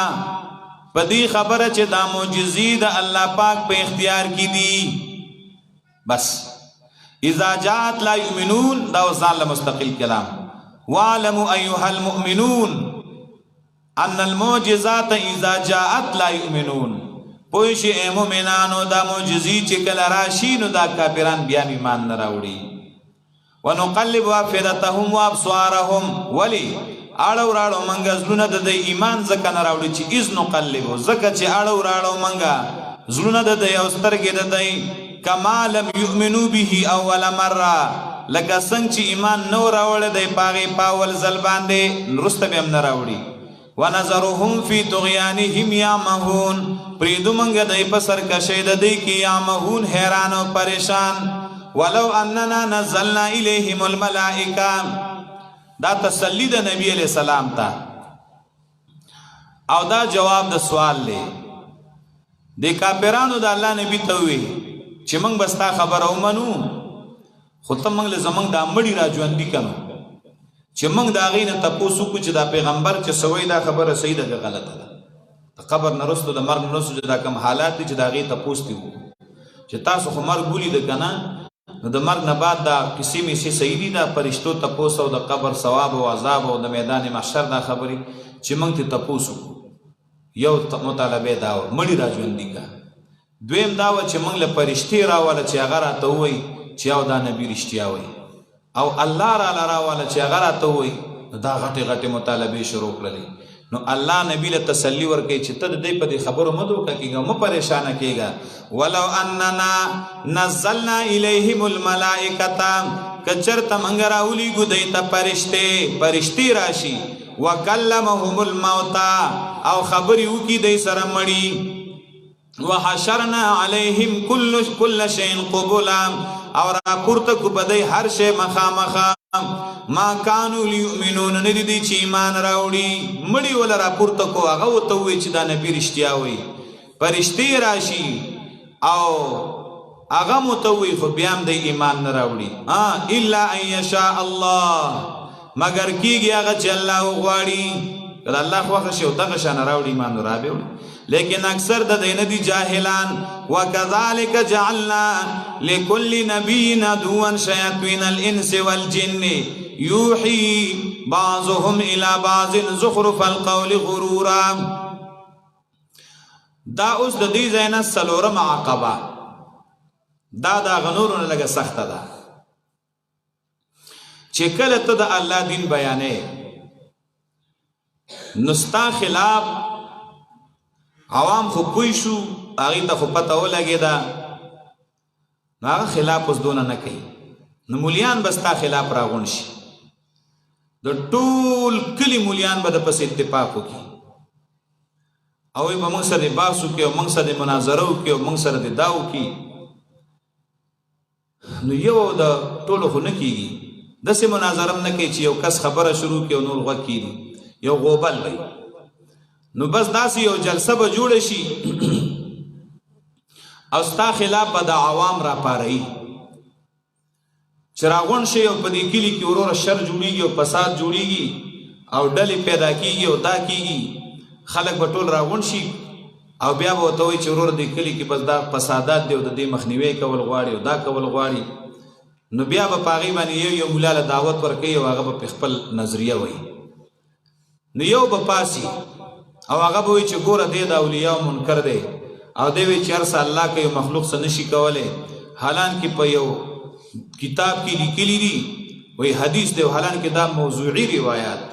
پدې خبره چې دا معجزې د الله پاک په اختیار کې دي بس اذا جاءت لا يؤمنون دا ځان مستقل کلام واعلموا ايها المؤمنون ان المعجزات اذا جاءت لا يؤمنون پوښي اے مؤمنانو دا معجزې چې کله راشي نو دا کافران بیا ایمان نه راوړي ونقلب افئدتهم وابصارهم ولي اړو راړو منګه زلونه د ایمان زکه نه راوړي چې اذن قلب زکه چې اړو راړو منګه زلونه د اوسترګې د کما لم يؤمنوا به اول مره لکه څنګه چې ایمان نو راوړل دی پاغي پاول زل باندې نرسته به هم نه راوړي ونظرهم في طغيانهم يعمهون پریدو منګه دای په سرکشه د دی کې یعمهون حیران او پریشان ولو اننا نزلنا اليهم الملائکه دا تسلی د نبی علیہ السلام تا او دا جواب د سوال لې د کافرانو د الله نبی ته وی چې موږ بستا خبر او منو خو ته موږ له زمنګ د امړي راځوندې کړو چې موږ دا غینه تاسو کو چې دا پیغمبر چې سوي دا خبره صحیح ده غلطه ده قبر نرستو د مرګ نرستو دا کم حالات دي چې دا غي تاسو ته وو چې تاسو خو مرګ ګولې ده کنه نو د مرګ نه بعد دا کسی می سي صحیح دي دا فرشتو تاسو او د قبر ثواب او عذاب او د میدان محشر دا خبري چې موږ ته تاسو یو مطالبه دا مړی راځوندې کا دویم دا و چې موږ له فرشتي راواله چې هغه راته وای چې او دا نبی رښتیا وای او الله را راواله چې هغه راته وای دا غټه غټه مطالبه شروع کړلې نو الله نبی له تسلی ورکړي چې ته دې په دې خبرو مدو کېږي مو پریشان کېږي ولو اننا نزلنا الیہم الملائکه کچرته منګ راولي ګدای ته فرشتي راشي وکلمهم الموتى او خبر یو کی دې سره مړی وحشرنا علیہم کل شیء قبلا اور پورته کو بدای هر شی مخامخه ما کانوا لیؤمنون ندی چې ایمان راوړي مړی ول را پورته کو هغه وته وی چې دا نبی رښتیا وي فرشتي راشي او هغه متوي خو بیا هم د ایمان نه راوړي الا ان یشاء الله مگر کیږي هغه چې الله غواړي کله الله خو شو دغه شان راوړي ایمان نه راوړي لیکن اکثر د دین دي جاهلان وکذالک جعلنا لكل نبي عدوا شياطين الانس والجن يوحي بعضهم الى بعض زخرف القول غرورا دا اوس د دې زینا سلورم عقبه دا غنورونه لګه سخته ده چې کله ته د الله دین بیانې نستا خلاف عوام خو پوي شو هغه ته خو پته ولګی دا هغه خلاف اوس دونه نه کوي نو مولیان بستا خلاف راغون شي د ټول کلی مولیان به د پس اتفاق وکي او به موږ سره باسو کې او موږ سره مناظره وکي او موږ سره داو کې نو یو د ټولو خو نه کیږي دسه مناظره نه کوي چې یو کس خبره شروع کوي او نور غوږی یو غوبل وي نو بس داسې یو جلسه به جوړ شي او ستا خلاف به د عوام را پاري چراغون شي او په دې کلی کې ورور شر جوړیږي او فساد جوړیږي او ډلې پیدا کیږي او دا کیږي خلک به ټول راغون شي او بیا به ته وي چې ورور دې کلی کې بس دا فسادات دی او د دې مخنیوي کول غواړي او دا کول غواړي نو بیا به پاغي باندې یو مولا له دعوت ورکړي او هغه په خپل نظریه وایي نو یو به پاسی او هغه به وایي چې ګوره دی د اولیاء منکر دی او دی وایي چې هر څه الله که یو مخلوق څه نشي کولی حالانکه په یو کتاب کې لیکلي دي وایي حدیث دی حالانکه دا موضوعي روایات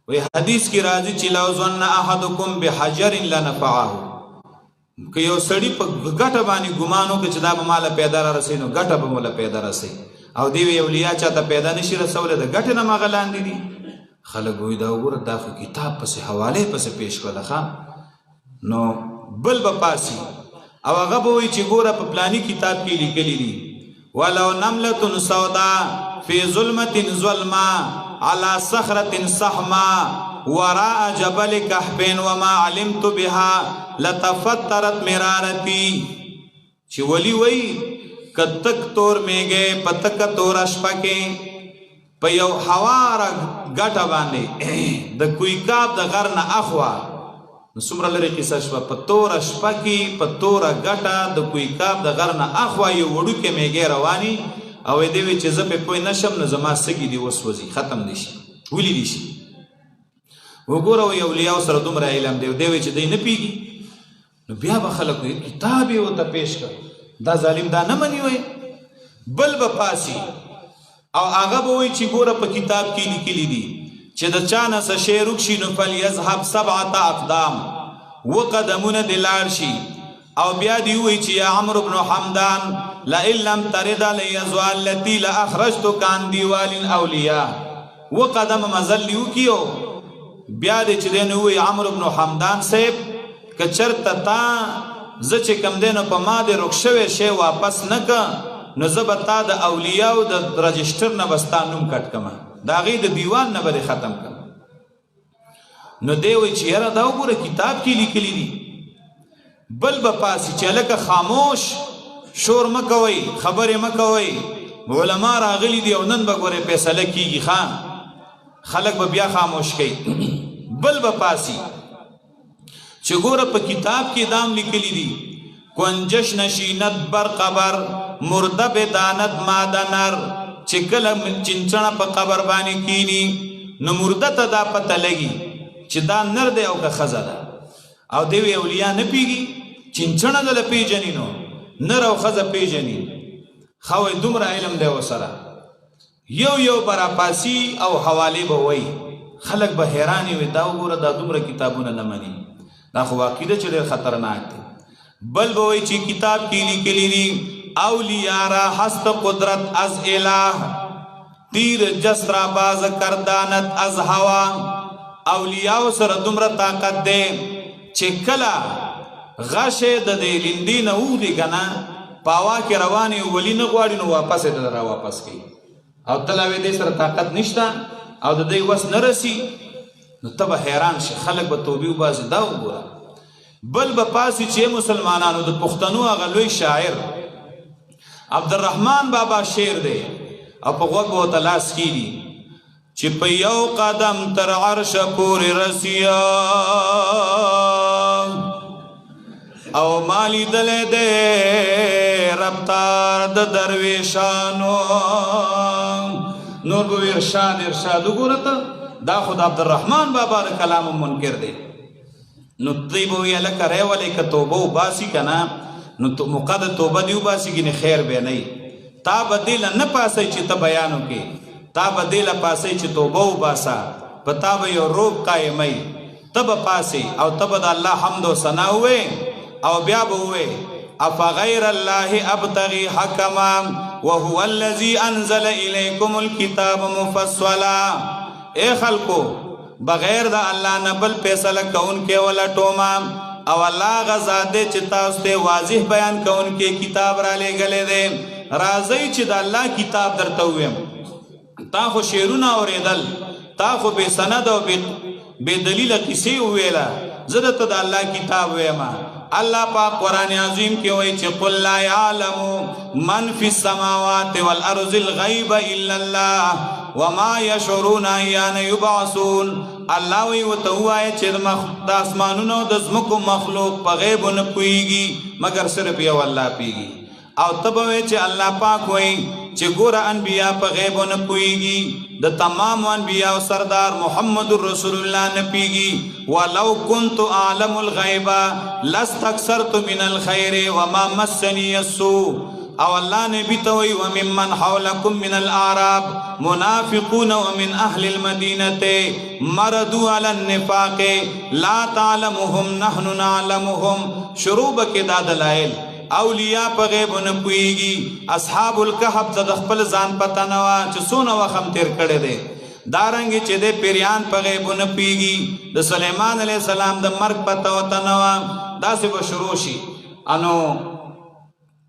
وایي حدیث کې راځي چې لو ظن احدکم بحجر لنفعه که یو سړی په ګټه باندې ګمان وکړي چې دا به ماله پیدا را رسوي نو ګټه به موله پیدا رسوي او دی وایي اولیاء چاته پیدا نشي رسولی د ګټې نه مغه لاندې دي خلک وایي دا وګوره دا خو کتاب پسې حوالې پسې پیش کړله ښه نو بل به پاسي او هغه به وایي چې ګوره په پلاني کتاب کې لیکلي دي ولو نملة سودا فی ظلمة ظلما على صخرة صحما وراء جبل كهف وما علمت بها لتفترت مرارتي چې ولی وایي کتک تور میگه پتک تور شپکه په یو حوار غټه باندې د کوی کاب د غر نه اخوا نو څومره لري قصه شوه په تور شپکه په تور غټه د کوی کاب د غر نه اخوا یو وړو کې میگه رواني او دې وی چې زه په کوی نشم نه زما سګي دی وسوځي ختم دي شي ولي دي شي وګوره یو اولیاء سره دومره علم دی دی وی چې دی نه پیږي نو بیا به خلک کتاب یې وته پیش کړ دا ظالم دا نه مني وي بل به پاسي او هغه به وي چې ګوره په کتاب کې لیکلي دي چې د چا نه څه شی روک شي نو فلیذهب 7 اقدام وقدمونه د لاړ شي او بیا دی وي چې یا عمرو بن حمدان لئن لم ترد لیزوال التي لاخرجتك عن دیوال الاولیاء وقدم مزل یوکیو بیا دی چې دی نو وي عمرو بن حمدان صاحب کچرته تا زه چې کم دی نو په ما د روک شوی شی واپس نه که نو زه به تا د اولیاء د رجسټر نه به ستا نوم کټ کړمه د هغې د دیوان نه به ختم کړم نو دی وایي چې یاره دا وګوره کتاب کې لیکلي دي بل به پاسي چې هلکه خاموش شور مه کوئ خبرې مه کوئ علما راغلي دي او نن به ګورې فیصله کېږي ښه خلک به بیا خاموش کوي بل به پاسي چې ګوره په کتاب کې دام لیکلي دي کنجش نشینت بر قبر مرده بداند مادنر چې کله چنچڼه په قبر باندې کینی نو مرده ته دا پته لګي چې دا نر دی او که ښځه ده او دی وی اولیاء نه پیږي چنچڼه دله پیژني نو نر او ښځه پیژني ښه وایي دومره علم دی ورسره یو یو به راپاسي او حوالې به وایي خلک به حیرانې وي دا وګوره دا دومره کتابونه نه مني دا خو واقع ده چې ډېر خطرناک دی بل به وایي چې کتاب کې لیکلي دي اولیاء را هست قدرت از الہ تیر جس را باز کردانت از هوا اولیاء سره دومره طاقت دی چې کله غشه د دې لیندې نه وودي کنه پاوا کې رواني ولی نه غواړي نو واپس یې را واپس کوي او تلاوي دې سره طاقت نشته او د دې وس نه رسی نو تبه حیران شي خلک به توبې وباسي دا وګوره بل به پاسي چې مسلمانانو د پښتنو هغه لوی شاعر عبدالرحمن بابا شعر دی او په غوږ به لاس کیږي چې په یو قدم تر عرش پورې رسیا او مالی دلې دې رفتار د درویشانو نور به ارشاد وګوره ته دا خود عبدالرحمن بابا د کلام منکر دی نو دی به وی لکه ریولې که توبه وباسي که نه نو مقد توبه دی وباسي ګنې خیر به نه تا به دې له نه پاسئ چې ته بیان وکړې تا به دې له پاسئ چې توبه وباسه په تا به یو روب قایمئ ته به پاسې او ته به د الله حمد و ثنا ووایې او بیا به ووایې افغیر الله ابتغي حکما وهو الذي انزل الیکم الکتاب مفصلا اے خلقو بغیر د الله نه بل فیصله کوونکی ولټومه او الله غزا دې چې تاسو ته واضح بیان کوونکی کتاب را لېږلی دی راځئ چې د الله کتاب درته ووایم تا خو شعرونه اورېدل تا خو بې سند او بې دلیله کیسې وویله زه درته د الله کتاب ویم الله پاک قرآن عظیم کې وایي چې قل لا یعلم من فی السماوات والارض الغیب الا الله وما یشعرون ایان یبعثون الله وی ورته ووایه چې د اسمانونو د ځمکو مخلوق په غیب نه پوهېږي مګر صرف یو الله پوهېږي او ته به وایې چې الله پاک وایي چې ګوره انبیا په غیب نه پوهیږي د تمام انبیا او سردار محمد رسول الله نه پیږي ولو كنت اعلم الغیب لاستكثرت من الخير وما مسني السوء او الله نبی ته وی وممن حولکم من الاعراب منافقون ومن اهل المدینه مردوا على النفاق لا تعلمهم نحن نعلمهم شروع کې دا دلایل اولیاء په غیب نه پوهیږي اصحاب الکهف د خپل ځان پته نه وا چې څونه وخت تیر کړی دی دارنګ چې د پیریان په غیب نه پوهیږي د سليمان علیه السلام د مرګ پته وته نه وا داسې به شروع شي انو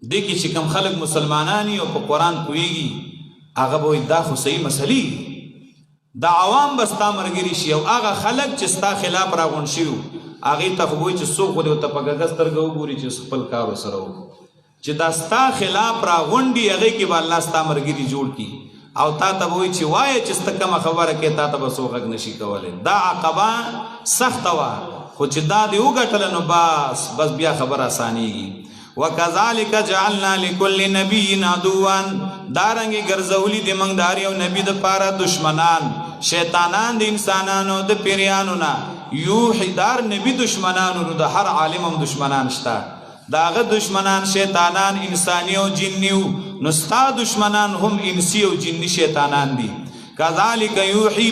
دیکی چې کم خلق مسلمانانی او په قرآن پوهیږي هغه به دا خو صحیح مسلې د عوام به ستا مرګري شي او هغه خلق چې ستا خلاف راغونډ شي هغې ته خو وایي چې څوک خو دې ورته په ګږه سترګه وګوري چې خپل کار ورسره وکړي چې دا ستا خلاف راغونډي هغې کې به الله ستا مرګري جوړ کړي او تا ته به وایي چې وایه چې سته کومه خبره کې تا ته به څوک غږ نشي کولی دا عقبه سخته وه خو چې دا دې وګټله نو بس بیا خبره اسانیږي وکذالک جعلنا لكل نبی عدوا دارنګي ګرځولي د موږ دار یو نبی د پاره دشمنان شیطانان د انسانانو د پیریانو نه یوحي دار نبی دشمنانو د هر عالم هم دشمنان شته داغه دشمنان شیطانان انسانی او جنیو نو ستا دشمنان هم انسی او جنی شیطانان دي كذلك يوحي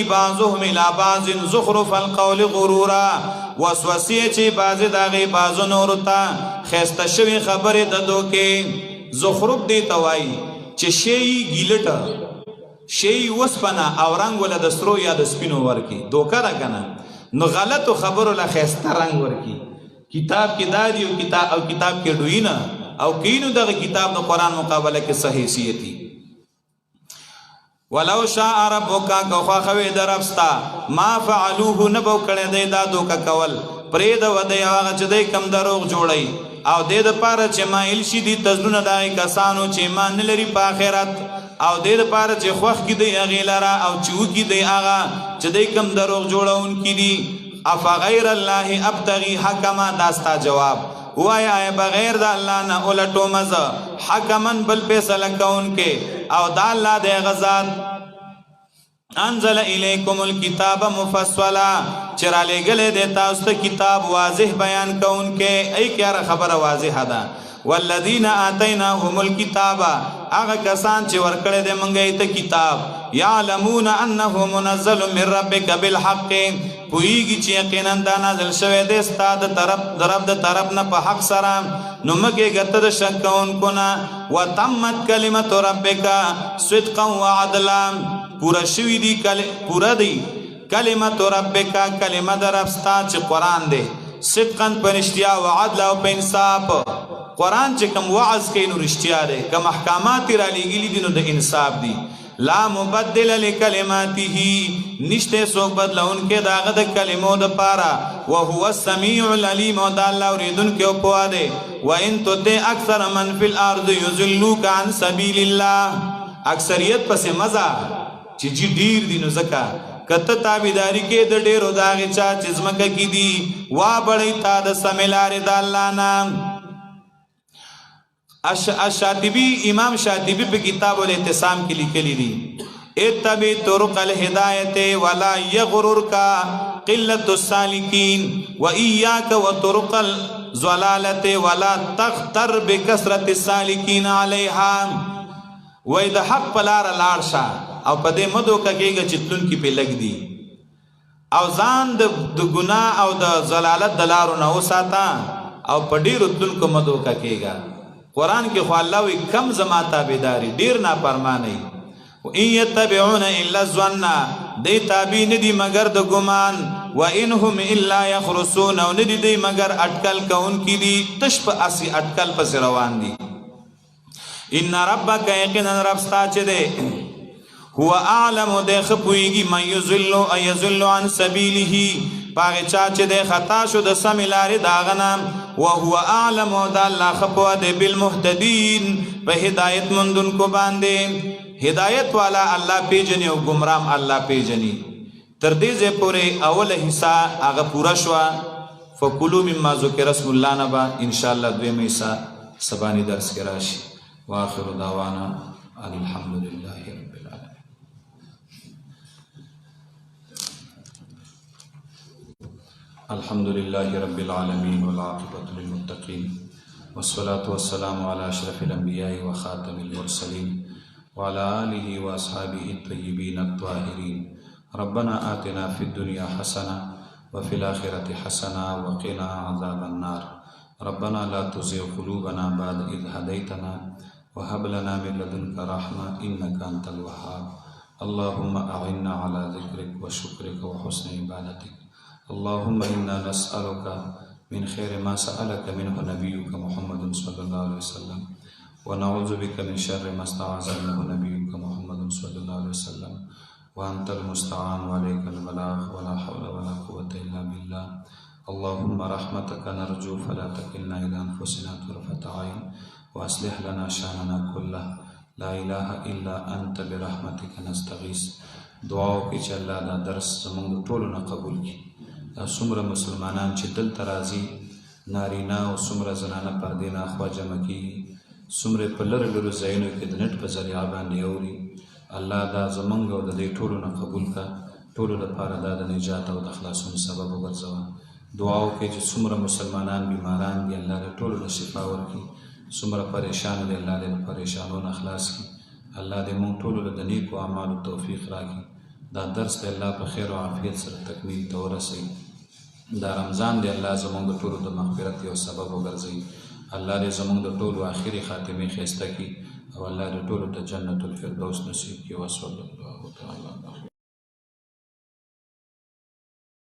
بعضهم الى بعض زخرف القول غرورا وسوسه چې بعض داغه بعض نور ته خسته شوی خبره د دوکې زخرف دی توای چې شی ګیلټه شی وسپنا او رنگ ولا د سترو یا د سپینو ورکی دوکه را کنه نو غلط خبرو لا خسته رنگ ورکی کتاب کې دادی او کتاب کې ډوینا او کینو دغه کتاب د قران مقابله کې صحیح سیتی ولو شاء ربک کوخوا خوی دربستا ما فعلوه نبو کړه دی دا دوکه کول پرې د ودی هغه چې دی کم دروغ جوړی او د دې پاره چې ما الشي دي تزونه دای کسانو چې ایمان لري په آخرت او د دې پاره چې خوخ کې دی هغه لرا او چې کی دی هغه چې دی کم دروغ جوړون کی دي اف غیر الله ابتغي حکما داستا جواب وایا بغیر د الله نه ولټو مزه حکمن بل فیصله کون کې او د الله د غزاد انزل الیکم الكتاب مفصلا چرا لګلې د تاسو ته کتاب واضح بیان کون کې ای کیاره خبره واضحه ده والذین آتیناهم الکتاب هغه کسان چې ورکړې د منګې ته کتاب یعلمون انه منزل من ربک بالحق پویږي چې یقینا دا نازل شوی دی ستا د طرف نه په حق سره نو مګې ګټه د شک کوونکو نه وتمت کلمت ربک صدقا وعدلا پورا شوی دی پورا دی کلمت ربک کلمه در رب ستا چې قرآن دی صدقا پرشتیا وعدلا او په انصاف قرآن چې کوم وعظ کوي نو رښتیا دی کوم احکامات را لېږلي دي نو د انصاف دي لا مبدل لکلماته نشته څوک بدلونکي د هغه د کلمو دپاره وهو السمیع العلیم او د الله اورېدونکی او پوه دی وان تطع اکثر من فی الارض یضلوک عن سبیل الله اکثریت پسې مزه چې جی ډیر دي نو ځکه کته تابعداري کې د ډېرو د هغې چا چې ځمکه کې دي وا بړی تا د سمې لارې د الله نه الشاطبی امام شاطبی په کتاب الاعتصام کې لیکلی دي اتبع طرق الهدایت ولا یغررک قلة السالکین وإیاک وطرق الضلالة ولا تغتر بکثرة السالکین علیها وای د حق په لار لاړ شه او په دې مدو کېږه چې تلونکي پې لږ دي او ځان د ګناه او د ضلالت د لارو نه وساته او په ډېرو تلونکو مدو کېږه قرآن کې خو الله وی کم زما تابعداري ډیر نافرمانی و ان يتبعون الا الظن دی تابع ندي مگر د ګمان و انهم الا يخرسون او ندي دی مگر اٹکل کون کی دي تش په اسی اٹکل پس روان دي ان ربک یقینا رب ستا چې دی هو اعلم د خپويږي من يذل عن سبيله پاغه چا چې د خطا شو د سم لارې داغنام وهو اعلم د الله خپو د بالمهتدين په هدایت مندون کو باندې هدایت والا الله پیجنې او گمرام الله پیجنې تر دې ځې پورې اوله حصہ هغه پورا شو فکلوا مما ذکر اسم الله نبا ان شاء الله دویمه حصہ سبانی درس کې راشي واخر دعوانا ان الحمد لله رب العالمين. الحمد لله رب العالمين والعاقبة للمتقين والصلاة والسلام على أشرف الأنبياء وخاتم المرسلين وعلى آله وأصحابه الطيبين الطاهرين. ربنا آتنا في الدنيا حسنة وفي الآخرة حسنة وقنا عذاب النار. ربنا لا تزغ قلوبنا بعد إذ هديتنا وهب لنا من لدنك رحمة إنك أنت الوهاب. اللهم أعنا على ذكرك وشكرك وحسن عبادتك. اللهم إنا نسألك من خير ما سألك منه نبيك محمد صلى الله عليه وسلم ونعوذ بك من شر ما استعاذ منه نبيك محمد صلى الله عليه وسلم وأنت المستعان وعليك البلاغ ولا حول ولا قوة إلا بالله. اللهم رحمتك نرجو فلا تكلنا إلى أنفسنا طرفة عين وأصلح لنا شأننا كله لا إله إلا أنت برحمتك نستغيث. دعاو کی چې الله دا درس زموږ ټولو نه قبول کړي. دا څومره مسلمانان چې دلته راځي نارینه او څومره زنانه پردې نه اخوا جمع کېږي، څومره په لرې لرو ځایونو کې د نټ په ذریعه باندې اوري، الله دا زموږ او د دې ټولو نه قبول کړه. ټولو لپاره دا د نجات او د خلاصون سبب وګرځوه. دعا وکړئ چې څومره مسلمانان بیماران دي الله دې ټولو له شفا ورکړي، څومره پریشان دي الله دې له پریشانو نه خلاص کړي. الله دې موږ ټولو له د نیکو اعمالو توفیق راکړي. دا درس دې الله په خیر او عافیت سره تکمیل ته ورسوي. دا رمضان دې الله زموږ د ټولو د مغفرت یو سبب وګرځوي. الله دې زموږ د ټولو آخري خاتمې ښایسته کړي او الله دې ټولو ته جنت الفردوس نصیب کړي. وصلی